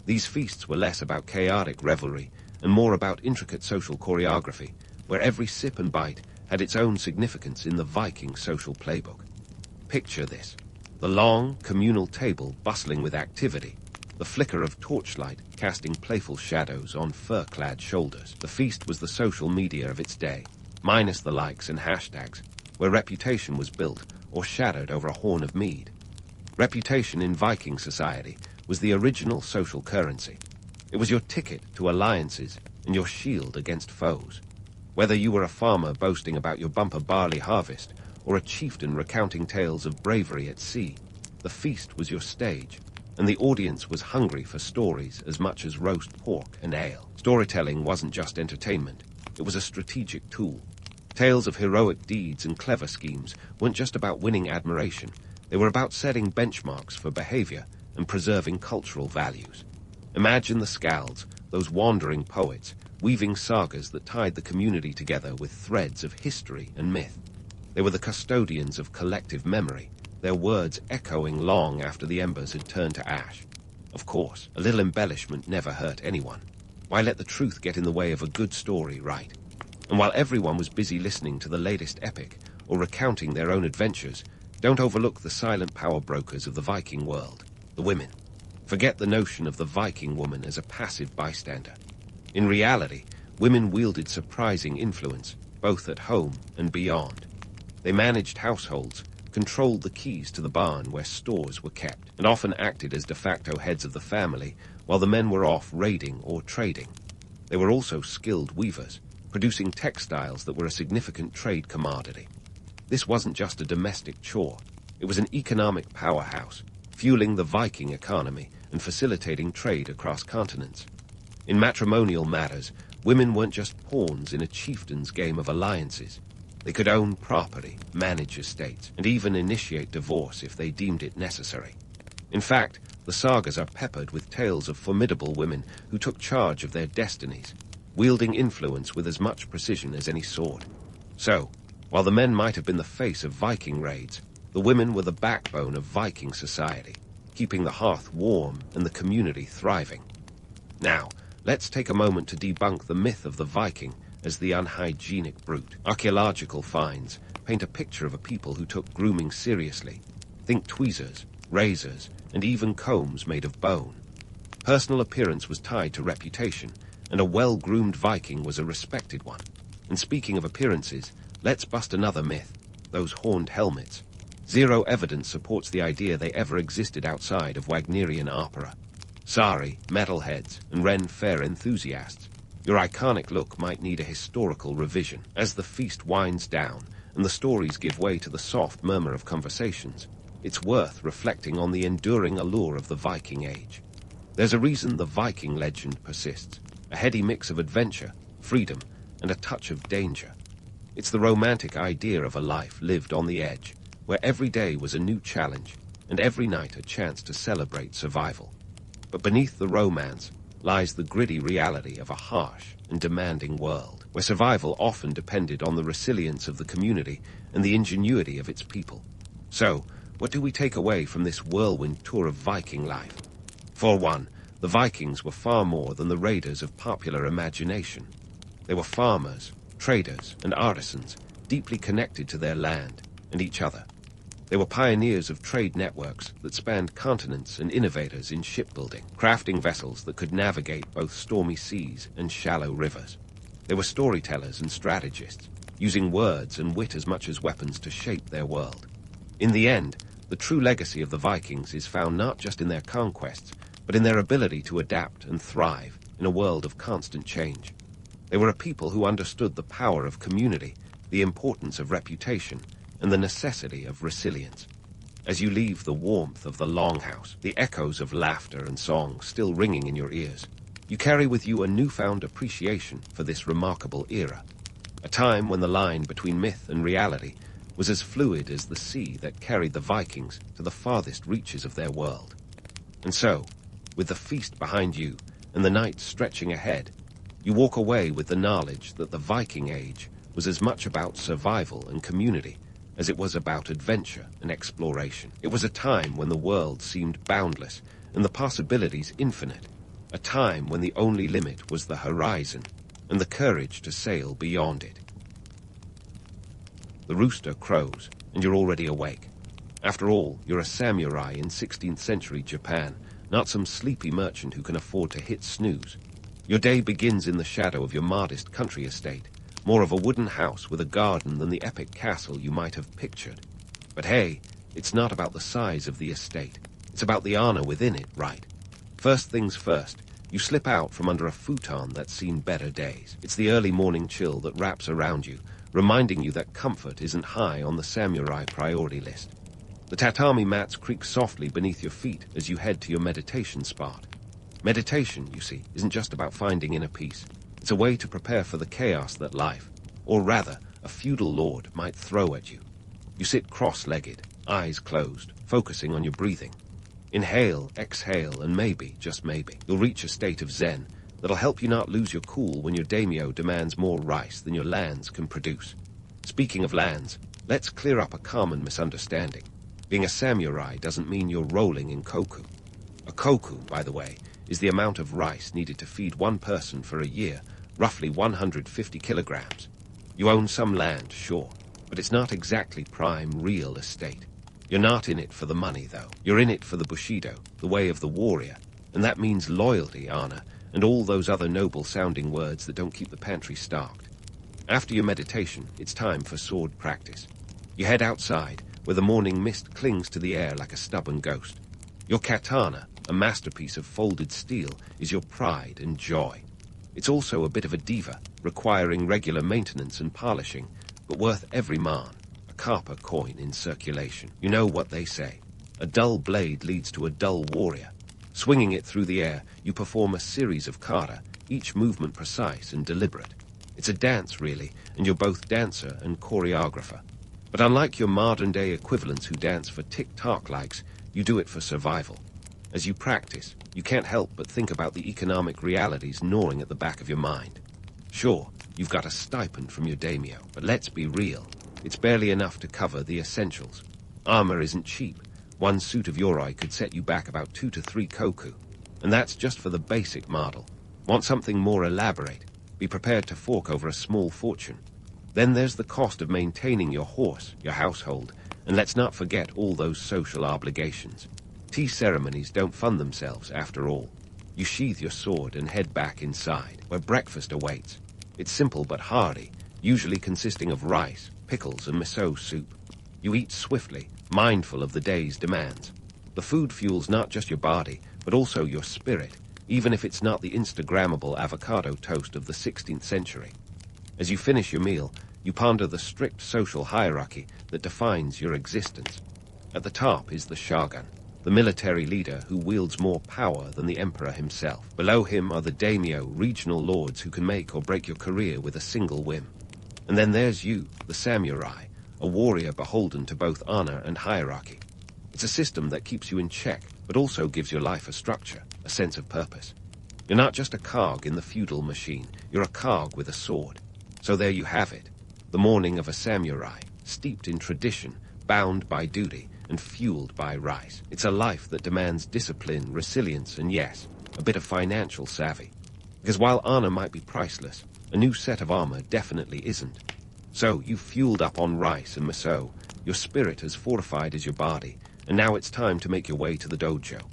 These feasts were less about chaotic revelry and more about intricate social choreography, where every sip and bite had its own significance in the Viking social playbook. Picture this: the long, communal table bustling with activity, the flicker of torchlight casting playful shadows on fur-clad shoulders. The feast was the social media of its day, minus the likes and hashtags, where reputation was built or shadowed over a horn of mead. Reputation in Viking society was the original social currency. It was your ticket to alliances and your shield against foes. Whether you were a farmer boasting about your bumper barley harvest or a chieftain recounting tales of bravery at sea, The feast was your stage, and the audience was hungry for stories as much as roast pork and ale. Storytelling wasn't just entertainment, it was a strategic tool. Tales of heroic deeds and clever schemes weren't just about winning admiration, they were about setting benchmarks for behavior and preserving cultural values. Imagine the Skalds, those wandering poets, weaving sagas that tied the community together with threads of history and myth. They were the custodians of collective memory, their words echoing long after the embers had turned to ash. Of course, a little embellishment never hurt anyone. Why let the truth get in the way of a good story, right? And while everyone was busy listening to the latest epic or recounting their own adventures, don't overlook the silent power brokers of the Viking world, the women. Forget the notion of the Viking woman as a passive bystander. In reality, women wielded surprising influence, both at home and beyond. They managed households, controlled the keys to the barn where stores were kept, and often acted as de facto heads of the family while the men were off raiding or trading. They were also skilled weavers, producing textiles that were a significant trade commodity. This wasn't just a domestic chore, it was an economic powerhouse, fueling the Viking economy and facilitating trade across continents. In matrimonial matters, women weren't just pawns in a chieftain's game of alliances. They could own property, manage estates, and even initiate divorce if they deemed it necessary. In fact, the sagas are peppered with tales of formidable women who took charge of their destinies, wielding influence with as much precision as any sword. So, while the men might have been the face of Viking raids, the women were the backbone of Viking society, keeping the hearth warm and the community thriving. Now, let's take a moment to debunk the myth of the Viking as the unhygienic brute. Archaeological finds paint a picture of a people who took grooming seriously. Think tweezers, razors, and even combs made of bone. Personal appearance was tied to reputation, and a well-groomed Viking was a respected one. And speaking of appearances, let's bust another myth, those horned helmets. Zero evidence supports the idea they ever existed outside of Wagnerian opera. Sorry, metalheads, and Ren Fair enthusiasts, your iconic look might need a historical revision. As the feast winds down, and the stories give way to the soft murmur of conversations, it's worth reflecting on the enduring allure of the Viking Age. There's a reason the Viking legend persists, a heady mix of adventure, freedom, and a touch of danger. It's the romantic idea of a life lived on the edge, where every day was a new challenge, and every night a chance to celebrate survival. But beneath the romance lies the gritty reality of a harsh and demanding world, where survival often depended on the resilience of the community and the ingenuity of its people. So, what do we take away from this whirlwind tour of Viking life? For one, the Vikings were far more than the raiders of popular imagination. They were farmers, traders, and artisans, deeply connected to their land and each other. They were pioneers of trade networks that spanned continents and innovators in shipbuilding, crafting vessels that could navigate both stormy seas and shallow rivers. They were storytellers and strategists, using words and wit as much as weapons to shape their world. In the end, the true legacy of the Vikings is found not just in their conquests, but in their ability to adapt and thrive in a world of constant change. They were a people who understood the power of community, the importance of reputation, and the necessity of resilience. As you leave the warmth of the longhouse, the echoes of laughter and song still ringing in your ears, you carry with you a newfound appreciation for this remarkable era, a time when the line between myth and reality was as fluid as the sea that carried the Vikings to the farthest reaches of their world. And so, with the feast behind you and the night stretching ahead, you walk away with the knowledge that the Viking Age was as much about survival and community as it was about adventure and exploration. It was a time when the world seemed boundless and the possibilities infinite, a time when the only limit was the horizon and the courage to sail beyond it. The rooster crows, and you're already awake. After all, you're a samurai in 16th century Japan, not some sleepy merchant who can afford to hit snooze. Your day begins in the shadow of your modest country estate, more of a wooden house with a garden than the epic castle you might have pictured. But hey, it's not about the size of the estate. It's about the honor within it, right? First things first, you slip out from under a futon that's seen better days. It's the early morning chill that wraps around you, reminding you that comfort isn't high on the samurai priority list. The tatami mats creak softly beneath your feet as you head to your meditation spot. Meditation, you see, isn't just about finding inner peace. It's a way to prepare for the chaos that life, or rather, a feudal lord, might throw at you. You sit cross-legged, eyes closed, focusing on your breathing. Inhale, exhale, and maybe, just maybe, you'll reach a state of zen that'll help you not lose your cool when your daimyo demands more rice than your lands can produce. Speaking of lands, let's clear up a common misunderstanding. Being a samurai doesn't mean you're rolling in koku. A koku, by the way, is the amount of rice needed to feed one person for a year, roughly 150 kilograms. You own some land, sure, but it's not exactly prime real estate. You're not in it for the money, though. You're in it for the bushido, the way of the warrior, and that means loyalty, honor, and all those other noble-sounding words that don't keep the pantry stocked. After your meditation, it's time for sword practice. You head outside, where the morning mist clings to the air like a stubborn ghost. Your katana, a masterpiece of folded steel, is your pride and joy. It's also a bit of a diva, requiring regular maintenance and polishing, but worth every man, a copper coin in circulation. You know what they say. A dull blade leads to a dull warrior. Swinging it through the air, you perform a series of kata, each movement precise and deliberate. It's a dance, really, and you're both dancer and choreographer. But unlike your modern-day equivalents who dance for TikTok likes, you do it for survival. As you practice, you can't help but think about the economic realities gnawing at the back of your mind. Sure, you've got a stipend from your daimyo, but let's be real. It's barely enough to cover the essentials. Armor isn't cheap. One suit of yoroi could set you back about 2 to 3 koku. And that's just for the basic model. Want something more elaborate? Be prepared to fork over a small fortune. Then there's the cost of maintaining your horse, your household, and let's not forget all those social obligations. Tea ceremonies don't fund themselves, after all. You sheathe your sword and head back inside, where breakfast awaits. It's simple but hearty, usually consisting of rice, pickles, and miso soup. You eat swiftly, mindful of the day's demands. The food fuels not just your body, but also your spirit, even if it's not the Instagrammable avocado toast of the 16th century. As you finish your meal, you ponder the strict social hierarchy that defines your existence. At the top is the shogun, the military leader who wields more power than the emperor himself. Below him are the daimyo, regional lords who can make or break your career with a single whim. And then there's you, the samurai, a warrior beholden to both honor and hierarchy. It's a system that keeps you in check, but also gives your life a structure, a sense of purpose. You're not just a cog in the feudal machine, you're a cog with a sword. So there you have it, the morning of a samurai, steeped in tradition, bound by duty, and fueled by rice. It's a life that demands discipline, resilience, and yes, a bit of financial savvy. Because while honor might be priceless, a new set of armor definitely isn't. So you've fueled up on rice and miso, your spirit as fortified as your body, and now it's time to make your way to the dojo.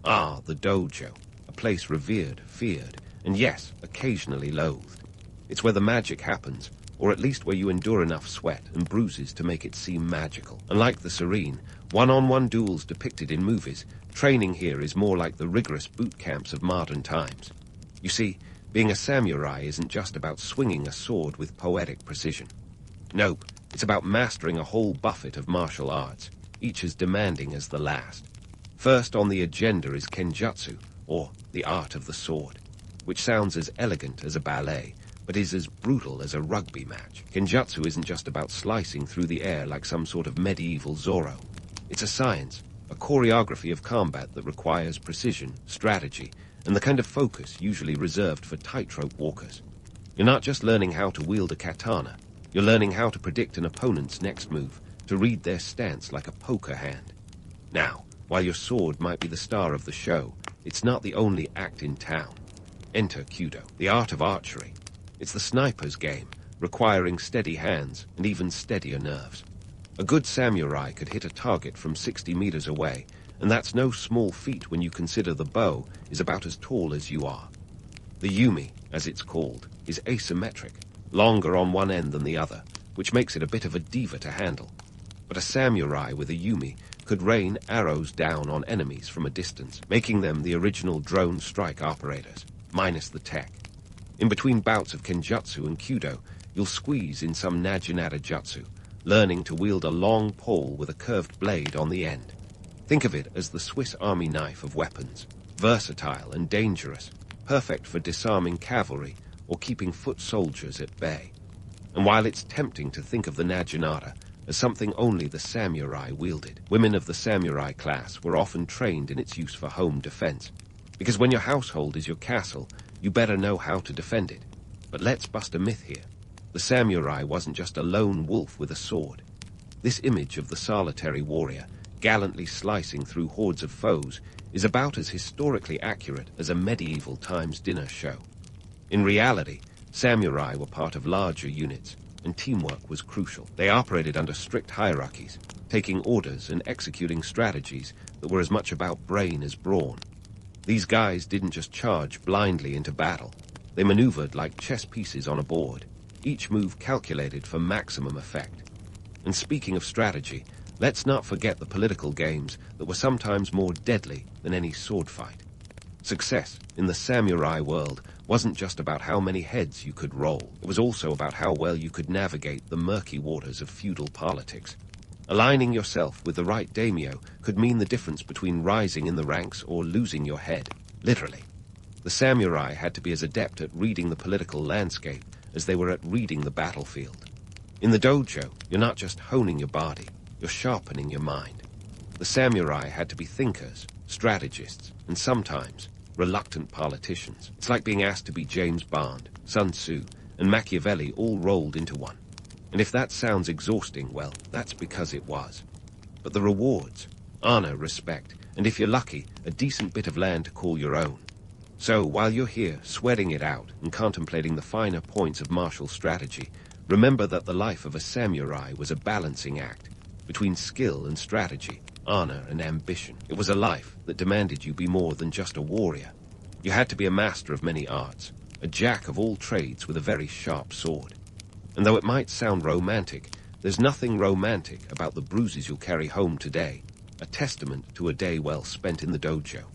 Ah, the dojo, a place revered, feared, and yes, occasionally loathed. It's where the magic happens, or at least where you endure enough sweat and bruises to make it seem magical. Unlike the serene, one-on-one duels depicted in movies, training here is more like the rigorous boot camps of modern times. You see, being a samurai isn't just about swinging a sword with poetic precision. Nope, it's about mastering a whole buffet of martial arts, each as demanding as the last. First on the agenda is kenjutsu, or the art of the sword, which sounds as elegant as a ballet, but is as brutal as a rugby match. Kenjutsu isn't just about slicing through the air like some sort of medieval Zorro. It's a science, a choreography of combat that requires precision, strategy, and the kind of focus usually reserved for tightrope walkers. You're not just learning how to wield a katana, you're learning how to predict an opponent's next move, to read their stance like a poker hand. Now, while your sword might be the star of the show, it's not the only act in town. Enter Kudo, the art of archery. It's the sniper's game, requiring steady hands and even steadier nerves. A good samurai could hit a target from 60 meters away, and that's no small feat when you consider the bow is about as tall as you are. The yumi, as it's called, is asymmetric, longer on one end than the other, which makes it a bit of a diva to handle. But a samurai with a yumi could rain arrows down on enemies from a distance, making them the original drone strike operators, minus the tech. In between bouts of kenjutsu and kudo, you'll squeeze in some naginata jutsu, learning to wield a long pole with a curved blade on the end. Think of it as the Swiss Army knife of weapons, versatile and dangerous, perfect for disarming cavalry or keeping foot soldiers at bay. And while it's tempting to think of the naginata as something only the samurai wielded, women of the samurai class were often trained in its use for home defense. Because when your household is your castle, you better know how to defend it. But let's bust a myth here. The samurai wasn't just a lone wolf with a sword. This image of the solitary warrior, gallantly slicing through hordes of foes, is about as historically accurate as a medieval times dinner show. In reality, samurai were part of larger units, and teamwork was crucial. They operated under strict hierarchies, taking orders and executing strategies that were as much about brain as brawn. These guys didn't just charge blindly into battle. They maneuvered like chess pieces on a board, each move calculated for maximum effect. And speaking of strategy, let's not forget the political games that were sometimes more deadly than any sword fight. Success in the samurai world wasn't just about how many heads you could roll. It was also about how well you could navigate the murky waters of feudal politics. Aligning yourself with the right daimyo could mean the difference between rising in the ranks or losing your head, literally. The samurai had to be as adept at reading the political landscape as they were at reading the battlefield. In the dojo, you're not just honing your body, you're sharpening your mind. The samurai had to be thinkers, strategists, and sometimes reluctant politicians. It's like being asked to be James Bond, Sun Tzu, and Machiavelli all rolled into one. And if that sounds exhausting, well, that's because it was. But the rewards, honor, respect, and if you're lucky, a decent bit of land to call your own. So while you're here sweating it out and contemplating the finer points of martial strategy, remember that the life of a samurai was a balancing act between skill and strategy, honor and ambition. It was a life that demanded you be more than just a warrior. You had to be a master of many arts, a jack of all trades with a very sharp sword. And though it might sound romantic, there's nothing romantic about the bruises you'll carry home today, a testament to a day well spent in the dojo.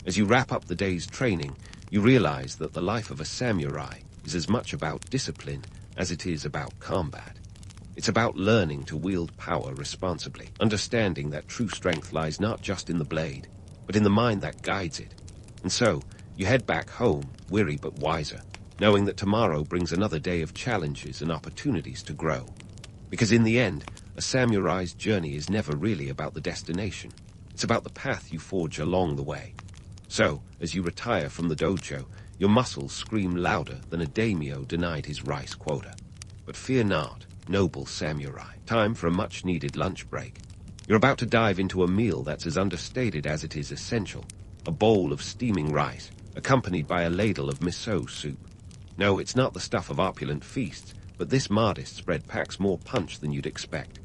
As you wrap up the day's training, you realize that the life of a samurai is as much about discipline as it is about combat. It's about learning to wield power responsibly, understanding that true strength lies not just in the blade, but in the mind that guides it. And so, you head back home, weary but wiser, knowing that tomorrow brings another day of challenges and opportunities to grow. Because in the end, a samurai's journey is never really about the destination. It's about the path you forge along the way. So, as you retire from the dojo, your muscles scream louder than a daimyo denied his rice quota. But fear not, noble samurai. Time for a much-needed lunch break. You're about to dive into a meal that's as understated as it is essential. A bowl of steaming rice, accompanied by a ladle of miso soup. No, it's not the stuff of opulent feasts, but this modest spread packs more punch than you'd expect.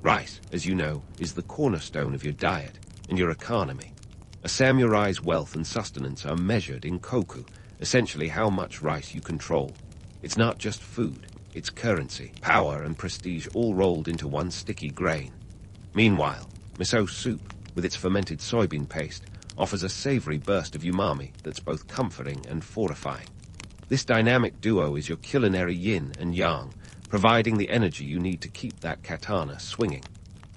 Rice, as you know, is the cornerstone of your diet and your economy. A samurai's wealth and sustenance are measured in koku, essentially how much rice you control. It's not just food, it's currency, power, and prestige all rolled into one sticky grain. Meanwhile, miso soup, with its fermented soybean paste, offers a savory burst of umami that's both comforting and fortifying. This dynamic duo is your culinary yin and yang, providing the energy you need to keep that katana swinging.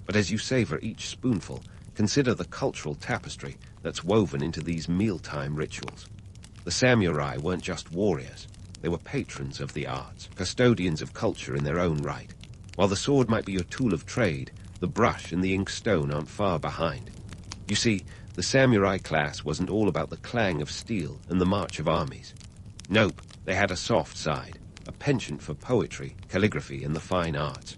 But as you savor each spoonful, consider the cultural tapestry that's woven into these mealtime rituals. The samurai weren't just warriors. They were patrons of the arts, custodians of culture in their own right. While the sword might be your tool of trade, the brush and the inkstone aren't far behind. You see, the samurai class wasn't all about the clang of steel and the march of armies. Nope, they had a soft side, a penchant for poetry, calligraphy, and the fine arts.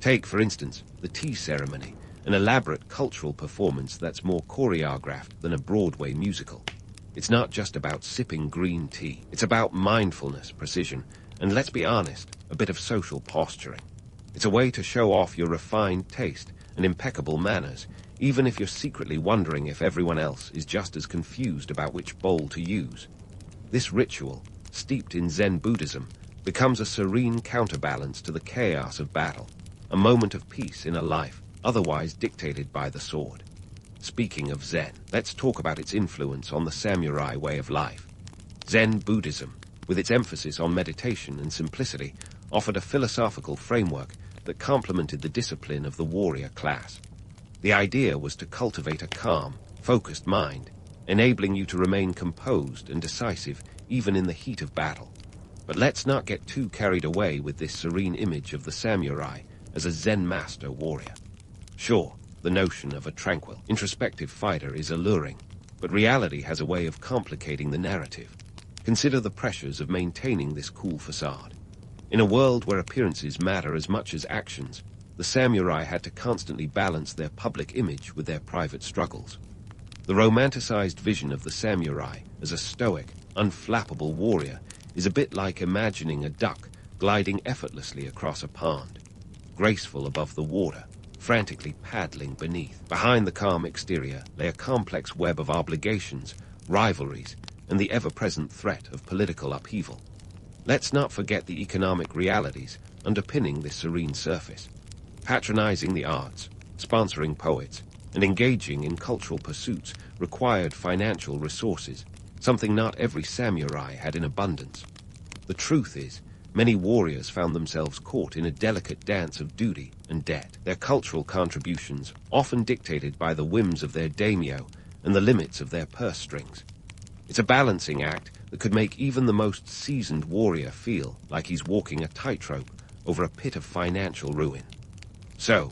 Take, for instance, the tea ceremony, an elaborate cultural performance that's more choreographed than a Broadway musical. It's not just about sipping green tea. It's about mindfulness, precision, and let's be honest, a bit of social posturing. It's a way to show off your refined taste and impeccable manners, even if you're secretly wondering if everyone else is just as confused about which bowl to use. This ritual, steeped in Zen Buddhism, becomes a serene counterbalance to the chaos of battle, a moment of peace in a life otherwise dictated by the sword. Speaking of Zen, let's talk about its influence on the samurai way of life. Zen Buddhism, with its emphasis on meditation and simplicity, offered a philosophical framework that complemented the discipline of the warrior class. The idea was to cultivate a calm, focused mind, enabling you to remain composed and decisive even in the heat of battle. But let's not get too carried away with this serene image of the samurai as a Zen master warrior. Sure, the notion of a tranquil, introspective fighter is alluring, but reality has a way of complicating the narrative. Consider the pressures of maintaining this cool facade. In a world where appearances matter as much as actions, the samurai had to constantly balance their public image with their private struggles. The romanticized vision of the samurai as a stoic, unflappable warrior is a bit like imagining a duck gliding effortlessly across a pond, graceful above the water, frantically paddling beneath. Behind the calm exterior lay a complex web of obligations, rivalries, and the ever-present threat of political upheaval. Let's not forget the economic realities underpinning this serene surface. Patronizing the arts, sponsoring poets, and engaging in cultural pursuits required financial resources, something not every samurai had in abundance. The truth is, many warriors found themselves caught in a delicate dance of duty and debt, their cultural contributions often dictated by the whims of their daimyo and the limits of their purse strings. It's a balancing act that could make even the most seasoned warrior feel like he's walking a tightrope over a pit of financial ruin. So,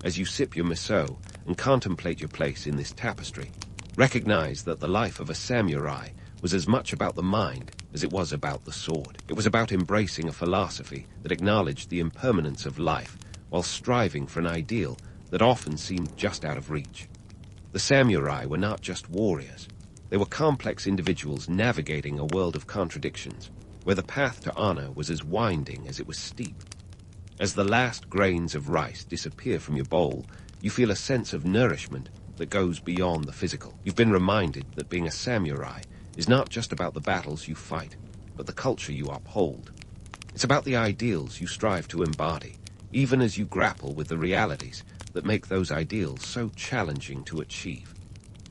as you sip your miso and contemplate your place in this tapestry, recognize that the life of a samurai was as much about the mind as it was about the sword. It was about embracing a philosophy that acknowledged the impermanence of life while striving for an ideal that often seemed just out of reach. The samurai were not just warriors. They were complex individuals navigating a world of contradictions, where the path to honor was as winding as it was steep. As the last grains of rice disappear from your bowl, you feel a sense of nourishment that goes beyond the physical. You've been reminded that being a samurai is not just about the battles you fight, but the culture you uphold. It's about the ideals you strive to embody, even as you grapple with the realities that make those ideals so challenging to achieve.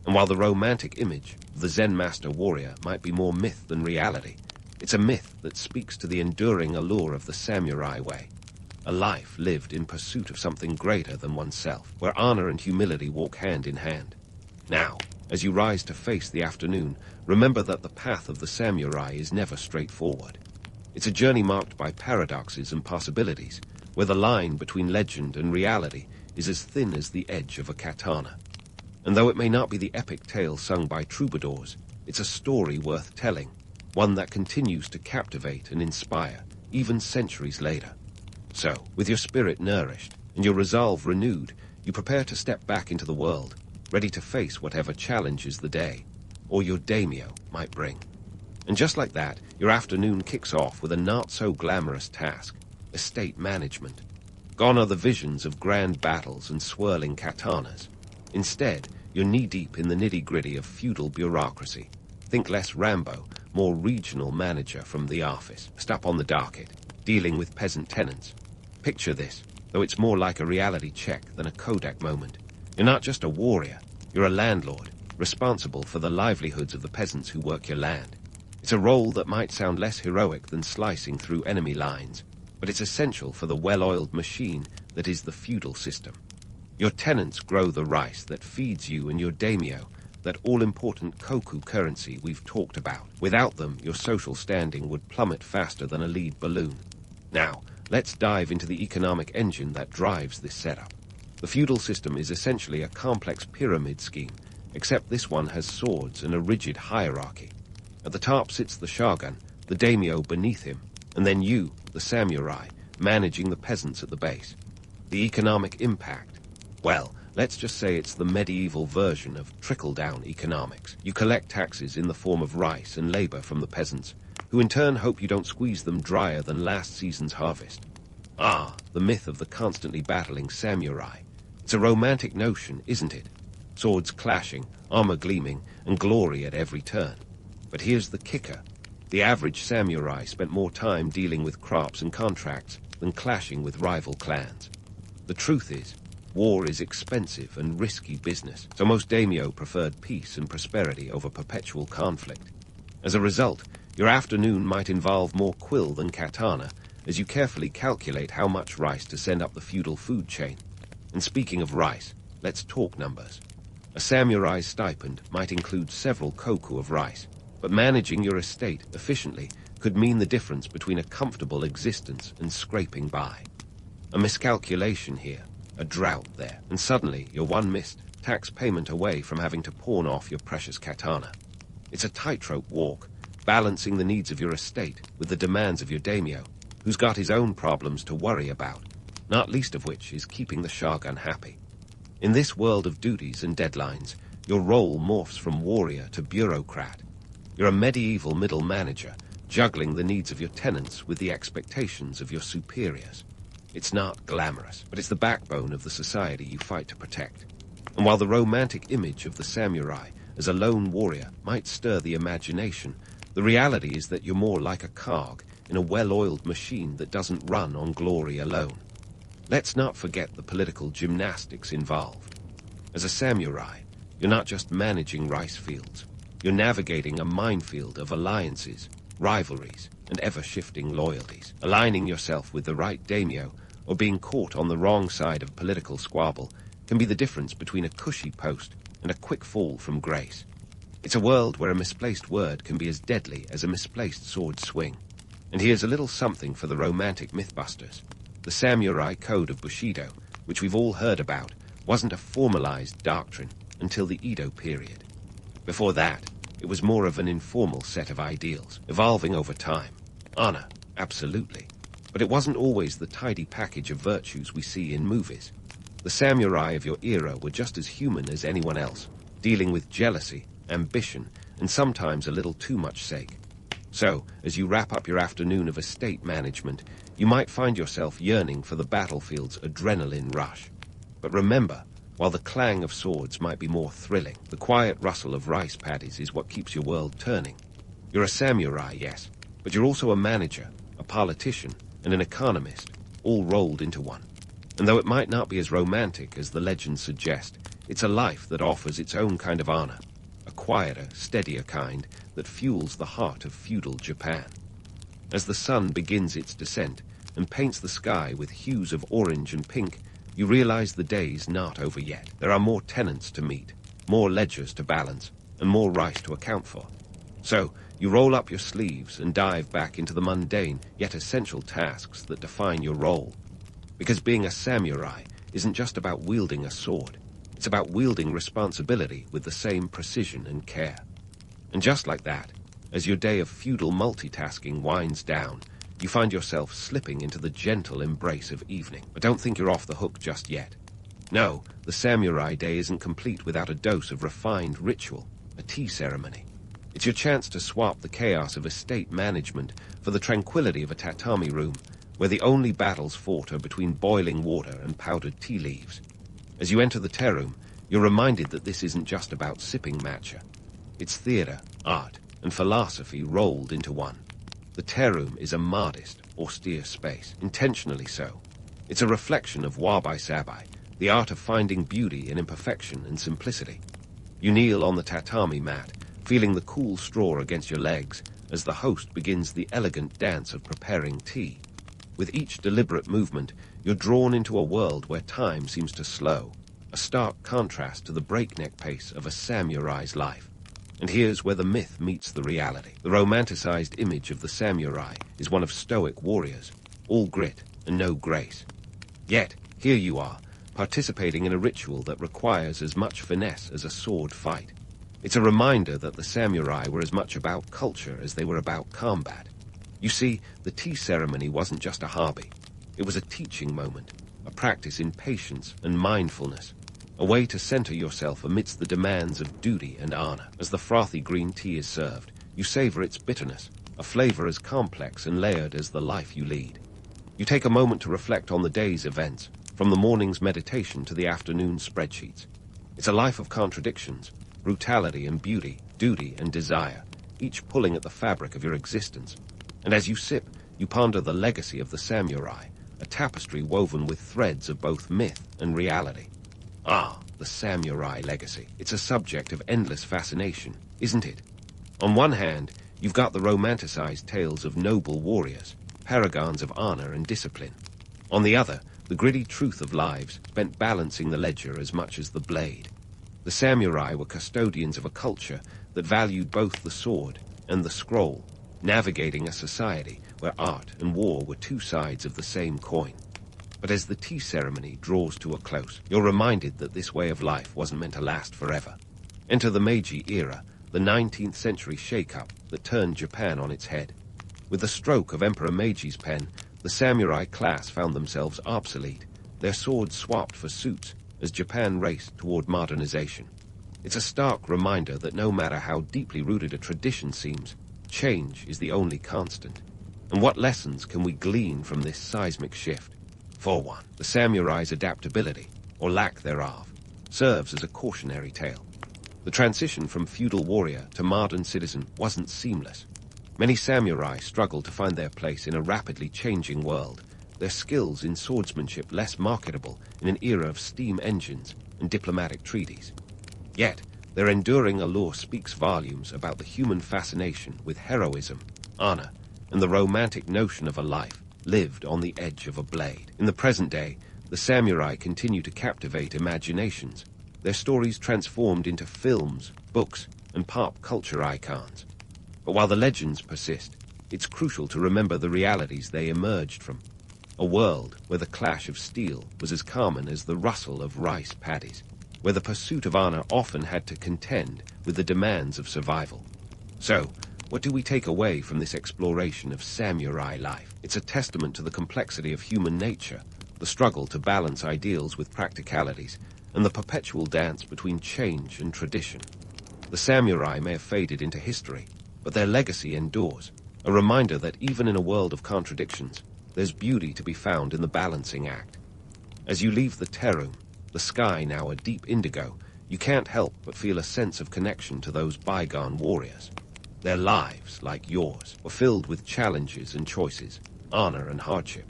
And while the romantic image of the Zen master warrior might be more myth than reality, it's a myth that speaks to the enduring allure of the samurai way, a life lived in pursuit of something greater than oneself, where honor and humility walk hand in hand. Now, as you rise to face the afternoon, remember that the path of the samurai is never straightforward. It's a journey marked by paradoxes and possibilities, where the line between legend and reality is as thin as the edge of a katana. And though it may not be the epic tale sung by troubadours, it's a story worth telling, one that continues to captivate and inspire, even centuries later. So, with your spirit nourished and your resolve renewed, you prepare to step back into the world, ready to face whatever challenges the day, or your daimyo might bring. And just like that, your afternoon kicks off with a not-so-glamorous task, estate management. Gone are the visions of grand battles and swirling katanas. Instead, you're knee-deep in the nitty-gritty of feudal bureaucracy. Think less Rambo, more regional manager from the office, stuck on the docket, dealing with peasant tenants. Picture this, though it's more like a reality check than a Kodak moment. You're not just a warrior, you're a landlord, responsible for the livelihoods of the peasants who work your land. It's a role that might sound less heroic than slicing through enemy lines, but it's essential for the well-oiled machine that is the feudal system. Your tenants grow the rice that feeds you and your daimyo, that all-important koku currency we've talked about. Without them, your social standing would plummet faster than a lead balloon. Now, let's dive into the economic engine that drives this setup. The feudal system is essentially a complex pyramid scheme, except this one has swords and a rigid hierarchy. At the top sits the shogun, the daimyo beneath him, and then you, the samurai, managing the peasants at the base. The economic impact? Well, let's just say it's the medieval version of trickle-down economics. You collect taxes in the form of rice and labor from the peasants, who in turn hope you don't squeeze them drier than last season's harvest. Ah, the myth of the constantly battling samurai. It's a romantic notion, isn't it? Swords clashing, armor gleaming, and glory at every turn. But here's the kicker. The average samurai spent more time dealing with crops and contracts than clashing with rival clans. The truth is, war is expensive and risky business, so most daimyo preferred peace and prosperity over perpetual conflict. As a result, your afternoon might involve more quill than katana, as you carefully calculate how much rice to send up the feudal food chain. And speaking of rice, let's talk numbers. A samurai's stipend might include several koku of rice, but managing your estate efficiently could mean the difference between a comfortable existence and scraping by. A miscalculation here, a drought there, and suddenly you're one missed tax payment away from having to pawn off your precious katana. It's a tightrope walk, balancing the needs of your estate with the demands of your daimyo, who's got his own problems to worry about, not least of which is keeping the shogun happy. In this world of duties and deadlines, your role morphs from warrior to bureaucrat. You're a medieval middle manager, juggling the needs of your tenants with the expectations of your superiors. It's not glamorous, but it's the backbone of the society you fight to protect. And while the romantic image of the samurai as a lone warrior might stir the imagination, the reality is that you're more like a cog in a well-oiled machine that doesn't run on glory alone. Let's not forget the political gymnastics involved. As a samurai, you're not just managing rice fields. You're navigating a minefield of alliances, rivalries, and ever-shifting loyalties. Aligning yourself with the right daimyo or being caught on the wrong side of political squabble can be the difference between a cushy post and a quick fall from grace. It's a world where a misplaced word can be as deadly as a misplaced sword swing. And here's a little something for the romantic mythbusters. The samurai code of Bushido, which we've all heard about, wasn't a formalized doctrine until the Edo period. Before that, it was more of an informal set of ideals, evolving over time. Honor, absolutely. But it wasn't always the tidy package of virtues we see in movies. The samurai of your era were just as human as anyone else, dealing with jealousy, ambition, and sometimes a little too much sake. So, as you wrap up your afternoon of estate management, you might find yourself yearning for the battlefield's adrenaline rush. But remember, while the clang of swords might be more thrilling, the quiet rustle of rice paddies is what keeps your world turning. You're a samurai, yes, but you're also a manager, a politician, and an economist, all rolled into one. And though it might not be as romantic as the legends suggest, it's a life that offers its own kind of honor, a quieter, steadier kind that fuels the heart of feudal Japan. As the sun begins its descent and paints the sky with hues of orange and pink, you realize the day's not over yet. There are more tenants to meet, more ledgers to balance, and more rice to account for. So, you roll up your sleeves and dive back into the mundane yet essential tasks that define your role. Because being a samurai isn't just about wielding a sword. It's about wielding responsibility with the same precision and care. And just like that, as your day of feudal multitasking winds down, you find yourself slipping into the gentle embrace of evening. But don't think you're off the hook just yet. No, the samurai day isn't complete without a dose of refined ritual, a tea ceremony. It's your chance to swap the chaos of estate management for the tranquility of a tatami room, where the only battles fought are between boiling water and powdered tea leaves. As you enter the tea room, you're reminded that this isn't just about sipping matcha. It's theater, art, and philosophy rolled into one. The tea room is a modest, austere space, intentionally so. It's a reflection of wabi-sabi, the art of finding beauty in imperfection and simplicity. You kneel on the tatami mat, feeling the cool straw against your legs, as the host begins the elegant dance of preparing tea. With each deliberate movement, you're drawn into a world where time seems to slow, a stark contrast to the breakneck pace of a samurai's life. And here's where the myth meets the reality. The romanticized image of the samurai is one of stoic warriors, all grit and no grace. Yet, here you are, participating in a ritual that requires as much finesse as a sword fight. It's a reminder that the samurai were as much about culture as they were about combat. You see, the tea ceremony wasn't just a hobby. It was a teaching moment, a practice in patience and mindfulness, a way to center yourself amidst the demands of duty and honor. As the frothy green tea is served, you savor its bitterness, a flavor as complex and layered as the life you lead. You take a moment to reflect on the day's events, from the morning's meditation to the afternoon's spreadsheets. It's a life of contradictions, brutality and beauty, duty and desire, each pulling at the fabric of your existence. And as you sip, you ponder the legacy of the samurai, a tapestry woven with threads of both myth and reality. Ah, the samurai legacy. It's a subject of endless fascination, isn't it? On one hand, you've got the romanticized tales of noble warriors, paragons of honor and discipline. On the other, the gritty truth of lives spent balancing the ledger as much as the blade. The samurai were custodians of a culture that valued both the sword and the scroll, navigating a society where art and war were two sides of the same coin. But as the tea ceremony draws to a close, you're reminded that this way of life wasn't meant to last forever. Enter the Meiji era, the 19th century shake-up that turned Japan on its head. With the stroke of Emperor Meiji's pen, the samurai class found themselves obsolete, their swords swapped for suits as Japan raced toward modernization. It's a stark reminder that no matter how deeply rooted a tradition seems, change is the only constant. And what lessons can we glean from this seismic shift? For one, the samurai's adaptability, or lack thereof, serves as a cautionary tale. The transition from feudal warrior to modern citizen wasn't seamless. Many samurai struggled to find their place in a rapidly changing world, their skills in swordsmanship less marketable in an era of steam engines and diplomatic treaties. Yet, their enduring allure speaks volumes about the human fascination with heroism, honor, and the romantic notion of a life lived on the edge of a blade. In the present day, the samurai continue to captivate imaginations, their stories transformed into films, books, and pop culture icons. But while the legends persist, it's crucial to remember the realities they emerged from. A world where the clash of steel was as common as the rustle of rice paddies, where the pursuit of honor often had to contend with the demands of survival. So, what do we take away from this exploration of samurai life? It's a testament to the complexity of human nature, the struggle to balance ideals with practicalities, and the perpetual dance between change and tradition. The samurai may have faded into history, but their legacy endures, a reminder that even in a world of contradictions, there's beauty to be found in the balancing act. As you leave the terum, the sky now a deep indigo, you can't help but feel a sense of connection to those bygone warriors. Their lives, like yours, were filled with challenges and choices, honor and hardship.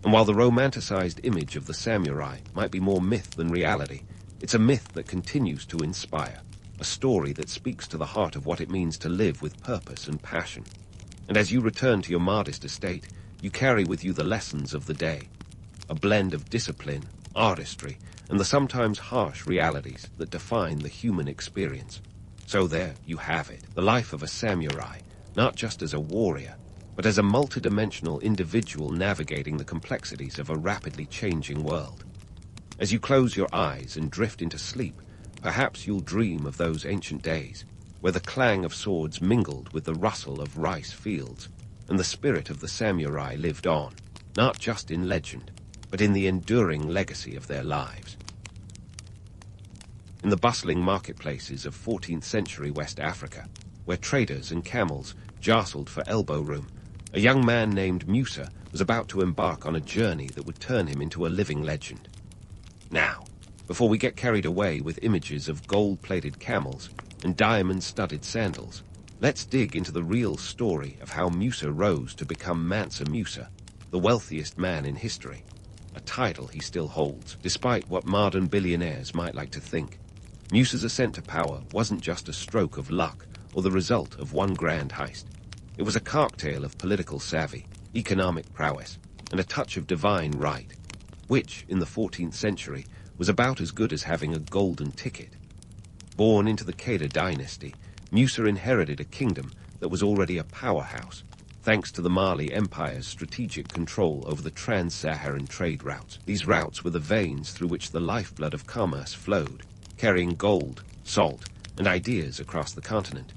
And while the romanticized image of the samurai might be more myth than reality, it's a myth that continues to inspire, a story that speaks to the heart of what it means to live with purpose and passion. And as you return to your modest estate, you carry with you the lessons of the day, a blend of discipline, artistry, and the sometimes harsh realities that define the human experience. So there you have it, the life of a samurai, not just as a warrior, but as a multidimensional individual navigating the complexities of a rapidly changing world. As you close your eyes and drift into sleep, perhaps you'll dream of those ancient days, where the clang of swords mingled with the rustle of rice fields, and the spirit of the samurai lived on, not just in legend, but in the enduring legacy of their lives. In the bustling marketplaces of 14th century West Africa, where traders and camels jostled for elbow room, a young man named Musa was about to embark on a journey that would turn him into a living legend. Now, before we get carried away with images of gold-plated camels and diamond-studded sandals, let's dig into the real story of how Musa rose to become Mansa Musa, the wealthiest man in history, a title he still holds, despite what modern billionaires might like to think. Musa's ascent to power wasn't just a stroke of luck or the result of one grand heist. It was a cocktail of political savvy, economic prowess, and a touch of divine right, which, in the 14th century, was about as good as having a golden ticket. Born into the Qaeda dynasty, Musa inherited a kingdom that was already a powerhouse, thanks to the Mali Empire's strategic control over the trans-Saharan trade routes. These routes were the veins through which the lifeblood of commerce flowed, carrying gold, salt, and ideas across the continent.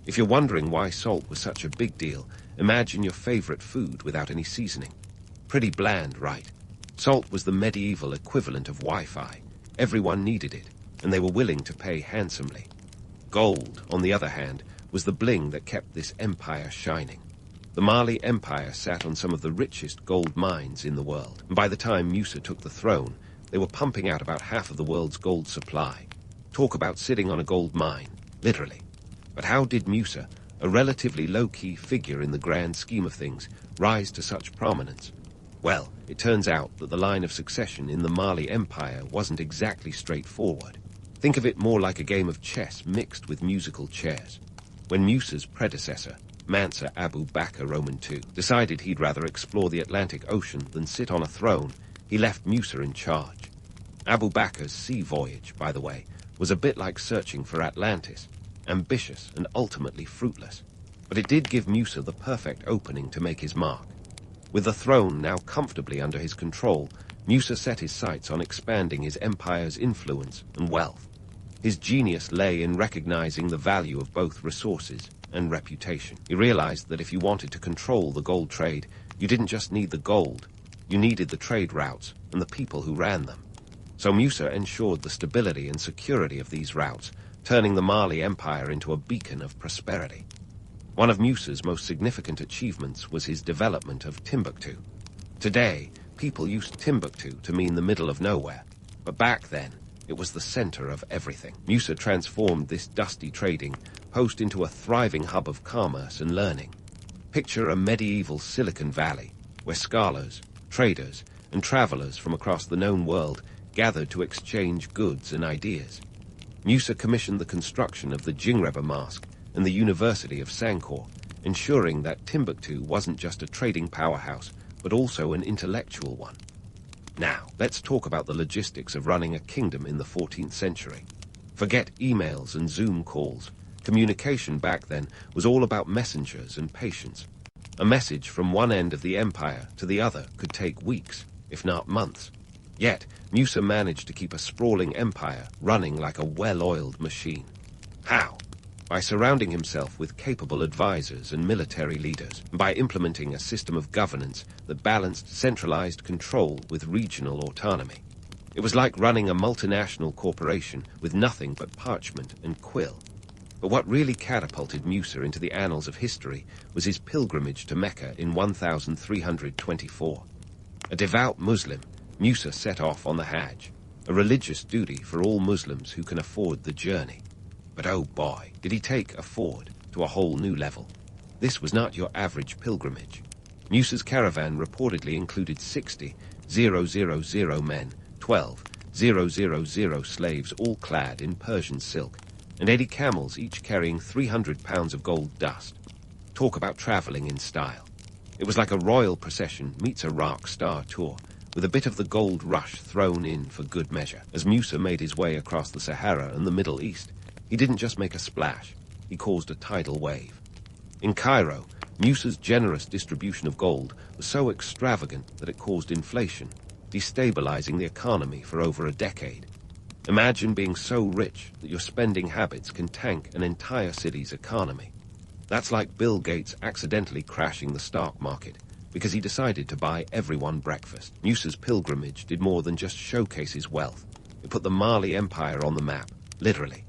If you're wondering why salt was such a big deal, imagine your favorite food without any seasoning. Pretty bland, right? Salt was the medieval equivalent of Wi-Fi. Everyone needed it, and they were willing to pay handsomely. Gold, on the other hand, was the bling that kept this empire shining. The Mali Empire sat on some of the richest gold mines in the world, and by the time Musa took the throne, they were pumping out about half of the world's gold supply. Talk about sitting on a gold mine, literally. But how did Musa, a relatively low-key figure in the grand scheme of things, rise to such prominence? Well, it turns out that the line of succession in the Mali Empire wasn't exactly straightforward. Think of it more like a game of chess mixed with musical chairs. When Musa's predecessor, Mansa Abu Bakr Roman II, decided he'd rather explore the Atlantic Ocean than sit on a throne, he left Musa in charge. Abu Bakr's sea voyage, by the way, was a bit like searching for Atlantis, ambitious and ultimately fruitless. But it did give Musa the perfect opening to make his mark. With the throne now comfortably under his control, Musa set his sights on expanding his empire's influence and wealth. His genius lay in recognizing the value of both resources and reputation. He realized that if you wanted to control the gold trade, you didn't just need the gold, you needed the trade routes and the people who ran them. So Musa ensured the stability and security of these routes, turning the Mali Empire into a beacon of prosperity. One of Musa's most significant achievements was his development of Timbuktu. Today, people use Timbuktu to mean the middle of nowhere, but back then, it was the center of everything. Musa transformed this dusty trading post into a thriving hub of commerce and learning. Picture a medieval Silicon Valley, where scholars, traders, and travelers from across the known world gathered to exchange goods and ideas. Musa commissioned the construction of the Jingreba Mosque and the University of Sankor, ensuring that Timbuktu wasn't just a trading powerhouse, but also an intellectual one. Now, let's talk about the logistics of running a kingdom in the 14th century. Forget emails and Zoom calls. Communication back then was all about messengers and patience. A message from one end of the empire to the other could take weeks, if not months. Yet, Musa managed to keep a sprawling empire running like a well-oiled machine. How? By surrounding himself with capable advisors and military leaders, and by implementing a system of governance that balanced centralized control with regional autonomy. It was like running a multinational corporation with nothing but parchment and quill. But what really catapulted Musa into the annals of history was his pilgrimage to Mecca in 1324. A devout Muslim, Musa set off on the Hajj, a religious duty for all Muslims who can afford the journey. But oh boy, did he take afford to a whole new level. This was not your average pilgrimage. Musa's caravan reportedly included 60,000 men, 12,000 slaves all clad in Persian silk, and 80 camels each carrying 300 pounds of gold dust. Talk about traveling in style. It was like a royal procession meets a rock star tour, with a bit of the gold rush thrown in for good measure. As Musa made his way across the Sahara and the Middle East, he didn't just make a splash, he caused a tidal wave. In Cairo, Musa's generous distribution of gold was so extravagant that it caused inflation, destabilizing the economy for over a decade. Imagine being so rich that your spending habits can tank an entire city's economy. That's like Bill Gates accidentally crashing the stock market because he decided to buy everyone breakfast. Musa's pilgrimage did more than just showcase his wealth. It put the Mali Empire on the map, literally.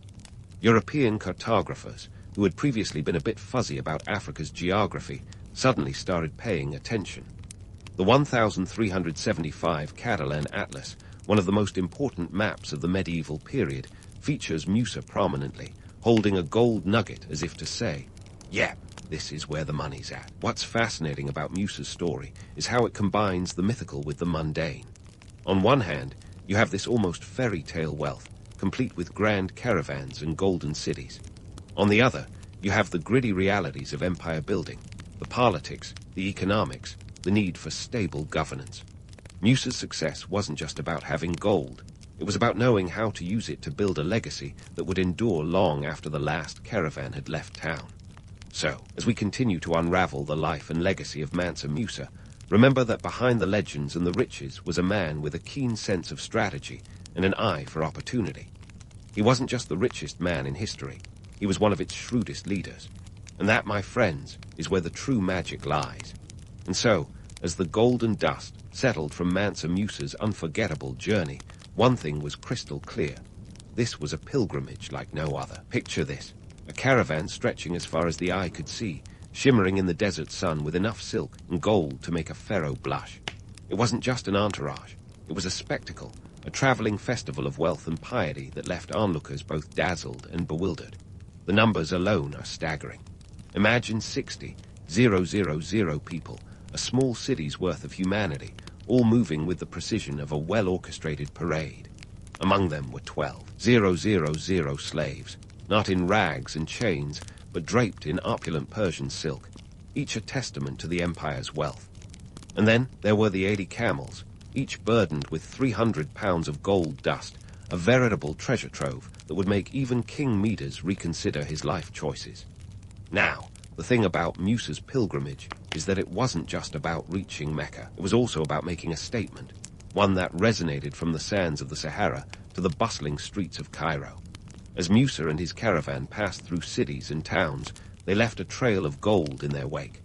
European cartographers, who had previously been a bit fuzzy about Africa's geography, suddenly started paying attention. The 1375 Catalan Atlas, one of the most important maps of the medieval period, features Musa prominently, holding a gold nugget as if to say, "Yeah, this is where the money's at." What's fascinating about Musa's story is how it combines the mythical with the mundane. On one hand, you have this almost fairy tale wealth, complete with grand caravans and golden cities. On the other, you have the gritty realities of empire building, the politics, the economics, the need for stable governance. Musa's success wasn't just about having gold. It was about knowing how to use it to build a legacy that would endure long after the last caravan had left town. So, as we continue to unravel the life and legacy of Mansa Musa, remember that behind the legends and the riches was a man with a keen sense of strategy and an eye for opportunity. He wasn't just the richest man in history, he was one of its shrewdest leaders. And that, my friends, is where the true magic lies. And so, as the golden dust settled from Mansa Musa's unforgettable journey, one thing was crystal clear. This was a pilgrimage like no other. Picture this, a caravan stretching as far as the eye could see, shimmering in the desert sun with enough silk and gold to make a pharaoh blush. It wasn't just an entourage, it was a spectacle, a traveling festival of wealth and piety that left onlookers both dazzled and bewildered. The numbers alone are staggering. Imagine 60,000 people, a small city's worth of humanity, all moving with the precision of a well-orchestrated parade. Among them were 12,000 slaves, not in rags and chains, but draped in opulent Persian silk, each a testament to the empire's wealth. And then there were the 80 camels, each burdened with 300 pounds of gold dust, a veritable treasure trove that would make even King Midas reconsider his life choices. Now, the thing about Musa's pilgrimage is that it wasn't just about reaching Mecca. It was also about making a statement, one that resonated from the sands of the Sahara to the bustling streets of Cairo. As Musa and his caravan passed through cities and towns, they left a trail of gold in their wake.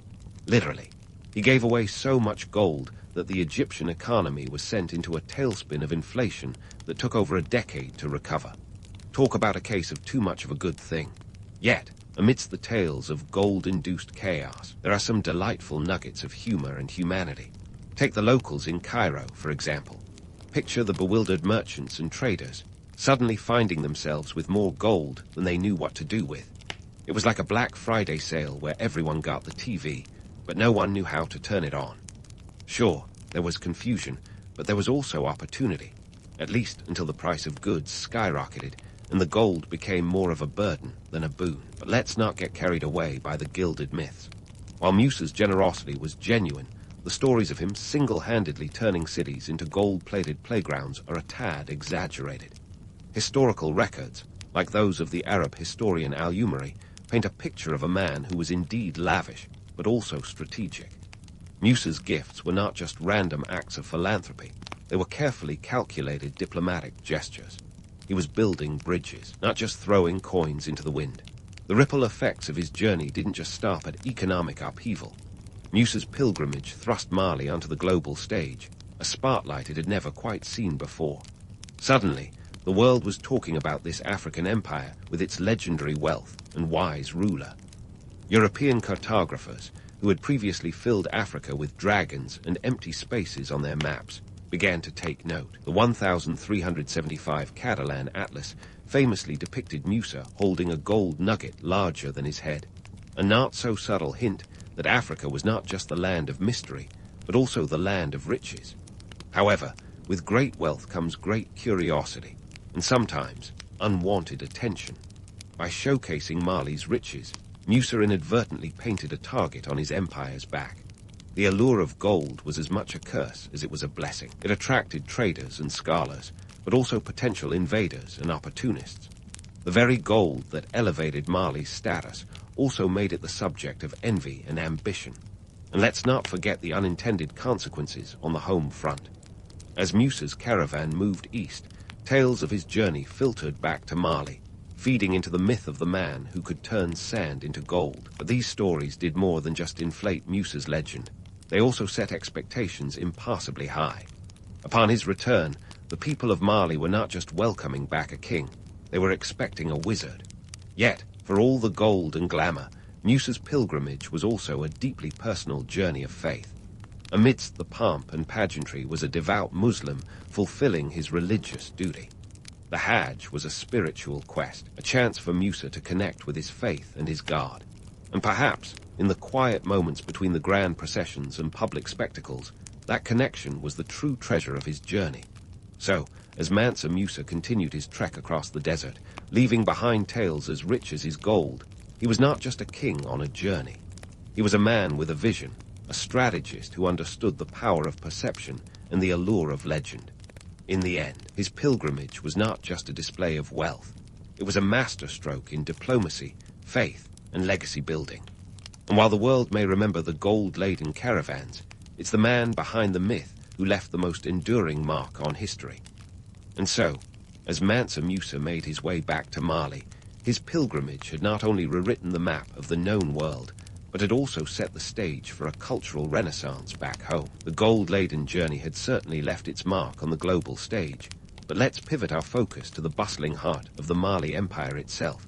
Literally. He gave away so much gold that the Egyptian economy was sent into a tailspin of inflation that took over a decade to recover. Talk about a case of too much of a good thing. Yet, amidst the tales of gold-induced chaos, there are some delightful nuggets of humor and humanity. Take the locals in Cairo, for example. Picture the bewildered merchants and traders, suddenly finding themselves with more gold than they knew what to do with. It was like a Black Friday sale where everyone got the TV, but no one knew how to turn it on. Sure, there was confusion, but there was also opportunity, at least until the price of goods skyrocketed and the gold became more of a burden than a boon. But let's not get carried away by the gilded myths. While Musa's generosity was genuine, the stories of him single-handedly turning cities into gold-plated playgrounds are a tad exaggerated. Historical records, like those of the Arab historian al-Umari, paint a picture of a man who was indeed lavish, but also strategic. Musa's gifts were not just random acts of philanthropy. They were carefully calculated diplomatic gestures. He was building bridges, not just throwing coins into the wind. The ripple effects of his journey didn't just stop at economic upheaval. Musa's pilgrimage thrust Mali onto the global stage, a spotlight it had never quite seen before. Suddenly, the world was talking about this African empire with its legendary wealth and wise ruler. European cartographers, who had previously filled Africa with dragons and empty spaces on their maps, began to take note. The 1375 Catalan Atlas famously depicted Musa holding a gold nugget larger than his head, a not-so-subtle hint that Africa was not just the land of mystery, but also the land of riches. However, with great wealth comes great curiosity, and sometimes unwanted attention. By showcasing Mali's riches, Musa inadvertently painted a target on his empire's back. The allure of gold was as much a curse as it was a blessing. It attracted traders and scholars, but also potential invaders and opportunists. The very gold that elevated Mali's status also made it the subject of envy and ambition. And let's not forget the unintended consequences on the home front. As Musa's caravan moved east, tales of his journey filtered back to Mali, feeding into the myth of the man who could turn sand into gold. But these stories did more than just inflate Musa's legend. They also set expectations impassably high. Upon his return, the people of Mali were not just welcoming back a king, they were expecting a wizard. Yet, for all the gold and glamour, Musa's pilgrimage was also a deeply personal journey of faith. Amidst the pomp and pageantry was a devout Muslim fulfilling his religious duty. The Hajj was a spiritual quest, a chance for Musa to connect with his faith and his God. And perhaps, in the quiet moments between the grand processions and public spectacles, that connection was the true treasure of his journey. So, as Mansa Musa continued his trek across the desert, leaving behind tales as rich as his gold, he was not just a king on a journey. He was a man with a vision, a strategist who understood the power of perception and the allure of legend. In the end, his pilgrimage was not just a display of wealth. It was a masterstroke in diplomacy, faith, and legacy building. And while the world may remember the gold-laden caravans, it's the man behind the myth who left the most enduring mark on history. And so, as Mansa Musa made his way back to Mali, his pilgrimage had not only rewritten the map of the known world, but had also set the stage for a cultural renaissance back home. The gold-laden journey had certainly left its mark on the global stage, but let's pivot our focus to the bustling heart of the Mali Empire itself.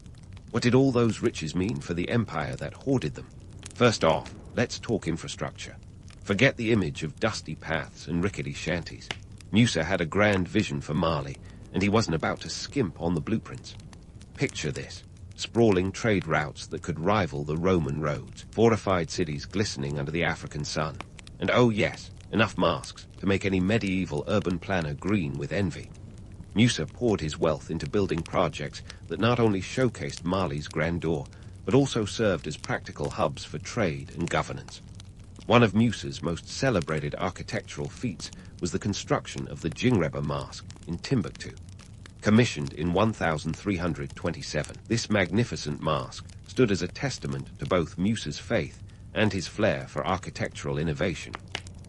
What did all those riches mean for the empire that hoarded them? First off, let's talk infrastructure. Forget the image of dusty paths and rickety shanties. Musa had a grand vision for Mali, and he wasn't about to skimp on the blueprints. Picture this. Sprawling trade routes that could rival the Roman roads, fortified cities glistening under the African sun, and oh yes, enough masks to make any medieval urban planner green with envy. Musa poured his wealth into building projects that not only showcased Mali's grandeur, but also served as practical hubs for trade and governance. One of Musa's most celebrated architectural feats was the construction of the Jingreba Mosque in Timbuktu. Commissioned in 1327, this magnificent mosque stood as a testament to both Musa's faith and his flair for architectural innovation.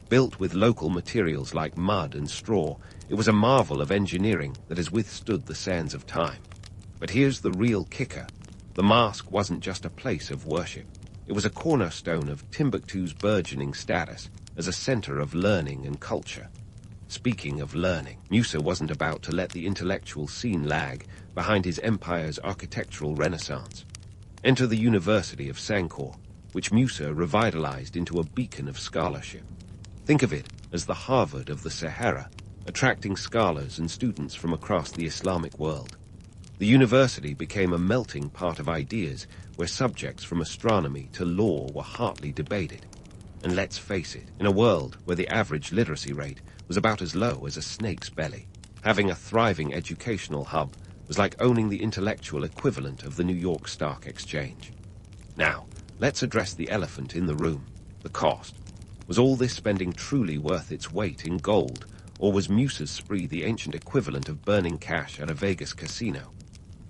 Built with local materials like mud and straw, it was a marvel of engineering that has withstood the sands of time. But here's the real kicker. The mosque wasn't just a place of worship. It was a cornerstone of Timbuktu's burgeoning status as a center of learning and culture. Speaking of learning, Musa wasn't about to let the intellectual scene lag behind his empire's architectural renaissance. Enter the University of Sankor, which Musa revitalized into a beacon of scholarship. Think of it as the Harvard of the Sahara, attracting scholars and students from across the Islamic world. The university became a melting pot of ideas where subjects from astronomy to law were hotly debated. And let's face it, in a world where the average literacy rate was about as low as a snake's belly, having a thriving educational hub was like owning the intellectual equivalent of the New York Stock Exchange. Now, let's address the elephant in the room, the cost. Was all this spending truly worth its weight in gold, or was Musa's spree the ancient equivalent of burning cash at a Vegas casino?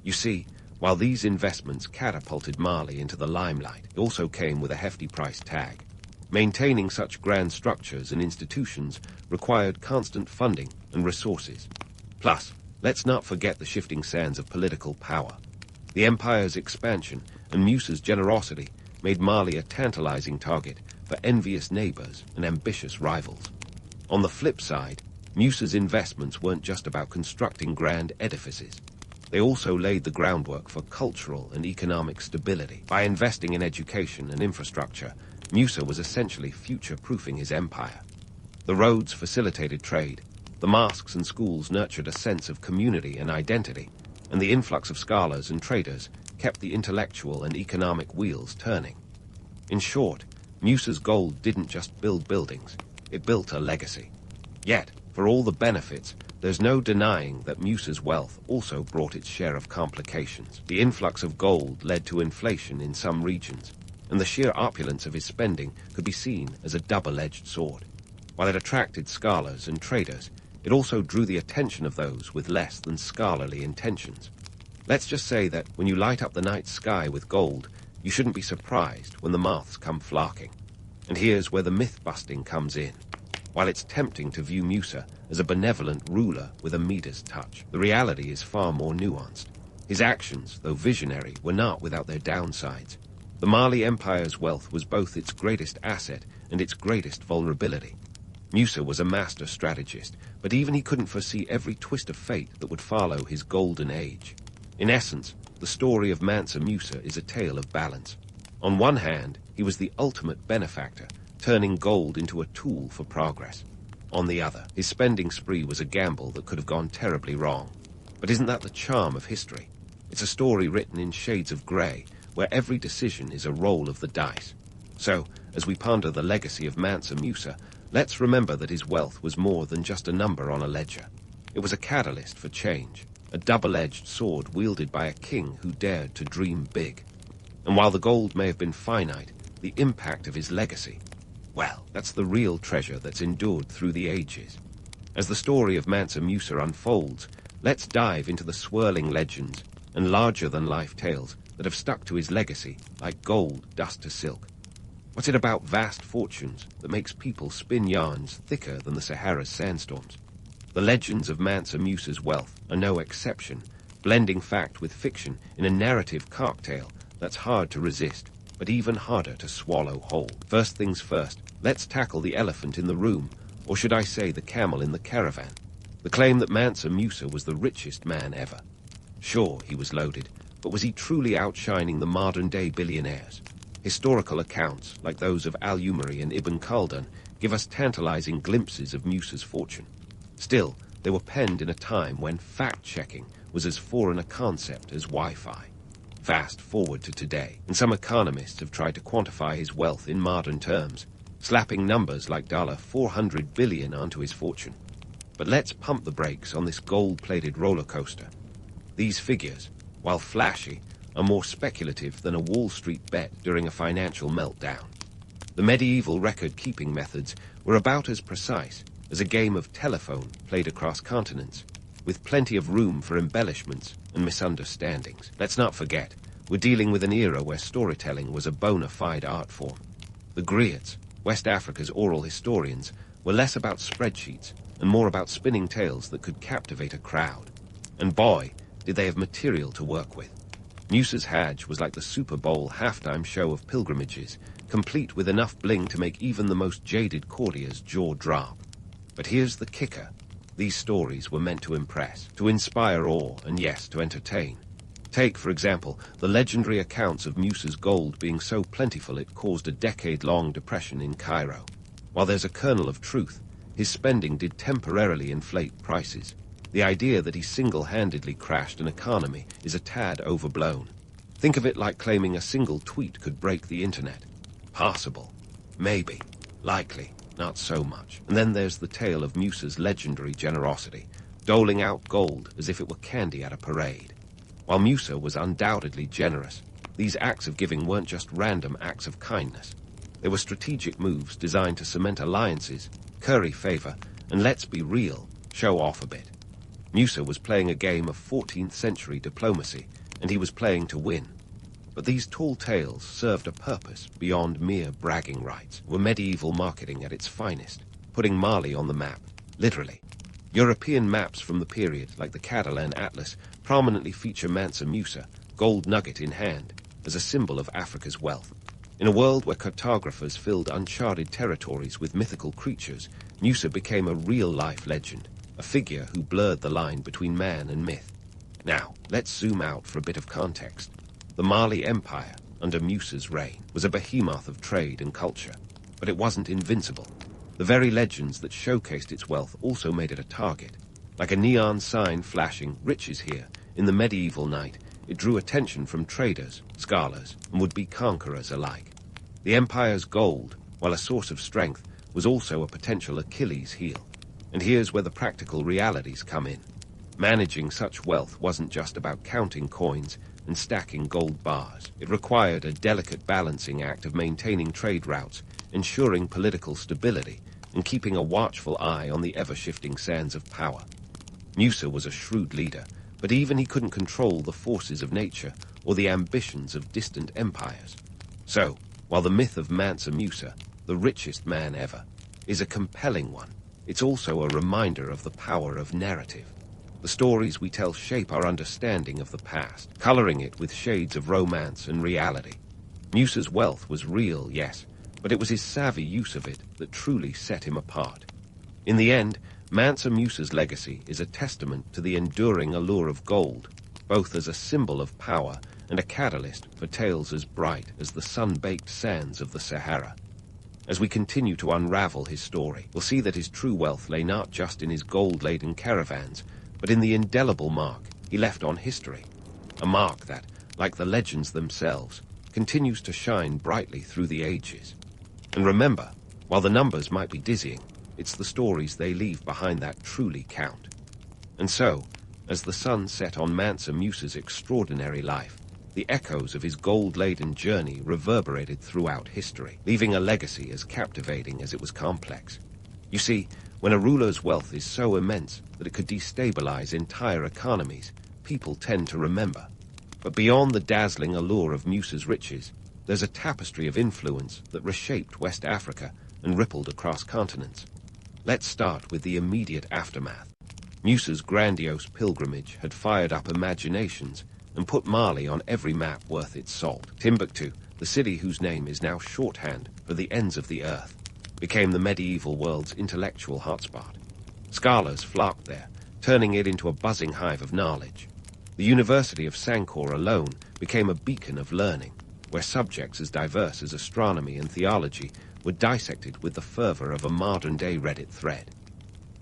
You see, while these investments catapulted Mali into the limelight, it also came with a hefty price tag. Maintaining such grand structures and institutions required constant funding and resources. Plus, let's not forget the shifting sands of political power. The empire's expansion and Musa's generosity made Mali a tantalizing target for envious neighbors and ambitious rivals. On the flip side, Musa's investments weren't just about constructing grand edifices. They also laid the groundwork for cultural and economic stability. By investing in education and infrastructure, Musa was essentially future-proofing his empire. The roads facilitated trade, the mosques and schools nurtured a sense of community and identity, and the influx of scholars and traders kept the intellectual and economic wheels turning. In short, Musa's gold didn't just build buildings, it built a legacy. Yet, for all the benefits, there's no denying that Musa's wealth also brought its share of complications. The influx of gold led to inflation in some regions, and the sheer opulence of his spending could be seen as a double-edged sword. While it attracted scholars and traders, it also drew the attention of those with less than scholarly intentions. Let's just say that when you light up the night sky with gold, you shouldn't be surprised when the moths come flocking. And here's where the myth-busting comes in. While it's tempting to view Musa as a benevolent ruler with a Midas touch, the reality is far more nuanced. His actions, though visionary, were not without their downsides. The Mali Empire's wealth was both its greatest asset and its greatest vulnerability. Musa was a master strategist, but even he couldn't foresee every twist of fate that would follow his golden age. In essence, the story of Mansa Musa is a tale of balance. On one hand, he was the ultimate benefactor, turning gold into a tool for progress. On the other, his spending spree was a gamble that could have gone terribly wrong. But isn't that the charm of history? It's a story written in shades of grey, where every decision is a roll of the dice. So, as we ponder the legacy of Mansa Musa, let's remember that his wealth was more than just a number on a ledger. It was a catalyst for change, a double-edged sword wielded by a king who dared to dream big. And while the gold may have been finite, the impact of his legacy, well, that's the real treasure that's endured through the ages. As the story of Mansa Musa unfolds, let's dive into the swirling legends and larger-than-life tales that have stuck to his legacy like gold dust to silk. What's it about vast fortunes that makes people spin yarns thicker than the Sahara's sandstorms? The legends of Mansa Musa's wealth are no exception, blending fact with fiction in a narrative cocktail that's hard to resist, but even harder to swallow whole. First things first, let's tackle the elephant in the room, or should I say the camel in the caravan. The claim that Mansa Musa was the richest man ever. Sure, he was loaded, but was he truly outshining the modern-day billionaires? Historical accounts, like those of Al-Umari and Ibn Khaldun, give us tantalizing glimpses of Musa's fortune. Still, they were penned in a time when fact-checking was as foreign a concept as Wi-Fi. Fast forward to today, and some economists have tried to quantify his wealth in modern terms, slapping numbers like $400 billion onto his fortune. But let's pump the brakes on this gold-plated roller coaster. These figures, while flashy, are more speculative than a Wall Street bet during a financial meltdown. The medieval record-keeping methods were about as precise as a game of telephone played across continents, with plenty of room for embellishments and misunderstandings. Let's not forget, we're dealing with an era where storytelling was a bona fide art form. The griots, West Africa's oral historians, were less about spreadsheets and more about spinning tales that could captivate a crowd. And boy, did they have material to work with. Musa's Hajj was like the Super Bowl halftime show of pilgrimages, complete with enough bling to make even the most jaded courtier's jaw drop. But here's the kicker. These stories were meant to impress, to inspire awe, and yes, to entertain. Take, for example, the legendary accounts of Musa's gold being so plentiful it caused a decade-long depression in Cairo. While there's a kernel of truth, his spending did temporarily inflate prices. The idea that he single-handedly crashed an economy is a tad overblown. Think of it like claiming a single tweet could break the internet. Possible. Maybe. Likely. Not so much. And then there's the tale of Musa's legendary generosity, doling out gold as if it were candy at a parade. While Musa was undoubtedly generous, these acts of giving weren't just random acts of kindness. They were strategic moves designed to cement alliances, curry favor, and let's be real, show off a bit. Musa was playing a game of 14th century diplomacy, and he was playing to win. But these tall tales served a purpose beyond mere bragging rights, were medieval marketing at its finest, putting Mali on the map, literally. European maps from the period, like the Catalan Atlas, prominently feature Mansa Musa, gold nugget in hand, as a symbol of Africa's wealth. In a world where cartographers filled uncharted territories with mythical creatures, Musa became a real-life legend, a figure who blurred the line between man and myth. Now, let's zoom out for a bit of context. The Mali Empire, under Musa's reign, was a behemoth of trade and culture, but it wasn't invincible. The very legends that showcased its wealth also made it a target. Like a neon sign flashing, "Riches here," in the medieval night, it drew attention from traders, scholars, and would-be conquerors alike. The empire's gold, while a source of strength, was also a potential Achilles heel. And here's where the practical realities come in. Managing such wealth wasn't just about counting coins and stacking gold bars. It required a delicate balancing act of maintaining trade routes, ensuring political stability, and keeping a watchful eye on the ever-shifting sands of power. Musa was a shrewd leader, but even he couldn't control the forces of nature or the ambitions of distant empires. So, while the myth of Mansa Musa, the richest man ever, is a compelling one, it's also a reminder of the power of narrative. The stories we tell shape our understanding of the past, coloring it with shades of romance and reality. Musa's wealth was real, yes, but it was his savvy use of it that truly set him apart. In the end, Mansa Musa's legacy is a testament to the enduring allure of gold, both as a symbol of power and a catalyst for tales as bright as the sun-baked sands of the Sahara. As we continue to unravel his story, we'll see that his true wealth lay not just in his gold-laden caravans, but in the indelible mark he left on history. A mark that, like the legends themselves, continues to shine brightly through the ages. And remember, while the numbers might be dizzying, it's the stories they leave behind that truly count. And so, as the sun set on Mansa Musa's extraordinary life, the echoes of his gold-laden journey reverberated throughout history, leaving a legacy as captivating as it was complex. You see, when a ruler's wealth is so immense that it could destabilize entire economies, people tend to remember. But beyond the dazzling allure of Musa's riches, there's a tapestry of influence that reshaped West Africa and rippled across continents. Let's start with the immediate aftermath. Musa's grandiose pilgrimage had fired up imaginations and put Mali on every map worth its salt. Timbuktu, the city whose name is now shorthand for the ends of the earth, became the medieval world's intellectual hotspot. Scholars flocked there, turning it into a buzzing hive of knowledge. The University of Sankore alone became a beacon of learning, where subjects as diverse as astronomy and theology were dissected with the fervor of a modern-day Reddit thread.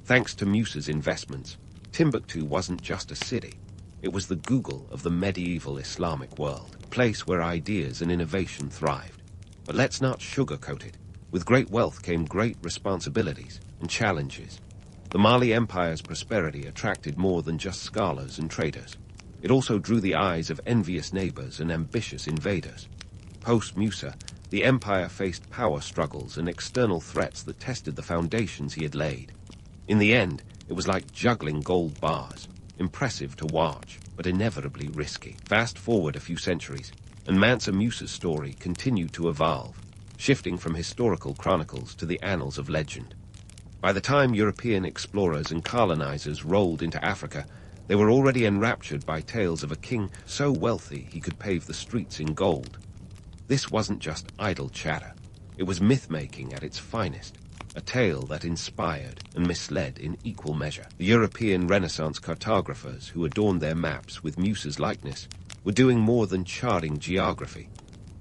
Thanks to Musa's investments, Timbuktu wasn't just a city. It was the Google of the medieval Islamic world, a place where ideas and innovation thrived. But let's not sugarcoat it. With great wealth came great responsibilities and challenges. The Mali Empire's prosperity attracted more than just scholars and traders. It also drew the eyes of envious neighbors and ambitious invaders. Post-Musa, the empire faced power struggles and external threats that tested the foundations he had laid. In the end, it was like juggling gold bars, impressive to watch, but inevitably risky. Fast forward a few centuries, and Mansa Musa's story continued to evolve, shifting from historical chronicles to the annals of legend. By the time European explorers and colonizers rolled into Africa, they were already enraptured by tales of a king so wealthy he could pave the streets in gold. This wasn't just idle chatter. It was myth-making at its finest, a tale that inspired and misled in equal measure. The European Renaissance cartographers who adorned their maps with Musa's likeness were doing more than charting geography.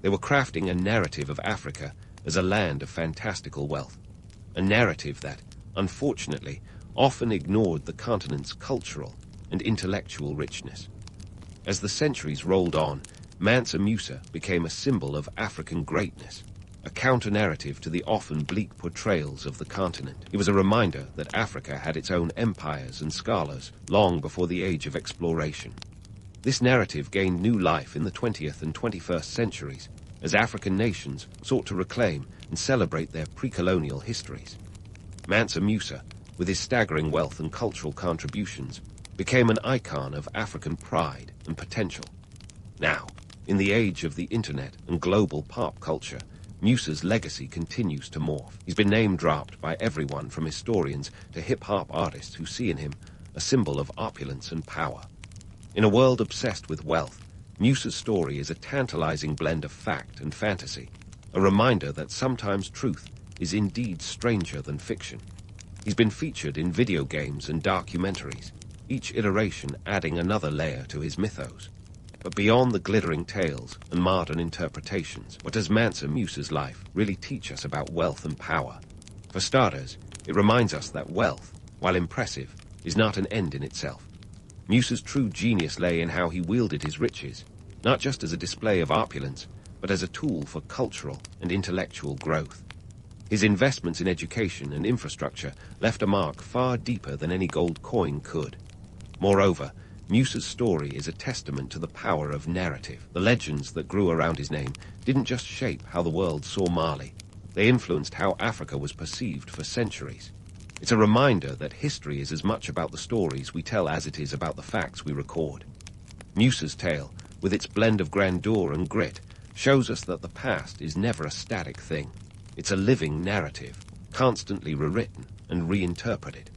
They were crafting a narrative of Africa as a land of fantastical wealth, a narrative that, unfortunately, often ignored the continent's cultural and intellectual richness. As the centuries rolled on, Mansa Musa became a symbol of African greatness, a counter-narrative to the often bleak portrayals of the continent. He was a reminder that Africa had its own empires and scholars long before the age of exploration. This narrative gained new life in the 20th and 21st centuries as African nations sought to reclaim and celebrate their pre-colonial histories. Mansa Musa, with his staggering wealth and cultural contributions, became an icon of African pride and potential. Now, in the age of the internet and global pop culture, Musa's legacy continues to morph. He's been name-dropped by everyone from historians to hip-hop artists who see in him a symbol of opulence and power. In a world obsessed with wealth, Musa's story is a tantalizing blend of fact and fantasy, a reminder that sometimes truth is indeed stranger than fiction. He's been featured in video games and documentaries, each iteration adding another layer to his mythos. But beyond the glittering tales and modern interpretations, what does Mansa Musa's life really teach us about wealth and power? For starters, it reminds us that wealth, while impressive, is not an end in itself. Musa's true genius lay in how he wielded his riches, not just as a display of opulence, but as a tool for cultural and intellectual growth. His investments in education and infrastructure left a mark far deeper than any gold coin could. Moreover, Musa's story is a testament to the power of narrative. The legends that grew around his name didn't just shape how the world saw Mali. They influenced how Africa was perceived for centuries. It's a reminder that history is as much about the stories we tell as it is about the facts we record. Musa's tale, with its blend of grandeur and grit, shows us that the past is never a static thing. It's a living narrative, constantly rewritten and reinterpreted.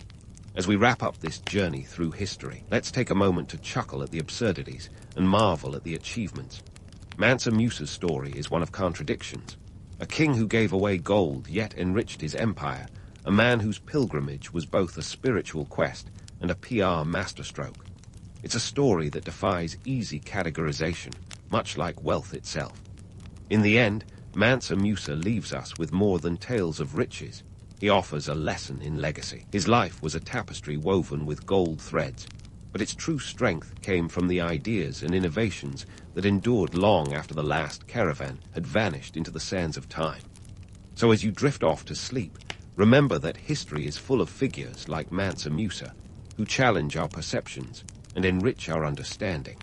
As we wrap up this journey through history, let's take a moment to chuckle at the absurdities and marvel at the achievements. Mansa Musa's story is one of contradictions. A king who gave away gold yet enriched his empire, a man whose pilgrimage was both a spiritual quest and a PR masterstroke. It's a story that defies easy categorization, much like wealth itself. In the end, Mansa Musa leaves us with more than tales of riches. He offers a lesson in legacy. His life was a tapestry woven with gold threads, but its true strength came from the ideas and innovations that endured long after the last caravan had vanished into the sands of time. So as you drift off to sleep, remember that history is full of figures like Mansa Musa, who challenge our perceptions and enrich our understanding.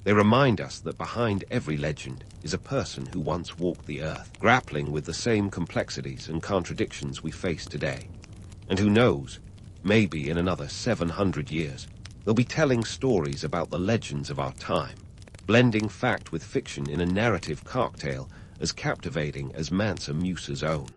They remind us that behind every legend is a person who once walked the earth, grappling with the same complexities and contradictions we face today. And who knows, maybe in another 700 years, they'll be telling stories about the legends of our time, blending fact with fiction in a narrative cocktail as captivating as Mansa Musa's own.